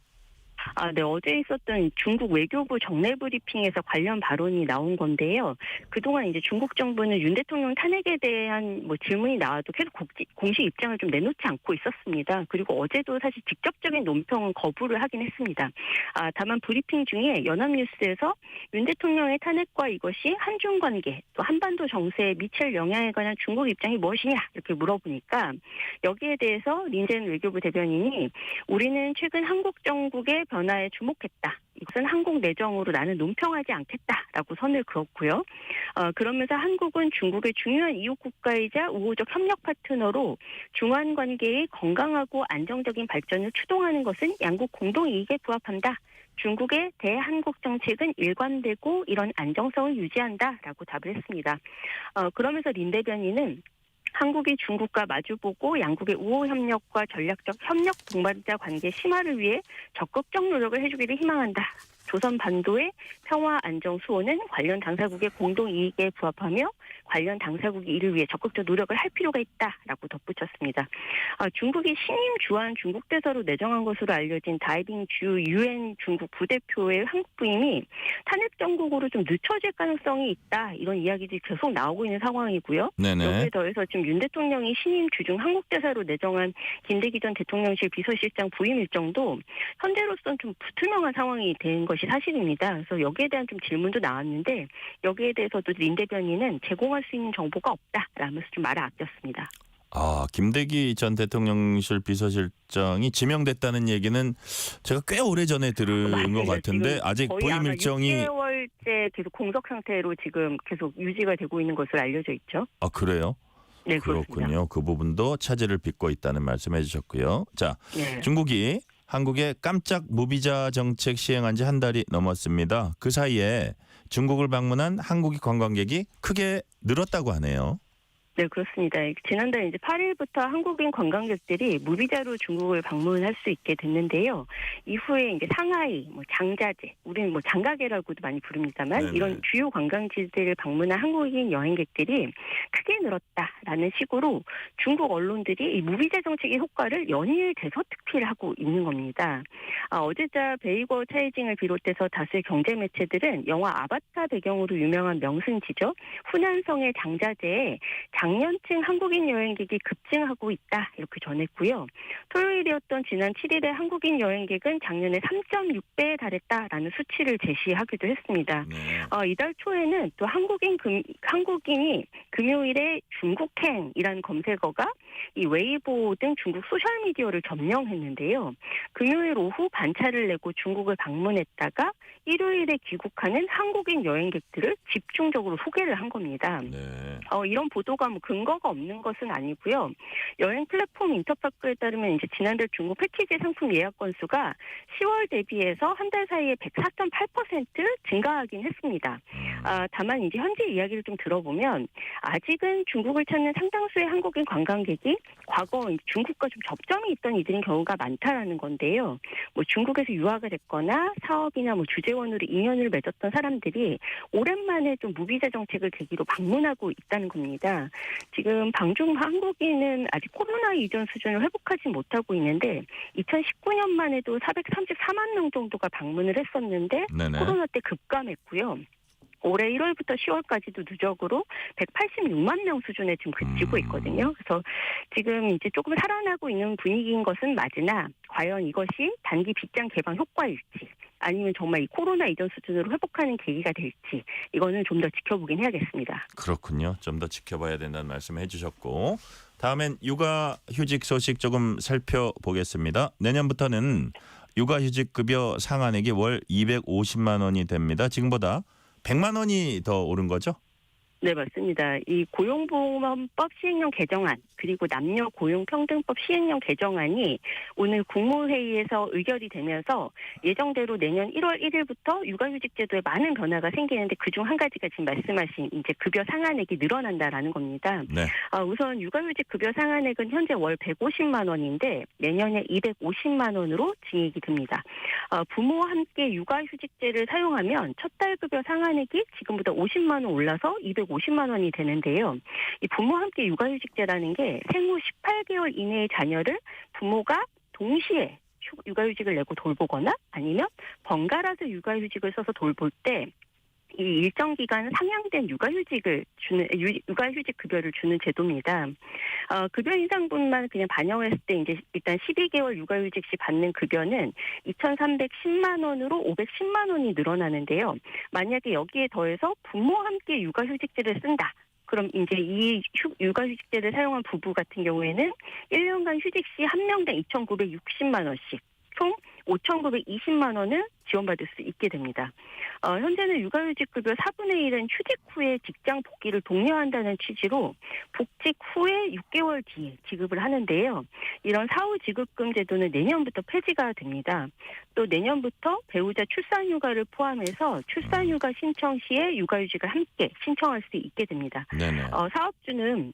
네, 어제 있었던 중국 외교부 정례 브리핑에서 관련 발언이 나온 건데요. 그동안 이제 중국 정부는 윤 대통령 탄핵에 대한 질문이 나와도 계속 공식 입장을 좀 내놓지 않고 있었습니다. 그리고 어제도 사실 직접적인 논평은 거부를 하긴 했습니다. 다만 브리핑 중에 연합뉴스에서 윤 대통령의 탄핵과 이것이 한중 관계 또 한반도 정세에 미칠 영향에 관한 중국 입장이 무엇이냐 이렇게 물어보니까 여기에 대해서 린젠 외교부 대변인이 우리는 최근 한국 정국의 변화에 주목했다. 이것은 한국 내정으로 나는 논평하지 않겠다라고 선을 그었고요. 그러면서 한국은 중국의 중요한 이웃 국가이자 우호적 협력 파트너로 중한 관계의 건강하고 안정적인 발전을 추동하는 것은 양국 공동 이익에 부합한다. 중국의 대한국 정책은 일관되고 이런 안정성을 유지한다라고 답을 했습니다. 그러면서 린 대변인은 한국이 중국과 마주보고 양국의 우호 협력과 전략적 협력 동반자 관계 심화를 위해 적극적 노력을 해주기를 희망한다. 조선 반도의 평화 안정 수호는 관련 당사국의 공동 이익에 부합하며 관련 당사국이 이를 위해 적극적 노력을 할 필요가 있다라고 덧붙였습니다. 중국이 신임 주한 중국 대사로 내정한 것으로 알려진 다이빙 주 UN 중국 부대표의 한국 부임이 탄핵 정국으로 좀 늦춰질 가능성이 있다 이런 이야기들이 계속 나오고 있는 상황이고요. 네네. 여기에 더해서 지금 윤 대통령이 신임 주중 한국 대사로 내정한 김대기 전 대통령실 비서실장 부임 일정도 현재로서는 좀 불투명한 상황이 된 것이 사실입니다. 그래서 여기에 대한 좀 질문도 나왔는데 여기에 대해서도 린 대변인은 제공할 수 있는 정보가 없다라면서 좀 말을 아꼈습니다. 김대기 전 대통령실 비서실장이 지명됐다는 얘기는 제가 꽤 오래전에 들은 것 같은데 아직 부임 일정이 6개월째 계속 공석 상태로 지금 계속 유지가 되고 있는 것으로 알려져 있죠. 그래요? 네, 그렇군요. 그렇습니다. 그 부분도 차질을 빚고 있다는 말씀해 주셨고요. 자, 네. 중국이 한국의 깜짝 무비자 정책 시행한 지 한 달이 넘었습니다. 그 사이에 중국을 방문한 한국의 관광객이 크게 늘었다고 하네요. 네, 그렇습니다. 지난달 이제 8일부터 한국인 관광객들이 무비자로 중국을 방문할 수 있게 됐는데요. 이후에 이제 상하이, 장자제, 우리는 장가게라고도 많이 부릅니다만 네네. 이런 주요 관광지들을 방문한 한국인 여행객들이 크게 늘었다라는 식으로 중국 언론들이 이 무비자 정책의 효과를 연일 대서특필하고 있는 겁니다. 어제자 베이거 차이징을 비롯해서 다수의 경제 매체들은 영화 아바타 배경으로 유명한 명승지죠. 후난성의 장자제에 장년층 한국인 여행객이 급증하고 있다 이렇게 전했고요. 토요일이었던 지난 7일에 한국인 여행객은 작년에 3.6배에 달했다라는 수치를 제시하기도 했습니다. 이달 초에는 또 한국인이 금요일에 중국행이라는 검색어가 이 웨이보 등 중국 소셜미디어를 점령했는데요. 금요일 오후 반차를 내고 중국을 방문했다가 일요일에 귀국하는 한국인 여행객들을 집중적으로 소개를 한 겁니다. 이런 보도가 근거가 없는 것은 아니고요. 여행 플랫폼 인터파크에 따르면 이제 지난달 중국 패키지 상품 예약 건수가 10월 대비해서 한 달 사이에 104.8% 증가하긴 했습니다. 다만 이제 현재 이야기를 좀 들어보면 아직은 중국을 찾는 상당수의 한국인 관광객이 과거 중국과 좀 접점이 있던 이들인 경우가 많다라는 건데요. 중국에서 유학을 했거나 사업이나 주재원으로 인연을 맺었던 사람들이 오랜만에 좀 무비자 정책을 계기로 방문하고 있다는 겁니다. 지금 방중 한국인은 아직 코로나 이전 수준을 회복하지 못하고 있는데 2019년만 해도 434만 명 정도가 방문을 했었는데 네네. 코로나 때 급감했고요. 올해 1월부터 10월까지도 누적으로 186만 명 수준에 지금 그치고 있거든요. 그래서 지금 이제 조금 살아나고 있는 분위기인 것은 맞으나 과연 이것이 단기 빗장 개방 효과일지 아니면 정말 이 코로나 이전 수준으로 회복하는 계기가 될지 이거는 좀 더 지켜보긴 해야겠습니다. 그렇군요. 좀 더 지켜봐야 된다는 말씀 해주셨고 다음엔 육아휴직 소식 조금 살펴보겠습니다. 내년부터는 육아휴직 급여 상한액이 월 250만 원이 됩니다. 지금보다 100만 원이 더 오른 거죠? 네, 맞습니다. 이 고용보험법 시행령 개정안 그리고 남녀 고용평등법 시행령 개정안이 오늘 국무회의에서 의결이 되면서 예정대로 내년 1월 1일부터 육아휴직 제도에 많은 변화가 생기는데 그중 한 가지가 지금 말씀하신 이제 급여 상한액이 늘어난다라는 겁니다. 네. 우선 육아휴직 급여 상한액은 현재 월 150만 원인데 내년에 250만 원으로 증액이 됩니다. 부모와 함께 육아휴직제를 사용하면 첫 달 급여 상한액이 지금보다 50만 원 올라서 250만 원이 되는데요. 이 부모와 함께 육아휴직제라는 게 생후 18개월 이내의 자녀를 부모가 동시에 육아휴직을 내고 돌보거나 아니면 번갈아서 육아휴직을 써서 돌볼 때 이 일정 기간 상향된 육아휴직 급여를 주는 제도입니다. 급여 인상분만 그냥 반영했을 때 이제 일단 12개월 육아휴직 시 받는 급여는 2,310만 원으로 510만 원이 늘어나는데요. 만약에 여기에 더해서 부모와 함께 육아휴직제를 쓴다. 그럼 이제 이 육아휴직제를 사용한 부부 같은 경우에는 1년간 휴직 시 한 명당 2,960만 원씩 총 5,920만 원을 지원받을 수 있게 됩니다. 현재는 육아휴직 급여 4분의 1은 휴직 후에 직장 복귀를 독려한다는 취지로 복직 후에 6개월 뒤에 지급을 하는데요. 이런 사후 지급금 제도는 내년부터 폐지가 됩니다. 또 내년부터 배우자 출산휴가를 포함해서 출산휴가 신청 시에 육아휴직을 함께 신청할 수 있게 됩니다. 네네. 사업주는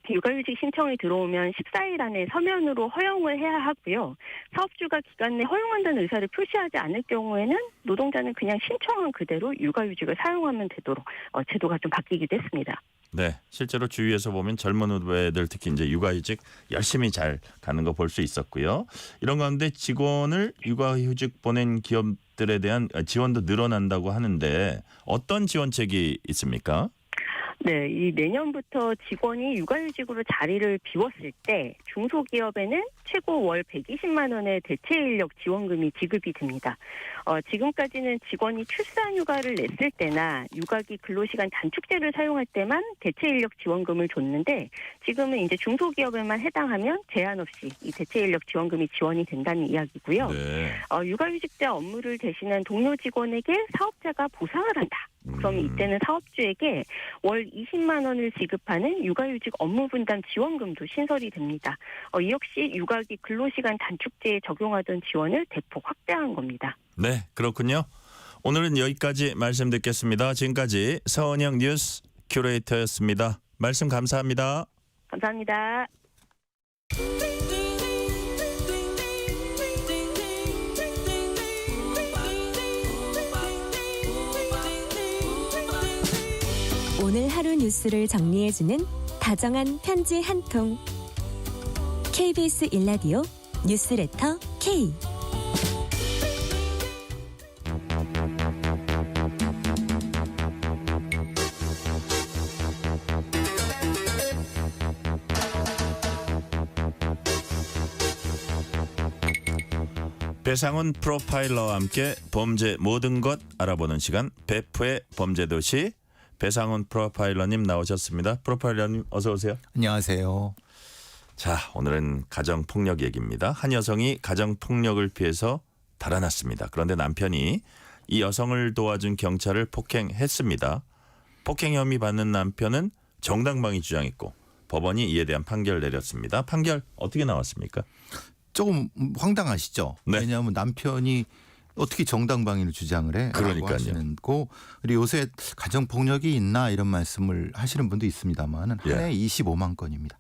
육아휴직 신청이 들어오면 14일 안에 서면으로 허용을 해야 하고요. 사업주가 기간 내 허용한다는 의사를 표시하지 않을 경우에는 노동자는 그냥 신청한 그대로 육아휴직을 사용하면 되도록 제도가 좀 바뀌기도 했습니다. 네, 실제로 주위에서 보면 젊은 후배들 특히 이제 육아휴직 열심히 잘 가는 거 볼 수 있었고요. 이런 가운데 직원을 육아휴직 보낸 기업들에 대한 지원도 늘어난다고 하는데 어떤 지원책이 있습니까? 네, 이 내년부터 직원이 육아휴직으로 자리를 비웠을 때 중소기업에는 최고 월 120만 원의 대체 인력 지원금이 지급이 됩니다. 지금까지는 직원이 출산휴가를 냈을 때나 육아기 근로시간 단축제를 사용할 때만 대체 인력 지원금을 줬는데 지금은 이제 중소기업에만 해당하면 제한 없이 이 대체 인력 지원금이 지원이 된다는 이야기고요. 네. 육아휴직자 업무를 대신한 동료 직원에게 사업자가 보상을 한다. 그럼 이때는 사업주에게 월 20만 원을 지급하는 육아휴직 업무 분담 지원금도 신설이 됩니다. 이 역시 육아기 근로시간 단축제에 적용하던 지원을 대폭 확대한 겁니다. 네, 그렇군요. 오늘은 여기까지 말씀 듣겠습니다. 지금까지 서은영 뉴스 큐레이터였습니다. 말씀 감사합니다. 감사합니다. 오늘 하루 뉴스를 정리해주는 다정한 편지 한 통. KBS 일라디오 뉴스레터 K. 배상훈 프로파일러와 함께 범죄 모든 것 알아보는 시간 베프의 범죄도시 배상훈 프로파일러님 나오셨습니다. 프로파일러님 어서 오세요. 안녕하세요. 자, 오늘은 가정폭력 얘기입니다. 한 여성이 가정폭력을 피해서 달아났습니다. 그런데 남편이 이 여성을 도와준 경찰을 폭행했습니다. 폭행 혐의 받는 남편은 정당방위 주장했고 법원이 이에 대한 판결을 내렸습니다. 판결 어떻게 나왔습니까? 조금 황당하시죠? 네. 왜냐하면 남편이 어떻게 정당방위를 주장을 해? 그러니까요. 하시는 거. 그리고 요새 가정폭력이 있나 이런 말씀을 하시는 분도 있습니다만 한 해 25만 건입니다.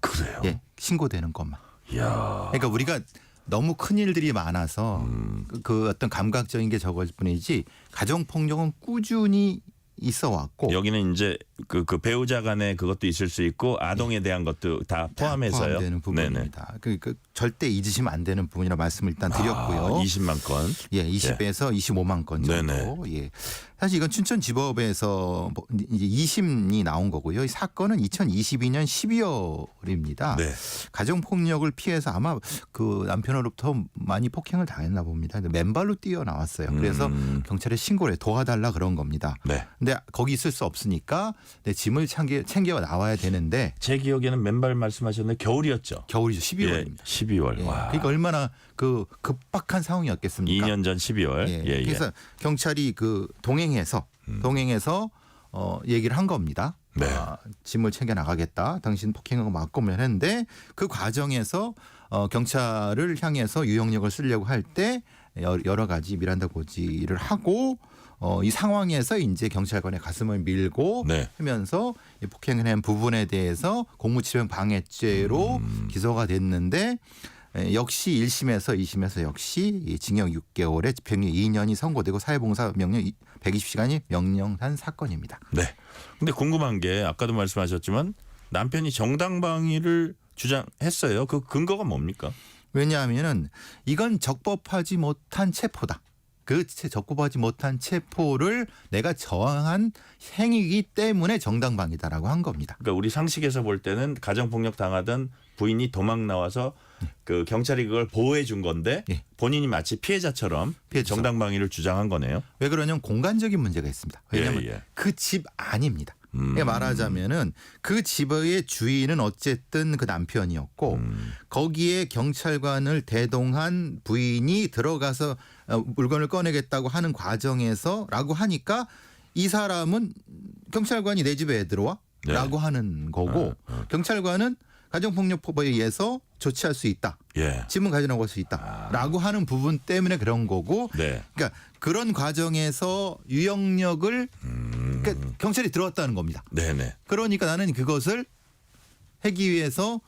그래요? 예, 신고되는 것만. 이야. 그러니까 우리가 너무 큰 일들이 많아서 그 어떤 감각적인 게 적을 뿐이지 가정폭력은 꾸준히 있어 왔고 여기는 이제 그 배우자 간의 그것도 있을 수 있고 아동에 대한 것도 다 포함해서요. 포함되는 부분입니다. 그 절대 잊으시면 안 되는 부분이라 말씀을 일단 드렸고요. 20만 건. 예, 20에서 25만 건 정도. 네네. 예. 사실 이건 춘천지법에서 이제 2심이 나온 거고요. 이 사건은 2022년 12월입니다. 네. 가정폭력을 피해서 아마 그 남편으로부터 많이 폭행을 당했나 봅니다. 맨발로 뛰어 나왔어요. 그래서 경찰에 신고를 도와달라 그런 겁니다. 네. 근데 거기 있을 수 없으니까 내 짐을 챙겨 나와야 되는데 제 기억에는 맨발 말씀하셨는데 겨울이었죠. 겨울이죠. 12월입니다. 예, 12월. 예. 와. 그러니까 얼마나 그 급박한 상황이었겠습니까? 2년 전 12월. 예. 예, 예. 그래서 경찰이 그 동행해서 얘기를 한 겁니다. 네. 짐을 챙겨 나가겠다. 당신 폭행하고 맞고면 했는데 그 과정에서 경찰을 향해서 유형력을 쓰려고 할 때 여러 가지 미란다 고지를 하고 이 상황에서 이제 경찰관의 가슴을 밀고 네. 하면서 이 폭행을 한 부분에 대해서 공무집행 방해죄로 기소가 됐는데 역시 1심에서 2심에서 역시 이 징역 6개월에 집행유예 2년이 선고되고 사회봉사 명령 120시간이 명령한 사건입니다. 네. 근데 궁금한 게 아까도 말씀하셨지만 남편이 정당방위를 주장했어요. 그 근거가 뭡니까? 왜냐하면은 이건 적법하지 못한 체포다. 그 적법하지 못한 체포를 내가 저항한 행위이기 때문에 정당방위다라고 한 겁니다. 그러니까 우리 상식에서 볼 때는 가정폭력 당하던 부인이 도망 나와서 그 경찰이 그걸 보호해 준 건데 예. 본인이 마치 피해자처럼 정당방위를 주장한 거네요. 왜 그러냐면 공간적인 문제가 있습니다. 왜냐하면 예. 그 집 아닙니다. 말하자면은 그 집의 주인은 어쨌든 그 남편이었고 거기에 경찰관을 대동한 부인이 들어가서 물건을 꺼내겠다고 하는 과정에서라고 하니까 이 사람은 경찰관이 내 집에 왜 들어와? 네. 라고 하는 거고 경찰관은 가정폭력법에 의해서 조치할 수 있다. 예. 집은 가져나갈 수 있다. 라고 하는 부분 때문에 그런 거고 네. 그러니까 그런 과정에서 유형력을 그러니까 경찰이 들어왔다는 겁니다. 네네. 그러니까 나는 그것을 하기 위해서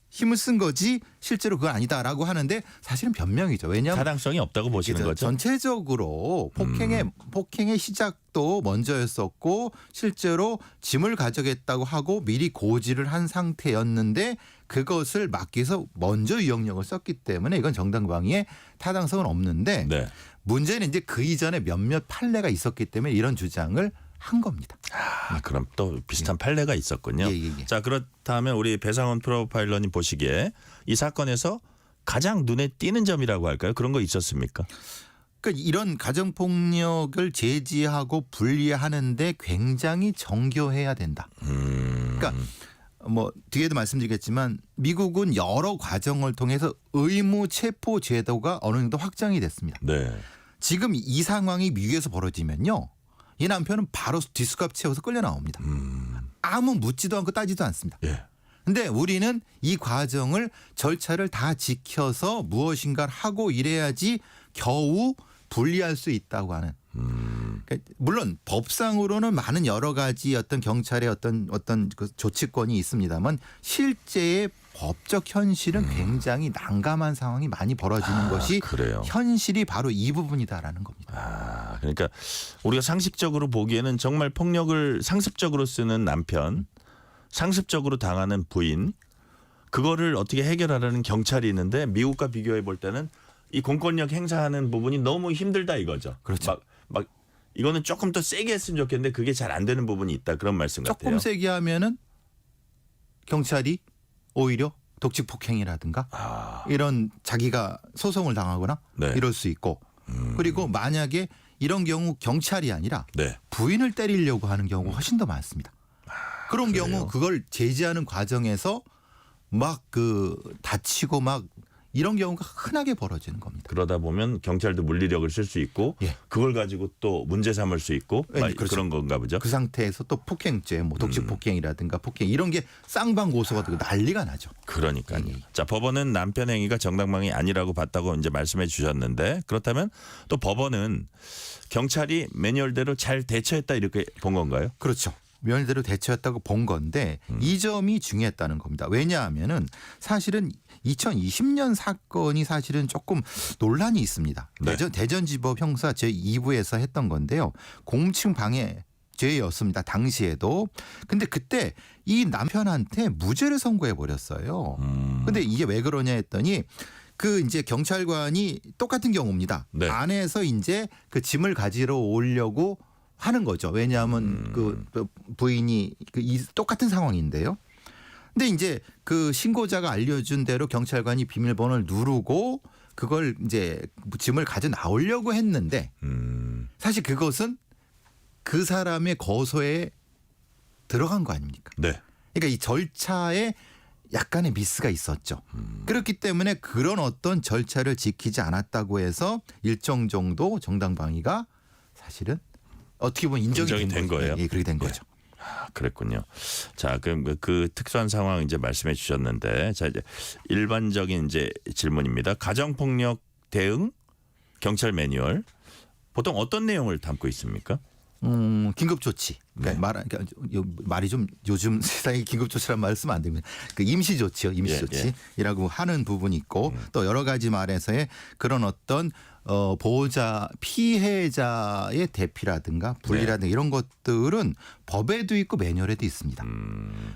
힘을 쓴 거지 실제로 그건 아니다라고 하는데 사실은 변명이죠. 왜냐하면 타당성이 없다고 보시는 거죠. 전체적으로 폭행의 시작도 먼저였었고 실제로 짐을 가져겠다고 하고 미리 고지를 한 상태였는데 그것을 막기 위해서 먼저 유형력을 썼기 때문에 이건 정당방위에 타당성은 없는데 네. 문제는 이제 그 이전에 몇몇 판례가 있었기 때문에 이런 주장을 한 겁니다. 그럼 또 비슷한 판례가 있었군요. 예. 자, 그렇다면 우리 배상원 프로파일러님 보시기에 이 사건에서 가장 눈에 띄는 점이라고 할까요? 그런 거 있었습니까? 그러니까 이런 가정폭력을 제지하고 분리하는데 굉장히 정교해야 된다. 그러니까 뭐 뒤에도 말씀드리겠지만 미국은 여러 과정을 통해서 의무 체포 제도가 어느 정도 확정이 됐습니다. 네. 지금 이 상황이 미국에서 벌어지면요. 이 남편은 바로 뒷수갑 채워서 끌려 나옵니다. 아무 묻지도 않고 따지도 않습니다. 예. 근데 우리는 이 과정을 절차를 다 지켜서 무엇인가를 하고 이래야지 겨우 분리할 수 있다고 하는. 그러니까 물론 법상으로는 많은 여러 가지 어떤 경찰의 어떤 그 조치권이 있습니다만 실제의 법적 현실은 굉장히 난감한 상황이 많이 벌어지는 것이 그래요. 현실이 바로 이 부분이다라는 겁니다. 그러니까 우리가 상식적으로 보기에는 정말 폭력을 상습적으로 쓰는 남편, 상습적으로 당하는 부인, 그거를 어떻게 해결하라는 경찰이 있는데 미국과 비교해 볼 때는 이 공권력 행사하는 부분이 너무 힘들다 이거죠. 그렇죠. 막 이거는 조금 더 세게 했으면 좋겠는데 그게 잘 안 되는 부분이 있다 그런 말씀 같아요. 조금 세게 하면은 경찰이 오히려 독직 폭행이라든가 이런 자기가 소송을 당하거나 네. 이럴 수 있고 그리고 만약에 이런 경우 경찰이 아니라 네. 부인을 때리려고 하는 경우가 훨씬 더 많습니다. 그런 그래요? 경우 그걸 제지하는 과정에서 막 그 다치고 막 이런 경우가 흔하게 벌어지는 겁니다. 그러다 보면 경찰도 물리력을 쓸 수 있고 예. 그걸 가지고 또 문제 삼을 수 있고 그렇죠. 그런 건가 보죠. 그 상태에서 또 폭행죄, 뭐 독직 폭행이라든가 폭행 이런 게 쌍방고소가 되고 난리가 나죠. 그러니까요. 예. 자, 법원은 남편 행위가 정당방위 아니라고 봤다고 이제 말씀해 주셨는데 그렇다면 또 법원은 경찰이 매뉴얼대로 잘 대처했다 이렇게 본 건가요? 그렇죠. 면대로 대처했다고 본 건데 이 점이 중요했다는 겁니다. 왜냐하면은 사실은 2020년 사건이 사실은 조금 논란이 있습니다. 네. 대전지법 형사 제2부에서 했던 건데요. 공무집행 방해 죄였습니다. 당시에도. 근데 그때 이 남편한테 무죄를 선고해 버렸어요. 근데 이게 왜 그러냐 했더니 그 이제 경찰관이 똑같은 경우입니다. 네. 안에서 이제 그 짐을 가지러 오려고 하는 거죠. 왜냐하면 그 부인이 똑같은 상황인데요. 근데 이제 그 신고자가 알려준 대로 경찰관이 비밀번호를 누르고 그걸 이제 짐을 가져 나오려고 했는데 사실 그것은 그 사람의 거소에 들어간 거 아닙니까? 네. 그러니까 이 절차에 약간의 미스가 있었죠. 그렇기 때문에 그런 어떤 절차를 지키지 않았다고 해서 일정 정도 정당방위가 사실은 어떻게 보면 인정이 된 거예요. 예, 그렇게 된 거죠. 아, 그랬군요. 자, 그럼 그 특수한 상황 이제 말씀해 주셨는데, 자 이제 일반적인 이제 질문입니다. 가정폭력 대응 경찰 매뉴얼 보통 어떤 내용을 담고 있습니까? 긴급 조치. 그러니까 그러니까 말이 좀 요즘 세상에 긴급 조치란 말 쓰면 안 됩니다. 그 임시 조치요, 임시 조치라고 하는 부분이 있고 또 여러 가지 말에서의 그런 어떤 보호자 피해자의 대피라든가 분리라든가 이런 것들은 법에도 있고 매뉴얼에도 있습니다.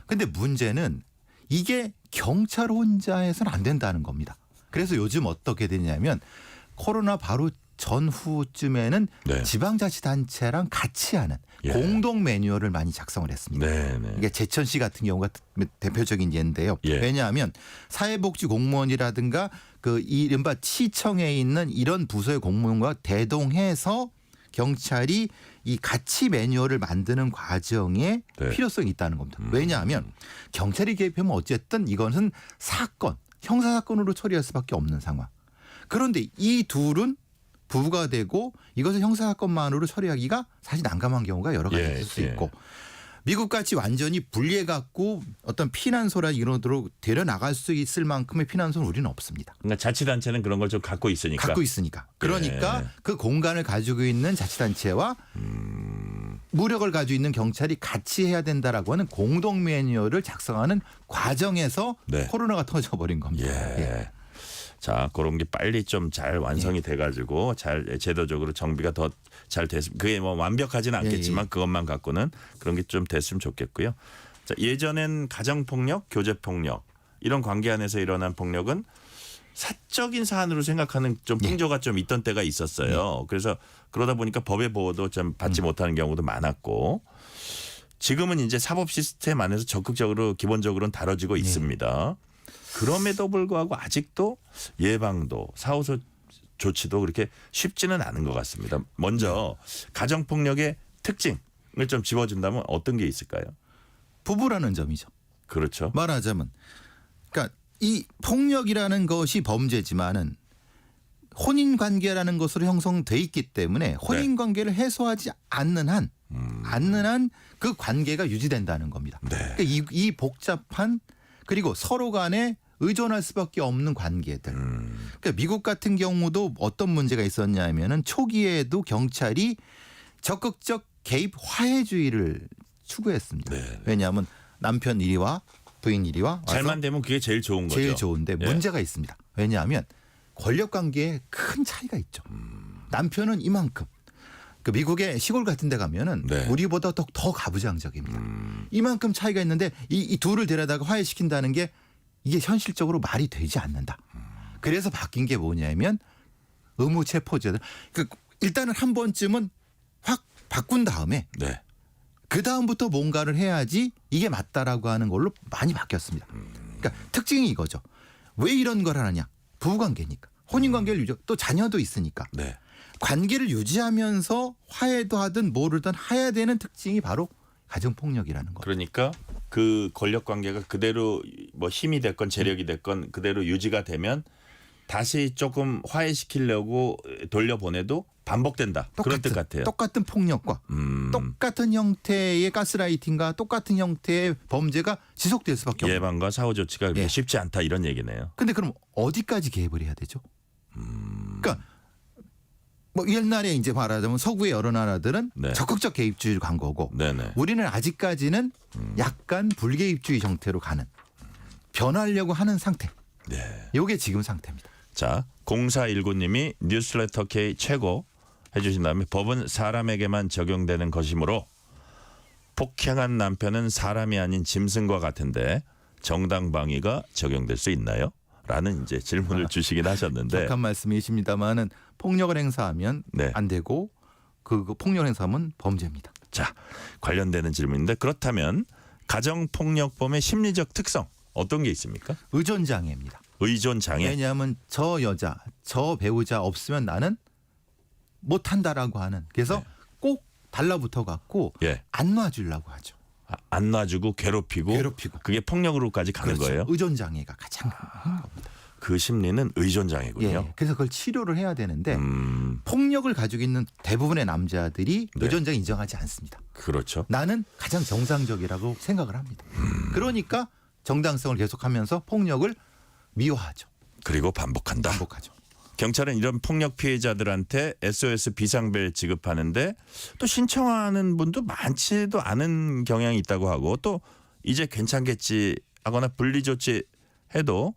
근데 문제는 이게 경찰 혼자 해서는 안 된다는 겁니다. 그래서 요즘 어떻게 되냐면 코로나 바로 전후쯤에는 지방자치단체랑 같이 하는 공동 매뉴얼을 많이 작성을 했습니다. 이게 제천시 같은 경우가 대표적인 예인데요. 왜냐하면 사회복지 공무원이라든가 그 이른바 시청에 있는 이런 부서의 공무원과 대동해서 경찰이 이 같이 매뉴얼을 만드는 과정에 필요성이 있다는 겁니다. 왜냐하면 경찰이 개입하면 어쨌든 이것은 사건, 형사사건으로 처리할 수밖에 없는 상황. 그런데 이 둘은 부부가 되고 이것을 형사사건만으로 처리하기가 사실 난감한 경우가 여러 가지 있을 수 있고 미국같이 완전히 분리해갖고 어떤 피난소라 이런으로 데려나갈 수 있을 만큼의 피난소는 우리는 없습니다. 그러니까 자치단체는 그런 걸 좀 갖고 있으니까. 그러니까 그 공간을 가지고 있는 자치단체와 무력을 가지고 있는 경찰이 같이 해야 된다라고 하는 공동 매뉴얼을 작성하는 과정에서 코로나가 터져버린 겁니다. 자, 그런 게 빨리 좀 잘 완성이 돼가지고 잘 제도적으로 정비가 더 잘 됐으면 그게 뭐 완벽하지는 않겠지만 그것만 갖고는 그런 게 좀 됐으면 좋겠고요. 자, 예전엔 가정폭력, 교제폭력 이런 관계 안에서 일어난 폭력은 사적인 사안으로 생각하는 좀 풍조가 좀 있던 때가 있었어요. 그래서 그러다 보니까 법의 보호도 좀 받지 못하는 경우도 많았고 지금은 이제 사법 시스템 안에서 적극적으로 기본적으로는 다뤄지고 있습니다. 그럼에도 불구하고 아직도 예방도 사후 조치도 그렇게 쉽지는 않은 것 같습니다. 먼저 가정폭력의 특징을 좀 짚어준다면 어떤 게 있을까요? 부부라는 점이죠. 그렇죠. 말하자면 그러니까 이 폭력이라는 것이 범죄지만은 혼인관계라는 것으로 형성돼 있기 때문에 혼인관계를 해소하지 않는 한 그 관계가 유지된다는 겁니다. 그러니까 이 복잡한 그리고 서로 간에 의존할 수밖에 없는 관계들. 그러니까 미국 같은 경우도 어떤 문제가 있었냐면은 초기에도 경찰이 적극적 개입 화해주의를 추구했습니다. 왜냐하면 남편 이리 와 부인 이리 와 잘만 되면 그게 제일 좋은 거죠. 제일 좋은데 문제가 있습니다. 왜냐하면 권력관계에 큰 차이가 있죠. 남편은 이만큼. 그 미국의 시골 같은 데 가면은 우리보다 더 가부장적입니다. 이만큼 차이가 있는데 이 둘을 데려다가 화해시킨다는 게 이게 현실적으로 말이 되지 않는다. 그래서 바뀐 게 뭐냐면 의무체포제들. 일단은 한 번쯤은 확 바꾼 다음에 그 다음부터 뭔가를 해야지 이게 맞다라고 하는 걸로 많이 바뀌었습니다. 그러니까 특징이 이거죠. 왜 이런 걸 하느냐. 부부관계니까. 혼인관계를 유지 또 자녀도 있으니까. 관계를 유지하면서 화해도 하든 뭐르든 해야 되는 특징이 바로 가정폭력이라는 거. 그러니까 그 권력 관계가 그대로 뭐 힘이 됐건 재력이 됐건 그대로 유지가 되면 다시 조금 화해시키려고 돌려보내도 반복된다. 그런 뜻 같아요. 똑같은 폭력과 똑같은 형태의 가스라이팅과 똑같은 형태의 범죄가 지속될 수밖에 없는. 예방과 사후 조치가 그렇게 쉽지 않다 이런 얘기네요. 근데 그럼 어디까지 개입을 해야 되죠? 그러니까 뭐 옛날에 이제 말하자면 서구의 여러 나라들은 적극적 개입주의를 간 거고 우리는 아직까지는 약간 불개입주의 형태로 가는 변하려고 하는 상태. 이게 지금 상태입니다. 자, 0419님이 뉴스레터 K 최고 해주신 다음에 법은 사람에게만 적용되는 것이므로 폭행한 남편은 사람이 아닌 짐승과 같은데 정당방위가 적용될 수 있나요? 라는 이제 질문을 주시긴 하셨는데 격한 말씀이십니다만은 폭력을 행사하면 네. 안 되고 그 폭력을 행사하면 범죄입니다. 자, 관련되는 질문인데 그렇다면 가정폭력범의 심리적 특성 어떤 게 있습니까? 의존 장애입니다. 의존 장애. 왜냐하면 저 여자, 저 배우자 없으면 나는 못한다라고 하는. 그래서 네. 꼭 달라붙어 갖고 예. 안 놔주려고 하죠. 안 놔주고 괴롭히고 그게 폭력으로까지 가는 그렇죠. 거예요. 의존 장애가 가장 큰 겁니다. 그 심리는 의존 장애군요. 예, 그래서 그걸 치료를 해야 되는데 폭력을 가지고 있는 대부분의 남자들이 네. 의존 장애 인정하지 않습니다. 그렇죠. 나는 가장 정상적이라고 생각을 합니다. 그러니까 정당성을 계속하면서 폭력을 미화하죠. 그리고 반복한다. 반복하죠. 경찰은 이런 폭력 피해자들한테 SOS 비상벨 지급하는데 또 신청하는 분도 많지도 않은 경향이 있다고 하고 또 이제 괜찮겠지 하거나 분리 조치해도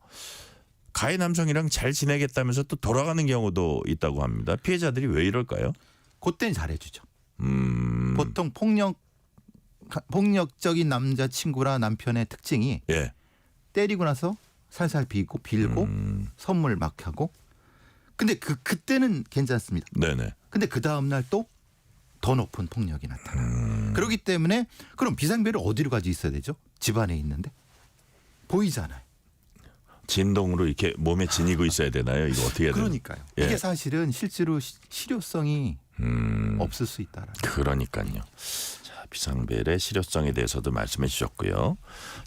가해 남성이랑 잘 지내겠다면서 또 돌아가는 경우도 있다고 합니다. 피해자들이 왜 이럴까요? 그때는 잘해주죠. 보통 폭력적인 남자친구나 남편의 특징이 예. 때리고 나서 살살 빌고 선물 막 하고 근데 그때는 괜찮습니다. 네네. 근데 그 다음 날 또 더 높은 폭력이 나타나요. 그렇기 때문에 그럼 비상벨을 어디로 가지고 있어야 되죠? 집안에 있는데 보이잖아요. 진동으로 이렇게 몸에 지니고 있어야 되나요? 이거 어떻게 해야 되나요? 그러니까요. 예. 이게 사실은 실제로 실효성이 없을 수 있다라는. 그러니까요. 자, 비상벨의 실효성에 대해서도 말씀해 주셨고요.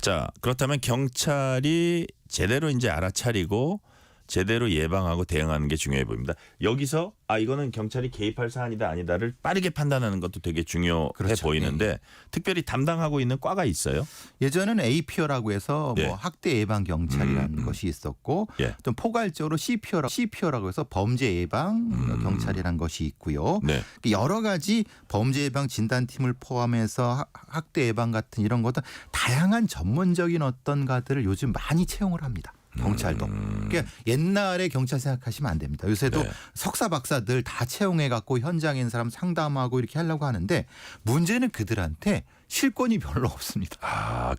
자, 그렇다면 경찰이 제대로 이제 알아차리고 제대로 예방하고 대응하는 게 중요해 보입니다. 여기서 이거는 경찰이 개입할 사안이다 아니다를 빠르게 판단하는 것도 되게 중요해 그렇죠. 보이는데 특별히 담당하고 있는 과가 있어요? 예전에는 APO라고 해서 예. 뭐 학대 예방 경찰이라는 것이 있었고 예. 좀 포괄적으로 CPO라고 해서 범죄 예방 경찰이라는 것이 있고요. 네. 여러 가지 범죄 예방 진단팀을 포함해서 학대 예방 같은 이런 것들 다양한 전문적인 어떤 가들을 요즘 많이 채용을 합니다. 경찰도. 그러니까 옛날에 경찰 생각하시면 안 됩니다. 요새도 네. 석사 박사들 다 채용해 갖고 현장에 있는 사람 상담하고 이렇게 하려고 하는데 문제는 그들한테 실권이 별로 없습니다.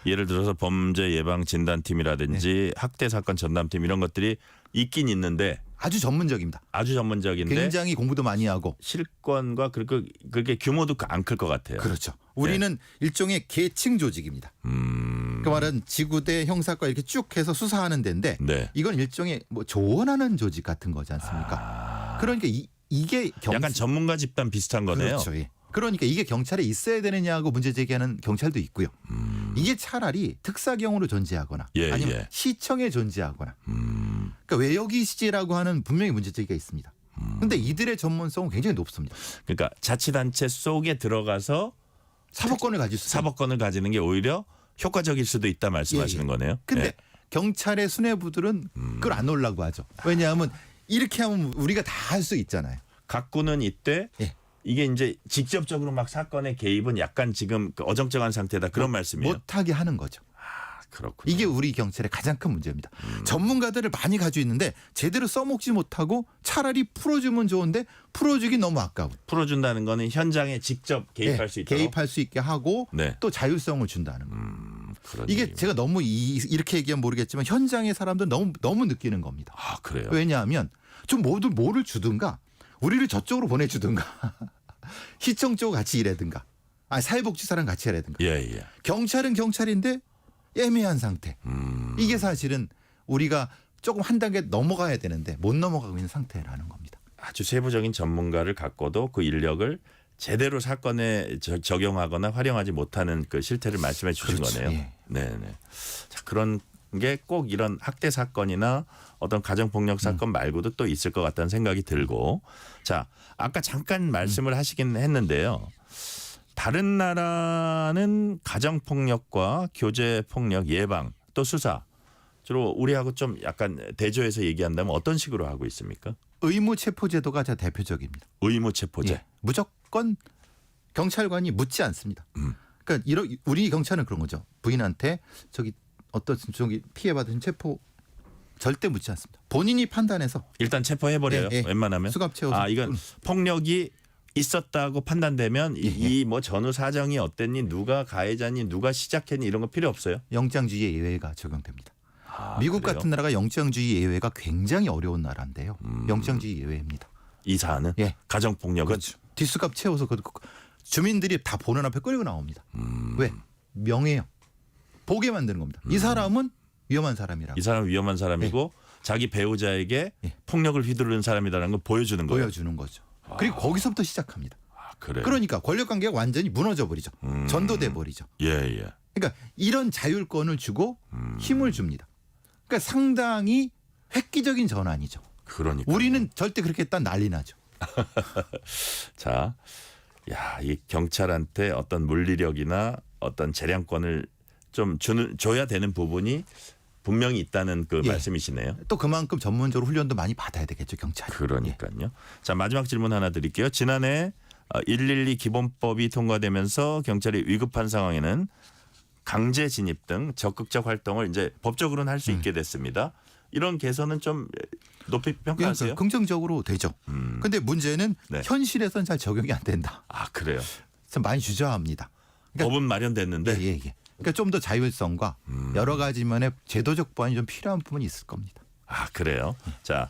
예를 들어서 범죄 예방 진단팀이라든지 학대 사건 전담팀 이런 것들이 있긴 있는데 아주 전문적입니다. 아주 전문적인데 굉장히 공부도 많이 하고 실권과 그렇게 규모도 안 클 것 같아요. 그렇죠. 우리는 일종의 계층 조직입니다. 그 말은 지구대 형사과 이렇게 쭉 해서 수사하는 데인데 네. 이건 일종의 뭐 조언하는 조직 같은 거지 않습니까? 그러니까 이게 약간 전문가 집단 비슷한 거네요. 그렇죠. 예. 그러니까 이게 경찰에 있어야 되느냐고 문제 제기하는 경찰도 있고요. 이게 차라리 특사경으로 존재하거나 아니면 시청에 존재하거나 그러니까 외역이시지라고 하는 분명히 문제 제기가 있습니다. 그런데 이들의 전문성은 굉장히 높습니다. 그러니까 자치단체 속에 들어가서 사법권을 가지는 게 오히려 효과적일 수도 있다 말씀하시는 거네요. 근데 경찰의 수뇌부들은 그걸 안 놓으려고 하죠. 왜냐하면 이렇게 하면 우리가 다 할 수 있잖아요. 각구는 이때 이게 이제 직접적으로 막 사건의 개입은 약간 지금 어정쩡한 상태다 그런 말씀이에요. 못하게 하는 거죠. 그렇군요. 이게 우리 경찰의 가장 큰 문제입니다. 전문가들을 많이 가지고 있는데 제대로 써먹지 못하고 차라리 풀어주면 좋은데 풀어주기 너무 아까워. 풀어준다는 거는 현장에 직접 개입할 수 있도록. 개입할 수 있게 하고 또 자율성을 준다는 거예요. 이게 제가 너무 이렇게 얘기하면 모르겠지만 현장의 사람들은 너무 느끼는 겁니다. 그래요? 왜냐하면 좀 뭐를 주든가 우리를 저쪽으로 보내주든가 시청 쪽 같이 일하든가 사회복지사랑 같이 일하든가 경찰은 경찰인데 애매한 상태. 이게 사실은 우리가 조금 한 단계 넘어가야 되는데 못 넘어가고 있는 상태라는 겁니다. 아주 세부적인 전문가를 갖고도 그 인력을 제대로 사건에 적용하거나 활용하지 못하는 그 실태를 말씀해 주신 거네요. 네네. 자, 그런 게 꼭 이런 학대 사건이나 어떤 가정폭력 사건 말고도 또 있을 것 같다는 생각이 들고 자 아까 잠깐 말씀을 하시긴 했는데요. 다른 나라는 가정폭력과 교제폭력 예방 또 수사 주로 우리하고 좀 약간 대조해서 얘기한다면 어떤 식으로 하고 있습니까? 의무체포제도가 대표적입니다. 의무체포제. 무조건 경찰관이 묻지 않습니다. 그러니까 우리 경찰은 그런 거죠. 부인한테 어떤 피해받은 체포 절대 묻지 않습니다. 본인이 판단해서 일단 체포해버려요. 웬만하면. 수갑 채워서. 이건 폭력이 있었다고 판단되면 이 뭐 전후 사정이 어땠니, 누가 가해자니, 누가 시작했니 이런 거 필요 없어요? 영장주의 예외가 적용됩니다. 아, 미국 그래요? 같은 나라가 영장주의 예외가 굉장히 어려운 나라인데요. 영장주의 예외입니다. 이 사안은 예. 가정폭력은 그렇죠. 뒷수갑 채워서 주민들이 다 보는 앞에 끌고 나옵니다. 왜? 명예요. 보게 만드는 겁니다. 이 사람은 위험한 사람이라고. 이 사람은 위험한 사람이고 자기 배우자에게 폭력을 휘두르는 사람이라는 걸 보여주는 거예요. 보여주는 거죠. 그리고 거기서부터 시작합니다. 그래요? 그러니까 권력관계가 완전히 무너져 버리죠. 전도돼 버리죠. 예. 그러니까 이런 자율권을 주고 힘을 줍니다. 그러니까 상당히 획기적인 전환이죠. 그러니까 우리는 절대 그렇게 했다 난리 나죠. 자, 이 경찰한테 어떤 물리력이나 어떤 재량권을 좀 줘야 되는 부분이 분명히 있다는 그 말씀이시네요. 또 그만큼 전문적으로 훈련도 많이 받아야 되겠죠, 경찰이. 그러니까요. 자, 마지막 질문 하나 드릴게요. 지난해 112 기본법이 통과되면서 경찰이 위급한 상황에는 강제 진입 등 적극적 활동을 이제 법적으로는 할 수 있게 됐습니다. 이런 개선은 좀 높이 평가하세요? 긍정적으로 되죠. 근데 문제는 네. 현실에서는 잘 적용이 안 된다. 아, 그래요? 참 많이 주저합니다. 그러니까, 법은 마련됐는데 예. 그러니까 좀 더 자율성과 여러 가지 면의 제도적 보완이 좀 필요한 부분이 있을 겁니다. 아, 그래요? 자,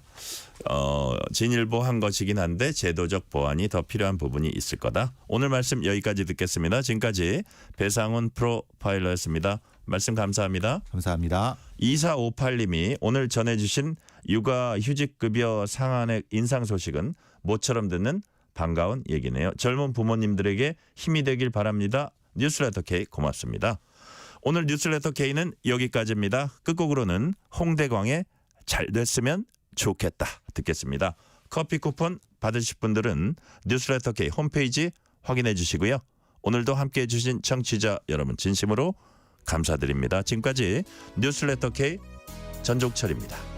진일보 한 것이긴 한데 제도적 보완이 더 필요한 부분이 있을 거다. 오늘 말씀 여기까지 듣겠습니다. 지금까지 배상훈 프로파일러였습니다. 말씀 감사합니다. 감사합니다. 2458님이 오늘 전해주신 육아휴직급여 상한액 인상 소식은 모처럼 듣는 반가운 얘기네요. 젊은 부모님들에게 힘이 되길 바랍니다. 뉴스레터 K 고맙습니다. 오늘 뉴스레터 K는 여기까지입니다. 끝곡으로는 홍대광의 잘 됐으면 좋겠다 듣겠습니다. 커피 쿠폰 받으실 분들은 뉴스레터 K 홈페이지 확인해 주시고요. 오늘도 함께해 주신 청취자 여러분 진심으로 감사드립니다. 지금까지 뉴스레터 K 전종철입니다.